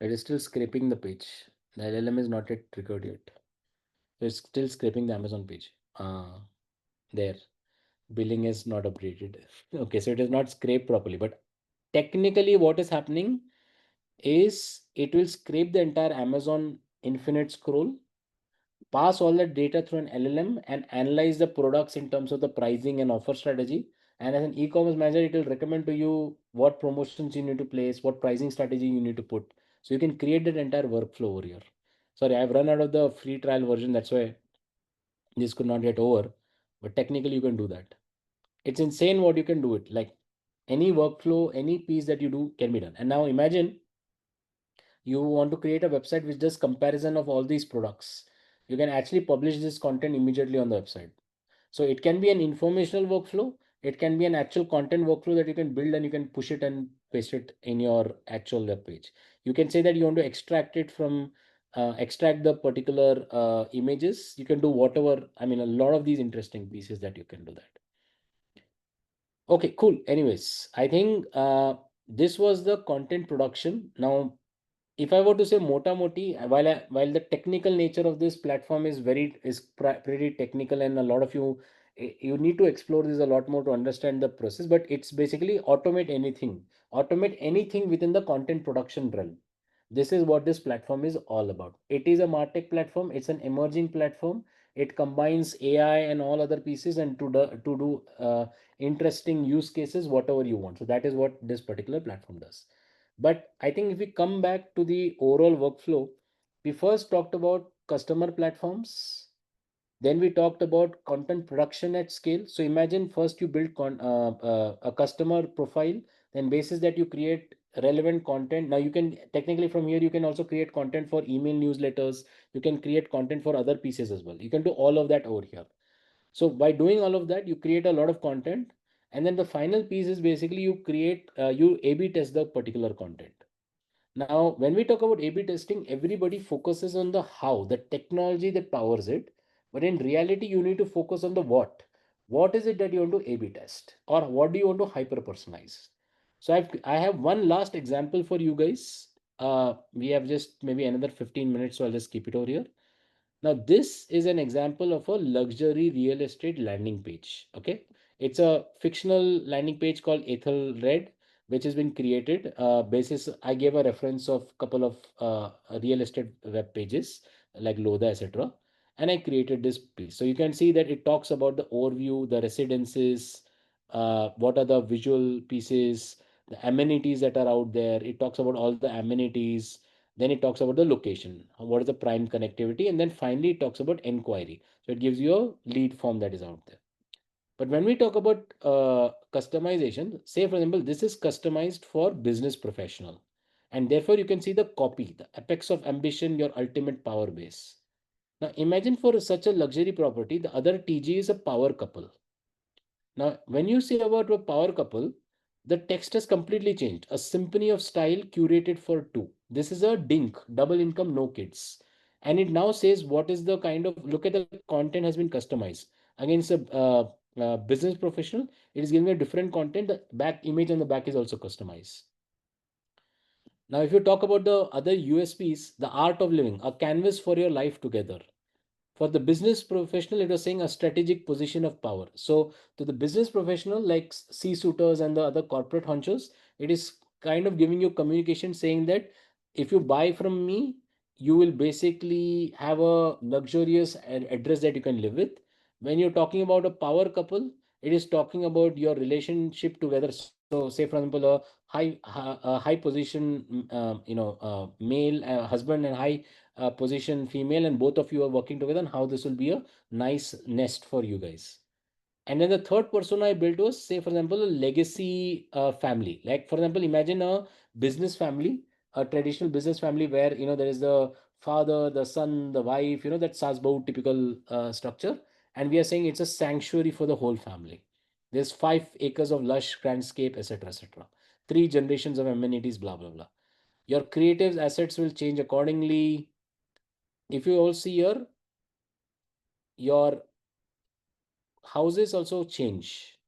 It is still scraping the page. The LLM is not yet triggered yet. So it's still scraping the Amazon page. There. Billing is not updated. Okay, so it is not scraped properly. But technically, what is happening is it will scrape the entire Amazon infinite scroll, pass all the data through an LLM, and analyze the products in terms of the pricing and offer strategy. And as an e-commerce manager, it will recommend to you what promotions you need to place, what pricing strategy you need to put. So you can create that entire workflow over here. Sorry, I've run out of the free trial version. That's why this could not get over. But technically, you can do that. It's insane what you can do it. Like any workflow, any piece that you do can be done. And now imagine you want to create a website which does comparison of all these products. You can actually publish this content immediately on the website. So it can be an informational workflow. It can be an actual content workflow that you can build and you can push it and paste it in your actual web page. You can say that you want to extract it from extract the particular images. You can do whatever. I mean, a lot of these interesting pieces that you can do that. Okay, cool. Anyways, I think this was the content production. Now, if I were to say mota moti, while the technical nature of this platform is pretty technical, and a lot of you need to explore this a lot more to understand the process. But it's basically automate anything within the content production realm. This is what this platform is all about. It is a martech platform. It's an emerging platform. It combines AI and all other pieces and to do interesting use cases, whatever you want. So that is what this particular platform does. But I think if we come back to the overall workflow, we first talked about customer platforms. Then we talked about content production at scale. So imagine first you build a customer profile, then basis that you create relevant content. Now you can technically from here, you can also create content for email newsletters. You can create content for other pieces as well. You can do all of that over here. So by doing all of that, you create a lot of content. And then the final piece is basically you create, you A/B test the particular content. Now, when we talk about A/B testing, everybody focuses on the how, the technology that powers it. But in reality, you need to focus on the what. What is it that you want to A/B test? Or what do you want to hyper personalize? So I have one last example for you guys. We have just maybe another 15 minutes, so I'll just keep it over here. Now, this is an example of a luxury real estate landing page. Okay. It's a fictional landing page called Ethel Red, which has been created. Basis, I gave a reference of couple of real estate web pages like Loda, etc. And I created this piece. So you can see that it talks about the overview, the residences, what are the visual pieces, the amenities that are out there. It talks about all the amenities, then it talks about the location, what is the prime connectivity, and then finally it talks about inquiry. So it gives you a lead form that is out there. But when we talk about customization, say for example, this is customized for business professional. And therefore you can see the copy, the apex of ambition, your ultimate power base. Now imagine for such a luxury property, the other TG is a power couple. Now, when you say about a power couple, the text has completely changed. A symphony of style curated for two. This is a DINK, double income, no kids. And it now says what is the kind of look at the content has been customized. Against a business professional, it is giving a different content. The back image on the back is also customized. Now, if you talk about the other USPs, the art of living, a canvas for your life together. For the business professional, it was saying a strategic position of power. So to the business professional, like C-suiters and the other corporate honchos, it is kind of giving you communication saying that if you buy from me, you will basically have a luxurious address that you can live with. When you're talking about a power couple, it is talking about your relationship together. So say for example, a high position, male husband and high position female, and both of you are working together, and how this will be a nice nest for you guys. And then the third persona I built was, say for example, a legacy family. Like for example, imagine a business family, a traditional business family where there is the father, the son, the wife, that Sasbahut typical structure. And we are saying it's a sanctuary for the whole family. There's 5 acres of lush landscape, etc., etc. 3 generations of amenities, blah blah blah. Your creative assets will change accordingly. If you all see here, your houses also change.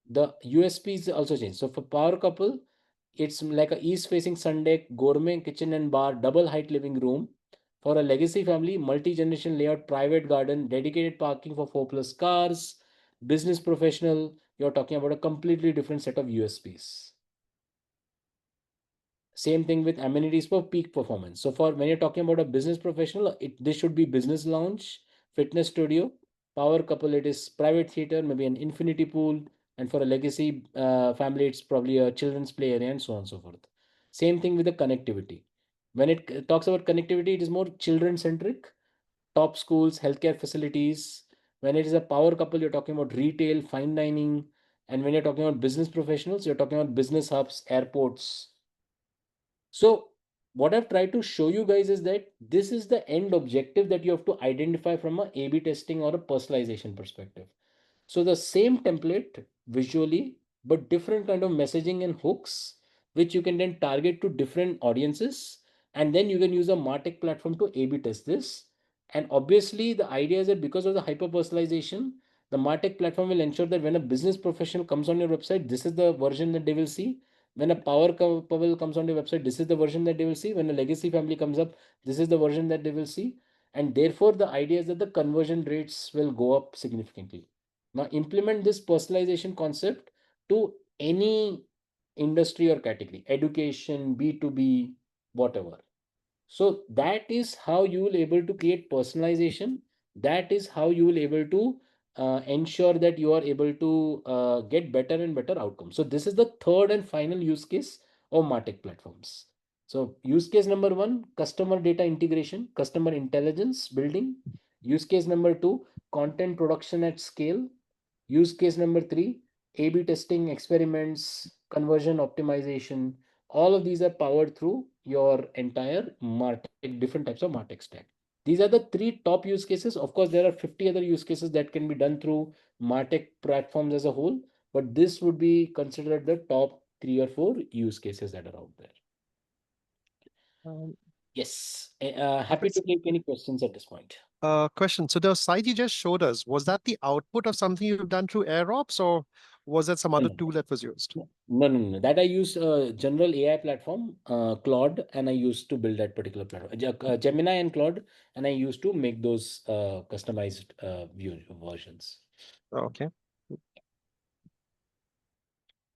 The USPs also change. So for power couple, It's like a east-facing sun deck, gourmet kitchen and bar, double height living room. For a legacy family, multi-generation layout, private garden, dedicated parking for 4+ cars, business professional, you're talking about a completely different set of USPs. Same thing with amenities for peak performance. So for when you're talking about a business professional, this should be business lounge, fitness studio, power couple, it is private theater, maybe an infinity pool, and for a legacy family, it's probably a children's play area and so on and so forth. Same thing with the connectivity. When it talks about connectivity, it is more children centric, top schools, healthcare facilities. When it is a power couple, you're talking about retail, fine dining. And when you're talking about business professionals, you're talking about business hubs, airports. So what I've tried to show you guys is that this is the end objective that you have to identify from a A/B testing or a personalization perspective. So the same template visually, but different kind of messaging and hooks, which you can then target to different audiences. And then you can use a MarTech platform to A/B test this. And obviously the idea is that because of the hyper personalization, the MarTech platform will ensure that when a business professional comes on your website, this is the version that they will see. When a power couple comes on your website, this is the version that they will see. When a legacy family comes up, this is the version that they will see. And therefore, the idea is that the conversion rates will go up significantly. Now, implement this personalization concept to any industry or category, education, B2B, whatever. So that is how you will able to create personalization. That is how you will able to ensure that you are able to get better and better outcomes. So this is the third and final use case of MarTech platforms. So use case number one, customer data integration, customer intelligence building. Use case number two, content production at scale. Use case number three, A/B testing, experiments, conversion optimization. All of these are powered through your entire MarTech, different types of MarTech stack. These are the three top use cases. Of course, there are 50 other use cases that can be done through MarTech platforms as a whole, but this would be considered the top 3 or 4 use cases that are out there. Yes, happy to take any questions at this point. Question. So the site you just showed us, was that the output of something you've done through AirOps, or was that some other tool that was used? No. That I use general AI platform, Claude, and I used to build that particular platform. Gemini and Claude, and I used to make those customized view versions. Okay.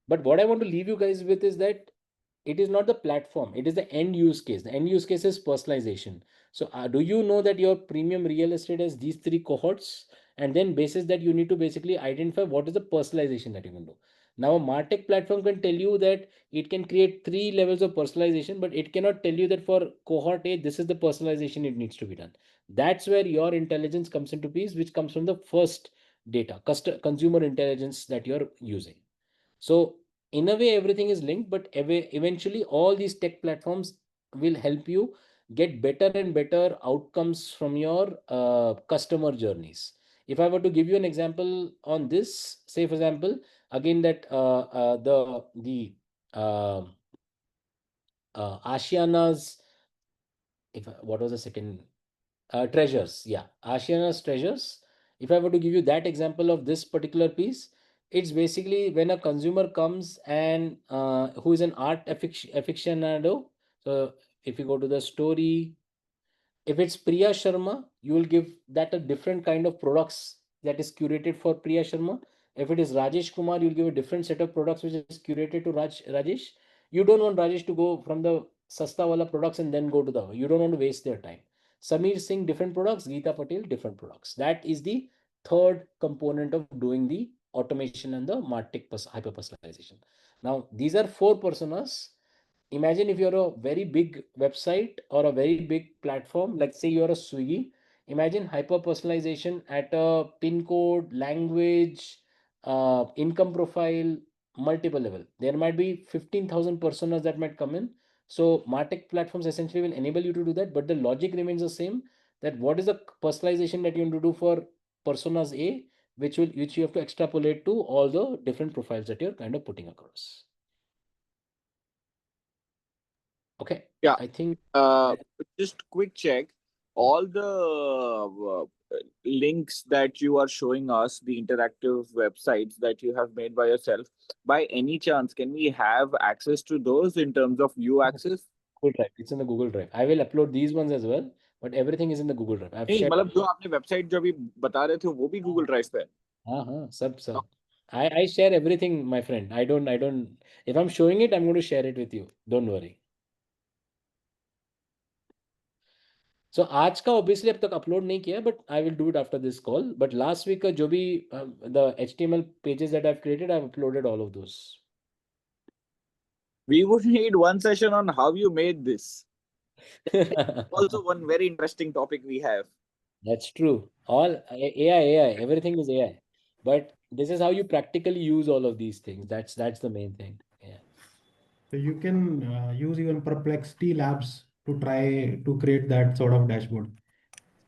But what I want to leave you guys with is that it is not the platform, it is the end use case. The end use case is personalization. So do you know that your premium real estate has these 3 cohorts? And then basis that you need to basically identify what is the personalization that you can do. Now a MarTech platform can tell you that it can create 3 levels of personalization, but it cannot tell you that for cohort A, this is the personalization it needs to be done. That's where your intelligence comes into piece, which comes from the first data, consumer intelligence that you're using. So in a way, everything is linked, but eventually all these tech platforms will help you get better and better outcomes from your customer journeys. If I were to give you an example on this, say for example, again that the Ashiana's, what was the second? Treasures, yeah, Ashiana's treasures. If I were to give you that example of this particular piece, it's basically when a consumer comes and who is an art aficionado. So if you go to the story, if it's Priya Sharma, you will give that a different kind of products that is curated for Priya Sharma. If it is Rajesh Kumar, you'll give a different set of products which is curated to Rajesh. You don't want Rajesh to go from the Sasta wala products and then go to the, you don't want to waste their time. Samir Singh, different products, Geeta Patel, different products. That is the third component of doing the automation and the MarTech hyper personalization. Now, these are 4 personas. Imagine if you're a very big website or a very big platform, like say you're a Swiggy. Imagine hyper personalization at a pin code, language, income profile, multiple level. There might be 15,000 personas that might come in. So MarTech platforms essentially will enable you to do that, but the logic remains the same. That what is the personalization that you want to do for personas A, which you have to extrapolate to all the different profiles that you're kind of putting across. Okay. Yeah. I think Just quick check. all the links that you are showing us, the interactive websites that you have made by yourself, by any chance, can we have access to those in terms of view access? Google Drive. It's in the Google Drive. I will upload these ones as well, but everything is in the Google Drive. I've नहीं shared. मतलब जो आपने website जो अभी बता रहे थे वो भी गूगल ड्राइव पे है? हाँ, सब. I share everything, my friend. I don't. If I'm showing it, I'm going to share it with you. Don't worry. So आज का obviously अब तक upload नहीं किया, but I will do it after this call. But last week का जो भी the HTML pages that I've created, I've uploaded all of those. We would need one session on how you made this. Also, one very interesting topic we have. That's true. All AI, everything is AI. But this is how you practically use all of these things. That's the main thing. Yeah. So you can use even Perplexity Labs to try to create that sort of dashboard.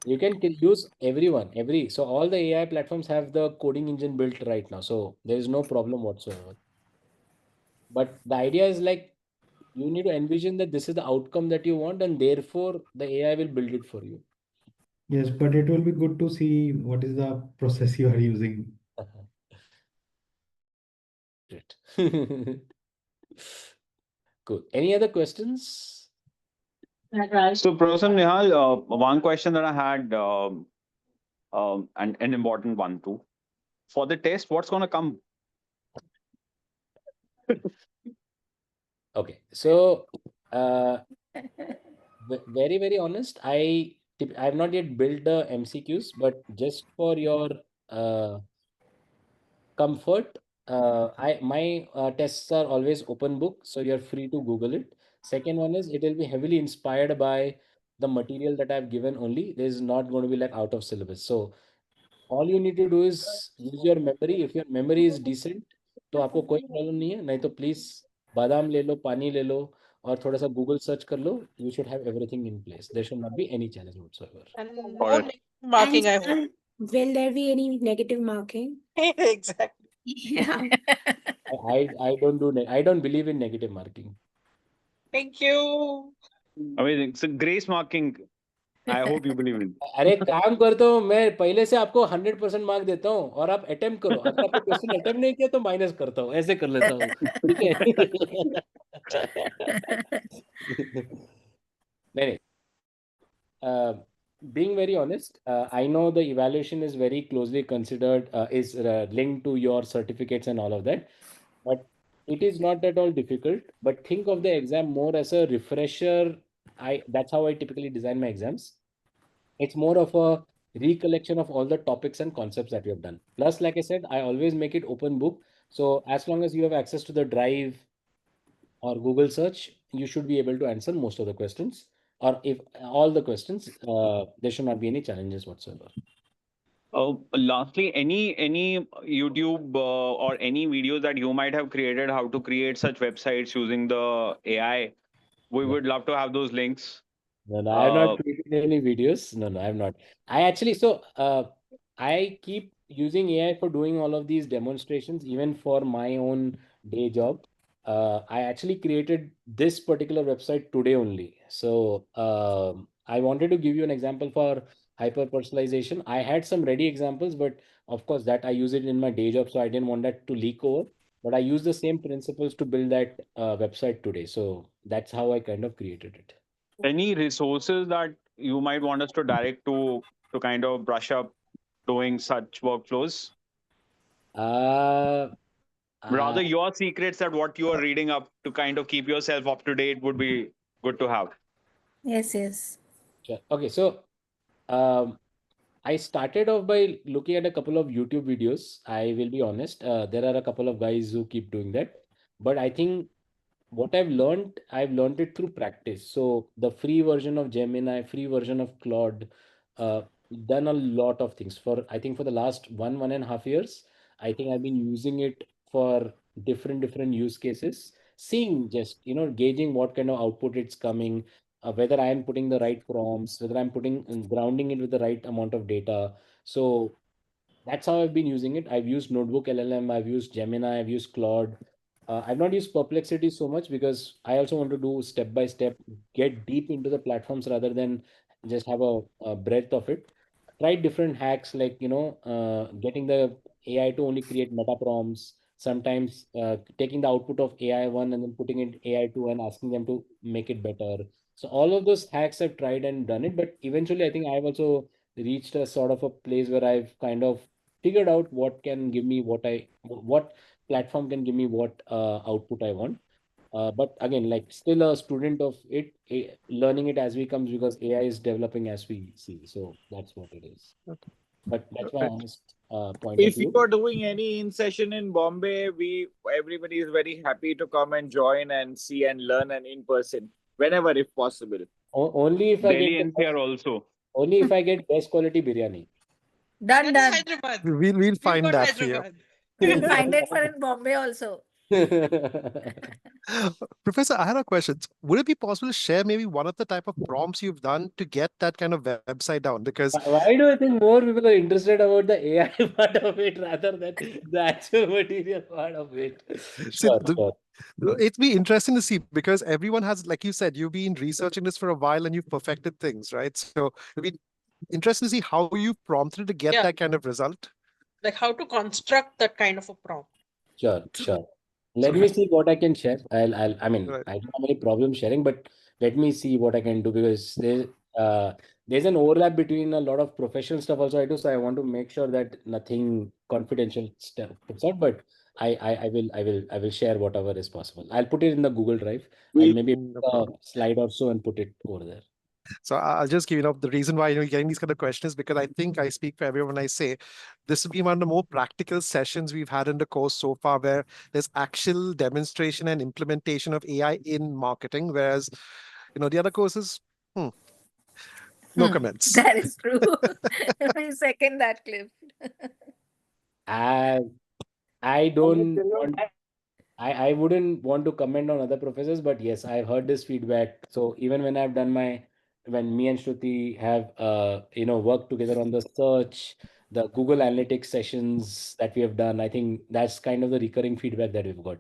You can use every. So all the AI platforms have the coding engine built right now. So there is no problem whatsoever. But the idea is like you need to envision that this is the outcome that you want, and therefore the AI will build it for you. Yes, but it will be good to see what is the process you are using. Great. Cool. Any other questions? So, Professor Nihal, one question that I had, and an important one too. For the test, what's going to come? Okay. So, very honest, I have not yet built the MCQs, but just for your comfort, my tests are always open book, so you're free to Google it. Second one is it will be heavily inspired by the material that I've given only. There's not going to be like out of syllabus. So all you need to do is use your memory. If your memory is decent, तो आपको कोई problem नहीं है. नहीं तो please बादाम ले लो, पानी ले लो और थोड़ा सा गूगल सर्च कर लो. You should have everything in place. There should not be any challenge whatsoever. And Got no it. negative marking, I hope. sir, will there be any negative marking? Exactly. Yeah. I don't do I don't believe in negative marking. Thank you. Amazing. So, grace marking, I hope you believe in. अरे काम करता हूँ मैं पहले से आपको 100% mark देता हूँ और आप अटेम्प्ट करो. अगर आपने क्वेश्चन अटेम्प्ट नहीं किया तो माइनस करता हूँ. ऐसे कर लेता हूँ. ठीक है. नहीं. Being very honest, I know the evaluation is very closely considered, is linked to your certificates and all of that, but it is not at all difficult. But think of the exam more as a refresher. That's how I typically design my exams. It's more of a recollection of all the topics and concepts that you have done. Plus, like I said, I always make it open book. So as long as you have access to the drive or Google search, you should be able to answer most of the questions. Or if all the questions, there should not be any challenges whatsoever. Lastly, any YouTube or any videos that you might have created how to create such websites using the AI, we would love to have those links. No, I have not created any videos. No, I have not. I keep using AI for doing all of these demonstrations, even for my own day job. I actually created this particular website today only. So I wanted to give you an example for hyper personalization. I had some ready examples, but of course that I use it in my day job, so I didn't want that to leak over. But I use the same principles to build that website today. So that's how I kind of created it. Any resources that you might want us to direct to kind of brush up doing such workflows? Rather, your secrets that what you are reading up to kind of keep yourself up to date would be good to have. Yes. Sure. Okay, so I started off by looking at a couple of YouTube videos. I will be honest. There are a couple of guys who keep doing that, but I think what I've learned it through practice. So the free version of Gemini, free version of Claude, uh, done a lot of things for, I think for the last 1.5 years, I think I've been using it for different use cases, seeing just, gauging what kind of output it's coming, whether I am putting the right prompts, whether I'm putting grounding it with the right amount of data. So that's how I've been using it. I've used Notebook LLM, I've used Gemini, I've used Claude. I've not used Perplexity so much because I also want to do step by step, get deep into the platforms rather than just have a breadth of it. Tried different hacks like getting the AI to only create meta prompts. Sometimes taking the output of AI one and then putting it AI two and asking them to make it better. So all of those hacks I've tried and done it, but eventually I think I've also reached a sort of a place where I've kind of figured out what can give me what platform can give me what output I want. But again, like still a student of it, learning it as we comes because AI is developing as we see. So that's what it is. But that's my honest point of If you view. are doing any in session in Bombay, everybody is very happy to come and join and see and learn and in person whenever if possible. Only if I get Delhi NCR also. only if I get best quality biryani. Done, That's done. Hyderabad. We'll We've find got that for you. Hyderabad. We'll find it for in Bombay also. Professor, I had a question. Would it be possible to share maybe one of the type of prompts you've done to get that kind of website down? Because Why do I think more people are interested about the AI part of it rather than the actual material part of it? see, Sure. it'd be interesting to see because everyone has, like you said, you've been researching this for a while and you've perfected things, right? So it'd be interesting to see how you prompted to get Yeah. that kind of result. Like how to construct that kind of a prompt. Sure. Let me see what I can share. I mean, Right. I don't have any problem sharing, but let me see what I can do because there's an overlap between a lot of professional stuff also I do. So I want to make sure that nothing confidential stuff comes out. But I will share whatever is possible. I'll put it in the Google Drive. I'll maybe No put a problem. slide or so and put it over there. So I'll just give the reason why you're getting these kind of questions because I think I speak for everyone when I say this will be one of the more practical sessions we've had in the course so far, where there's actual demonstration and implementation of AI in marketing, whereas the other courses, no comments. That is true. We second that, Cliff. I don't want. I wouldn't want to comment on other professors, but yes, I've heard this feedback. So even when I've done when me and Shruti have worked together on the search, the Google Analytics sessions that we have done, I think that's kind of the recurring feedback that we've got.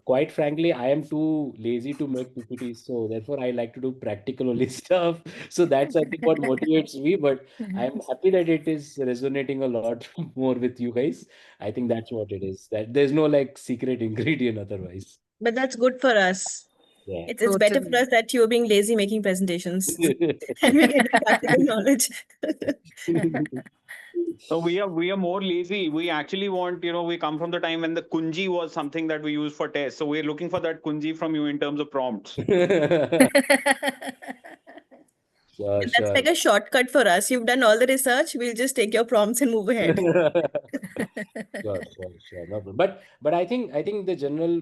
Quite frankly, I am too lazy to make PPTs, so therefore I like to do practical only stuff. So that's I think what motivates me. But I'm happy that it is resonating a lot more with you guys. I think that's what it is. That there's no like secret ingredient otherwise. But that's good for us. Yeah. It's better for us that you're being lazy making presentations and we're getting practical knowledge. So we are more lazy. We actually want, we come from the time when the kunji was something that we use for tests. So we're looking for that kunji from you in terms of prompts. That's like a shortcut for us. You've done all the research. We'll just take your prompts and move ahead. Sure. No problem. But I think the general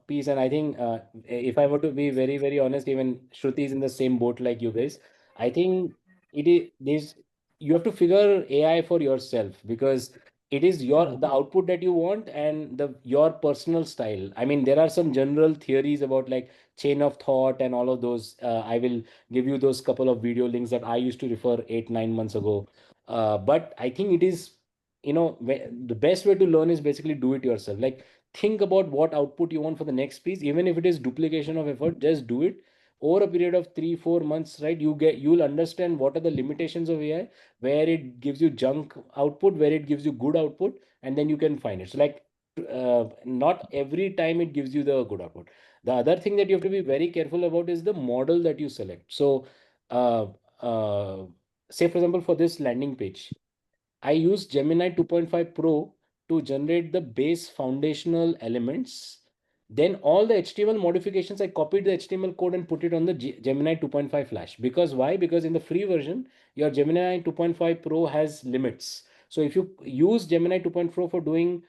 piece, and I think if I were to be very, very honest, even Shruti is in the same boat like you guys. I think it is this you have to figure AI for yourself because it is the output that you want and your personal style. I mean, there are some general theories about like chain of thought and all of those. I will give you those couple of video links that I used to refer 8-9 months ago. But I think it is the best way to learn is basically do it yourself. Like think about what output you want for the next piece, even if it is duplication of effort, just do it over a period of 3-4 months, right? You'll understand what are the limitations of AI, where it gives you junk output, where it gives you good output, and then you can find it. So like not every time it gives you the good output. The other thing that you have to be very careful about is the model that you select. So uh, uh, say for example for this landing page, I use Gemini 2.5 Pro to generate the base foundational elements. Then all the HTML modifications, I copied the HTML code and put it on the Gemini 2.5 Flash. Because why? Because in the free version, your Gemini 2.5 Pro has limits. So if you use Gemini 2.0 Pro for doing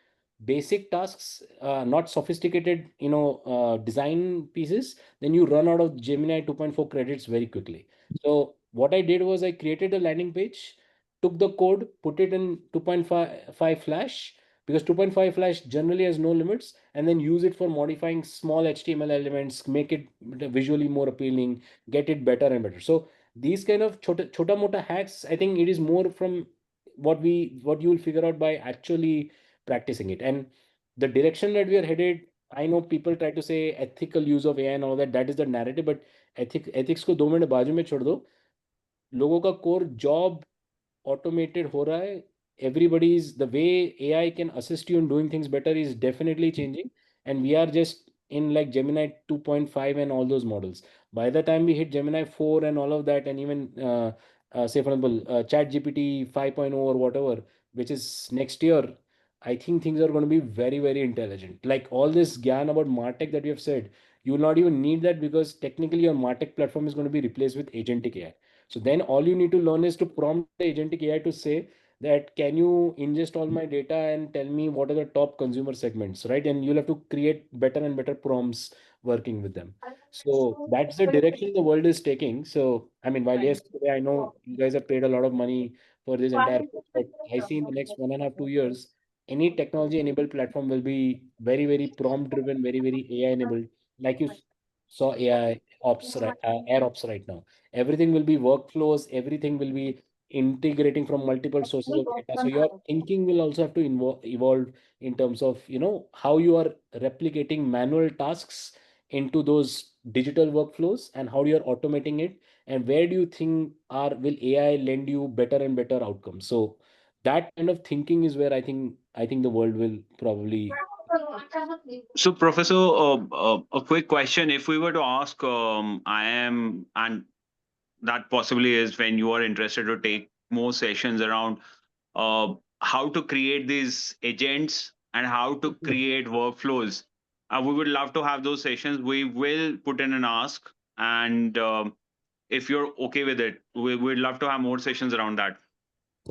basic tasks, not sophisticated, design pieces, then you run out of Gemini 2.4 credits very quickly. So what I did was I created a landing page, took the code, put it in 2.5 Flash because 2.5 Flash generally has no limits, and then use it for modifying small HTML elements, make it visually more appealing, get it better and better. So these kind of chota mota hacks, I think it is more from what you will figure out by actually practicing it. And the direction that we are headed, I know people try to say ethical use of AI and all that. That is the narrative, but ethics को 2 minute बाजू में छोड़ दो. लोगों का core job automated हो रहा है. Everybody's the way AI can assist you in doing things better is definitely changing, and we are just in like Gemini 2.5 and all those models. By the time we hit Gemini 4 and all of that, and even say for example Chat GPT 5.0 or whatever, which is next year, I think things are going to be very, very intelligent. Like all this gyan about MarTech that you have said, you will not even need that because technically your MarTech platform is going to be replaced with agentic AI. So then all you need to learn is to prompt the agentic AI to say that can you ingest all my data and tell me what are the top consumer segments, right? And you'll have to create better and better prompts working with them. So that's the direction the world is taking. So I mean, while yes, today I know you guys have paid a lot of money for this entire course, but I see in the next 1.5, 2 years, any technology enabled platform will be very, very prompt driven, very, very AI enabled. Like you saw AI ops, right? Air ops right now. Everything will be workflows, everything will be integrating from multiple sources of data. So your thinking will also have to evolve in terms of, how you are replicating manual tasks into those digital workflows and how you're automating it, and where do you think will AI lend you better and better outcomes. So that kind of thinking is where I think the world will probably. So, Professor, a quick question. If we were to ask, I am, and that possibly is when you are interested to take more sessions around how to create these agents and how to create workflows. We would love to have those sessions. We will put in an ask, and if you're okay with it, we'd love to have more sessions around that.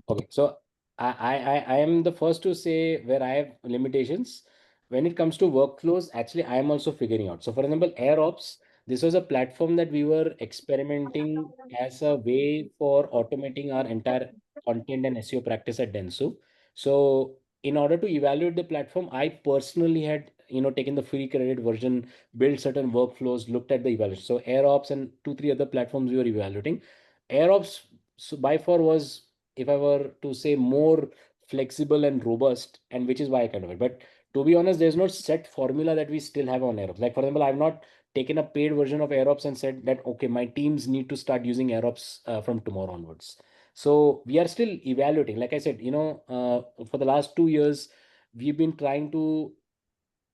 Okay, so I am the first to say where I have limitations. When it comes to workflows, actually, I am also figuring out. So, for example, AirOps, this was a platform that we were experimenting as a way for automating our entire content and SEO practice at Dentsu. So, in order to evaluate the platform, I personally had taken the free credit version, built certain workflows, looked at the evaluation. So, AirOps and 2, 3 other platforms we were evaluating. AirOps, so by far was, if I were to say, more flexible and robust, and which is why I kind of it. But to be honest, there's no set formula that we still have on AirOps. Like for example, I've not taken a paid version of AirOps and said that okay, my teams need to start using AirOps from tomorrow onwards. So we are still evaluating. Like I said, for the last 2 years, we've been trying to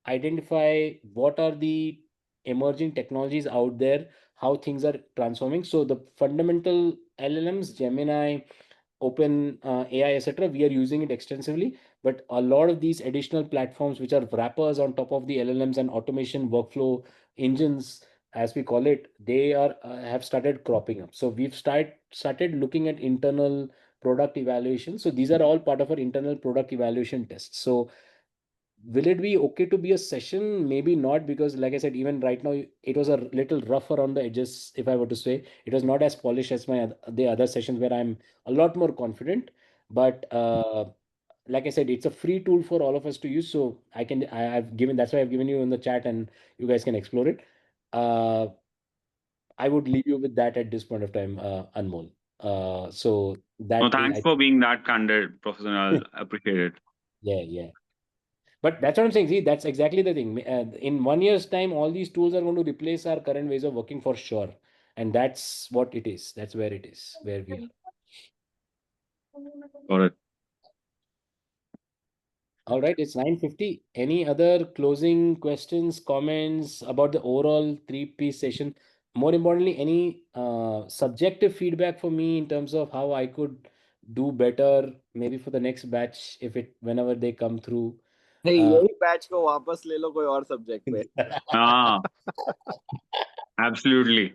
identify what are the emerging technologies out there, how things are transforming. So the fundamental LLMs, Gemini, Open AI, etc., we are using it extensively. But a lot of these additional platforms, which are wrappers on top of the LLMs and automation workflow engines, as we call it, they are have started cropping up. So we've started looking at internal product evaluation. So these are all part of our internal product evaluation tests. So will it be okay to be a session? Maybe not, because like I said, even right now it was a little rough around the edges. If I were to say, it was not as polished as the other sessions where I'm a lot more confident. But like I said, it's a free tool for all of us to use. So I've given, that's why I've given you in the chat and you guys can explore it. I would leave you with that at this point of time, Anmol. So No, that is, thanks for being that candid, Professor. I'll appreciate it. yeah. But that's what I'm saying. See, that's exactly the thing. In 1 year's time, all these tools are going to replace our current ways of working for sure. And that's what it is. That's where it is, where we are. Got it. All right, it's 9:50. Any other closing questions, comments about the overall 3-piece session? More importantly, any subjective feedback for me in terms of how I could do better, maybe for the next batch, whenever they come through. नहीं यही batch को वापस ले लो कोई और subject पे हाँ absolutely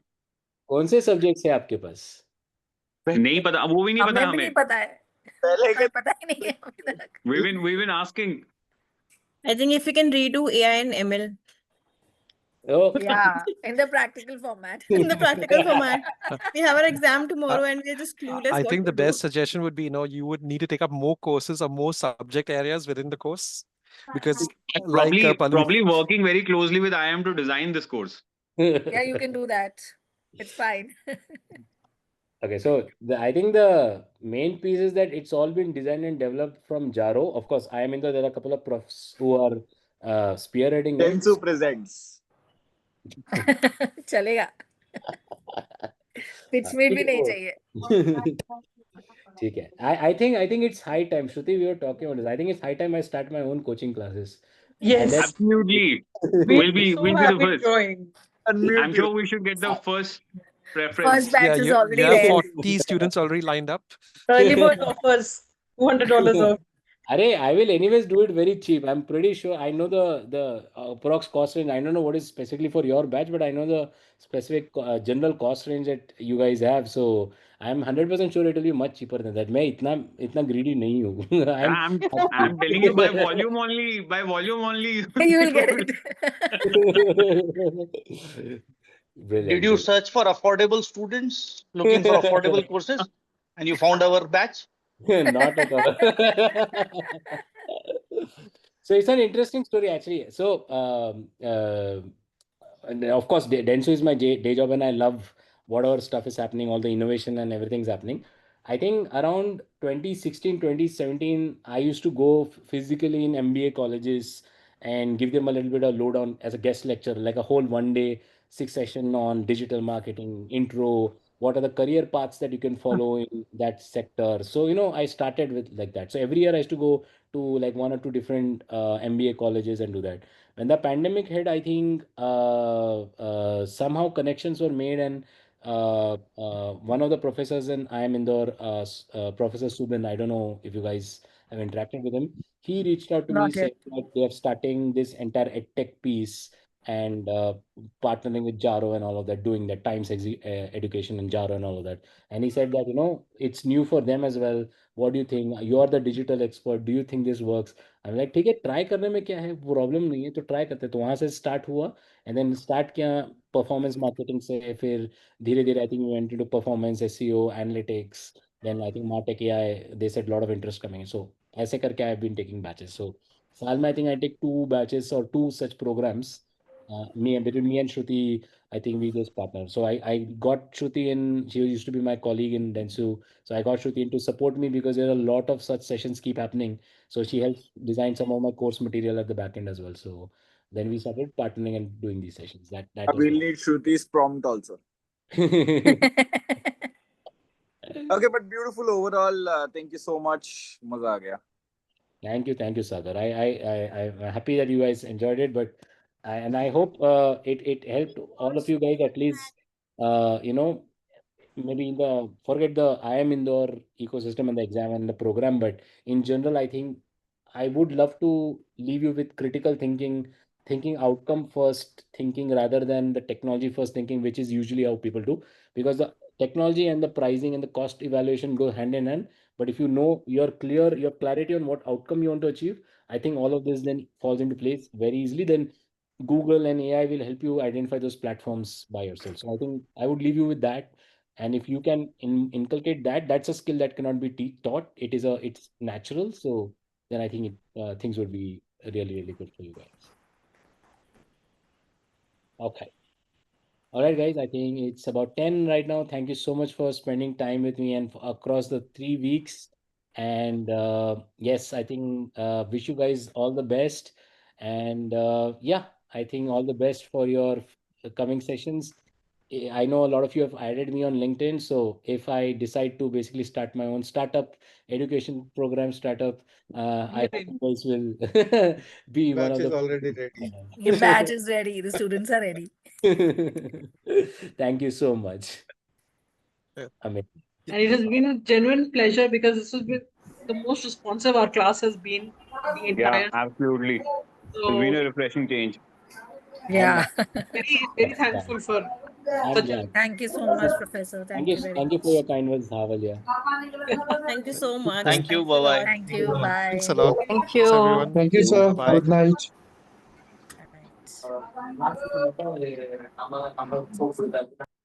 कौन से सब्जेक्ट्स है आपके पास? नहीं पता, वो भी नहीं पता हमें भी नहीं पता है, पहले पता ही नहीं है अभी तक. we've been asking. I think if we can redo AI and ML. Oh. Yeah, in the practical format. In the practical format. We have our exam tomorrow and we're just clueless I what think to the do. best suggestion would be, you would need to take up more courses or more subject areas within the course, because Probably working very closely with IIM to design this course. Yeah, you can do that. It's fine. Okay, so I think the main piece is that it's all been designed and developed from Jaro. Of course, I am in there are a couple of profs who are spearheading it. Dentsu presents. चलेगा. Pitch में भी नहीं चाहिए. ठीक है. I think it's high time. Shruti, we were talking about this. I think it's high time I start my own coaching classes. And Yes. then Absolutely. We'll be We'll so be the happy to first. join. Unmute I'm you. sure we should get the first First preference. batch is you already have there. 40 students already lined up. Early bird offers $200 off. Array, I will anyways do it very cheap. I'm pretty sure I know the approx cost range. I don't know what is specifically for your batch, but I know the specific general cost range that you guys have. So I'm 100% sure it will be much cheaper than that. मैं इतना greedy नहीं हूँ. I'm telling you by volume only. By volume only. You will get it. Did you search for affordable students looking for affordable courses and you found our batch? Not at all. So it's an interesting story actually. So and of course, Dentsu is my day job, and I love whatever stuff is happening, all the innovation and everything's happening. I think around 2016, 2017, I used to go physically in MBA colleges and give them a little bit of lowdown as a guest lecturer, like a whole 1 day 6 session on digital marketing, intro, what are the career paths that you can follow in that sector. So, I started with like that. So every year I used to go to like 1 or 2 different MBA colleges and do that. When the pandemic hit, I think somehow connections were made, and one of the professors in I am Indore, Professor Subin, I don't know if you guys have interacted with him. He reached out to me Not yet. saying that they are starting this entire EdTech piece and partnering with Jaro and all of that, doing that Times Education and Jaro and all of that. And he said that, it's new for them as well. What do you think? You are the digital expert. Do you think this works? I'm like, ठीक है, try करने में क्या है, problem नहीं है, तो try करते. तो वहां से स्टार्ट हुआ, एंड देन स्टार्ट किया परफॉर्मेंस मार्केटिंग से. फिर धीरे धीरे I think we went into performance, SEO, analytics. Then I think martech AI, they said lot of interest coming. So ऐसे करके I have been taking batches. सो साल में I think I take 2 batches or 2 such programs. Between me and Shruti, I think we just partner. So I got Shruti in. She used to be my colleague in Dentsu. So I got Shruti in to support me because there are a lot of such sessions keep happening. So she helped design some of my course material at the back end as well. So then we started partnering and doing these sessions. That was We'll need Shruti's prompt also. Okay, but beautiful overall. Thank you so much. मजा आ गया. Thank you, Sagar. I'm happy that you guys enjoyed it, but I hope it helped all of you guys at least. Maybe forget the I am Indore ecosystem and the exam and the program, but in general, I think I would love to leave you with critical thinking outcome first thinking rather than the technology first thinking, which is usually how people do, because the technology and the pricing and the cost evaluation go hand in hand. But if you know your clarity on what outcome you want to achieve, I think all of this then falls into place very easily. Then Google and AI will help you identify those platforms by yourself. So I think I would leave you with that. And if you can inculcate that, that's a skill that cannot be taught. It's natural. So then I think things would be really, really good for you guys. Okay. All right, guys, I think it's about 10 right now. Thank you so much for spending time with me and across the 3 weeks. And yes, I think wish you guys all the best. And yeah, I think all the best for your coming sessions. I know a lot of you have added me on LinkedIn. So if I decide to basically start my own startup, education program startup, I hope you guys will be one Batch of is the. already ready. Your batch is ready. The students are ready. Thank you so much. Amit. And it has been a genuine pleasure because this has been the most responsive our class has been the Yeah, entire. absolutely. It's been So a refreshing change. Yeah. very thankful for I'm such glad. a. Thank you so much, Professor. Thank you very Thank you for much. your kind words, Havalya. Thank you so much. Thank you. Thanks a Bye bye. lot. Thank you. Bye. Thanks a lot. Thank Thanks, you. everyone. Thank you, sir. Bye. Good night. Right.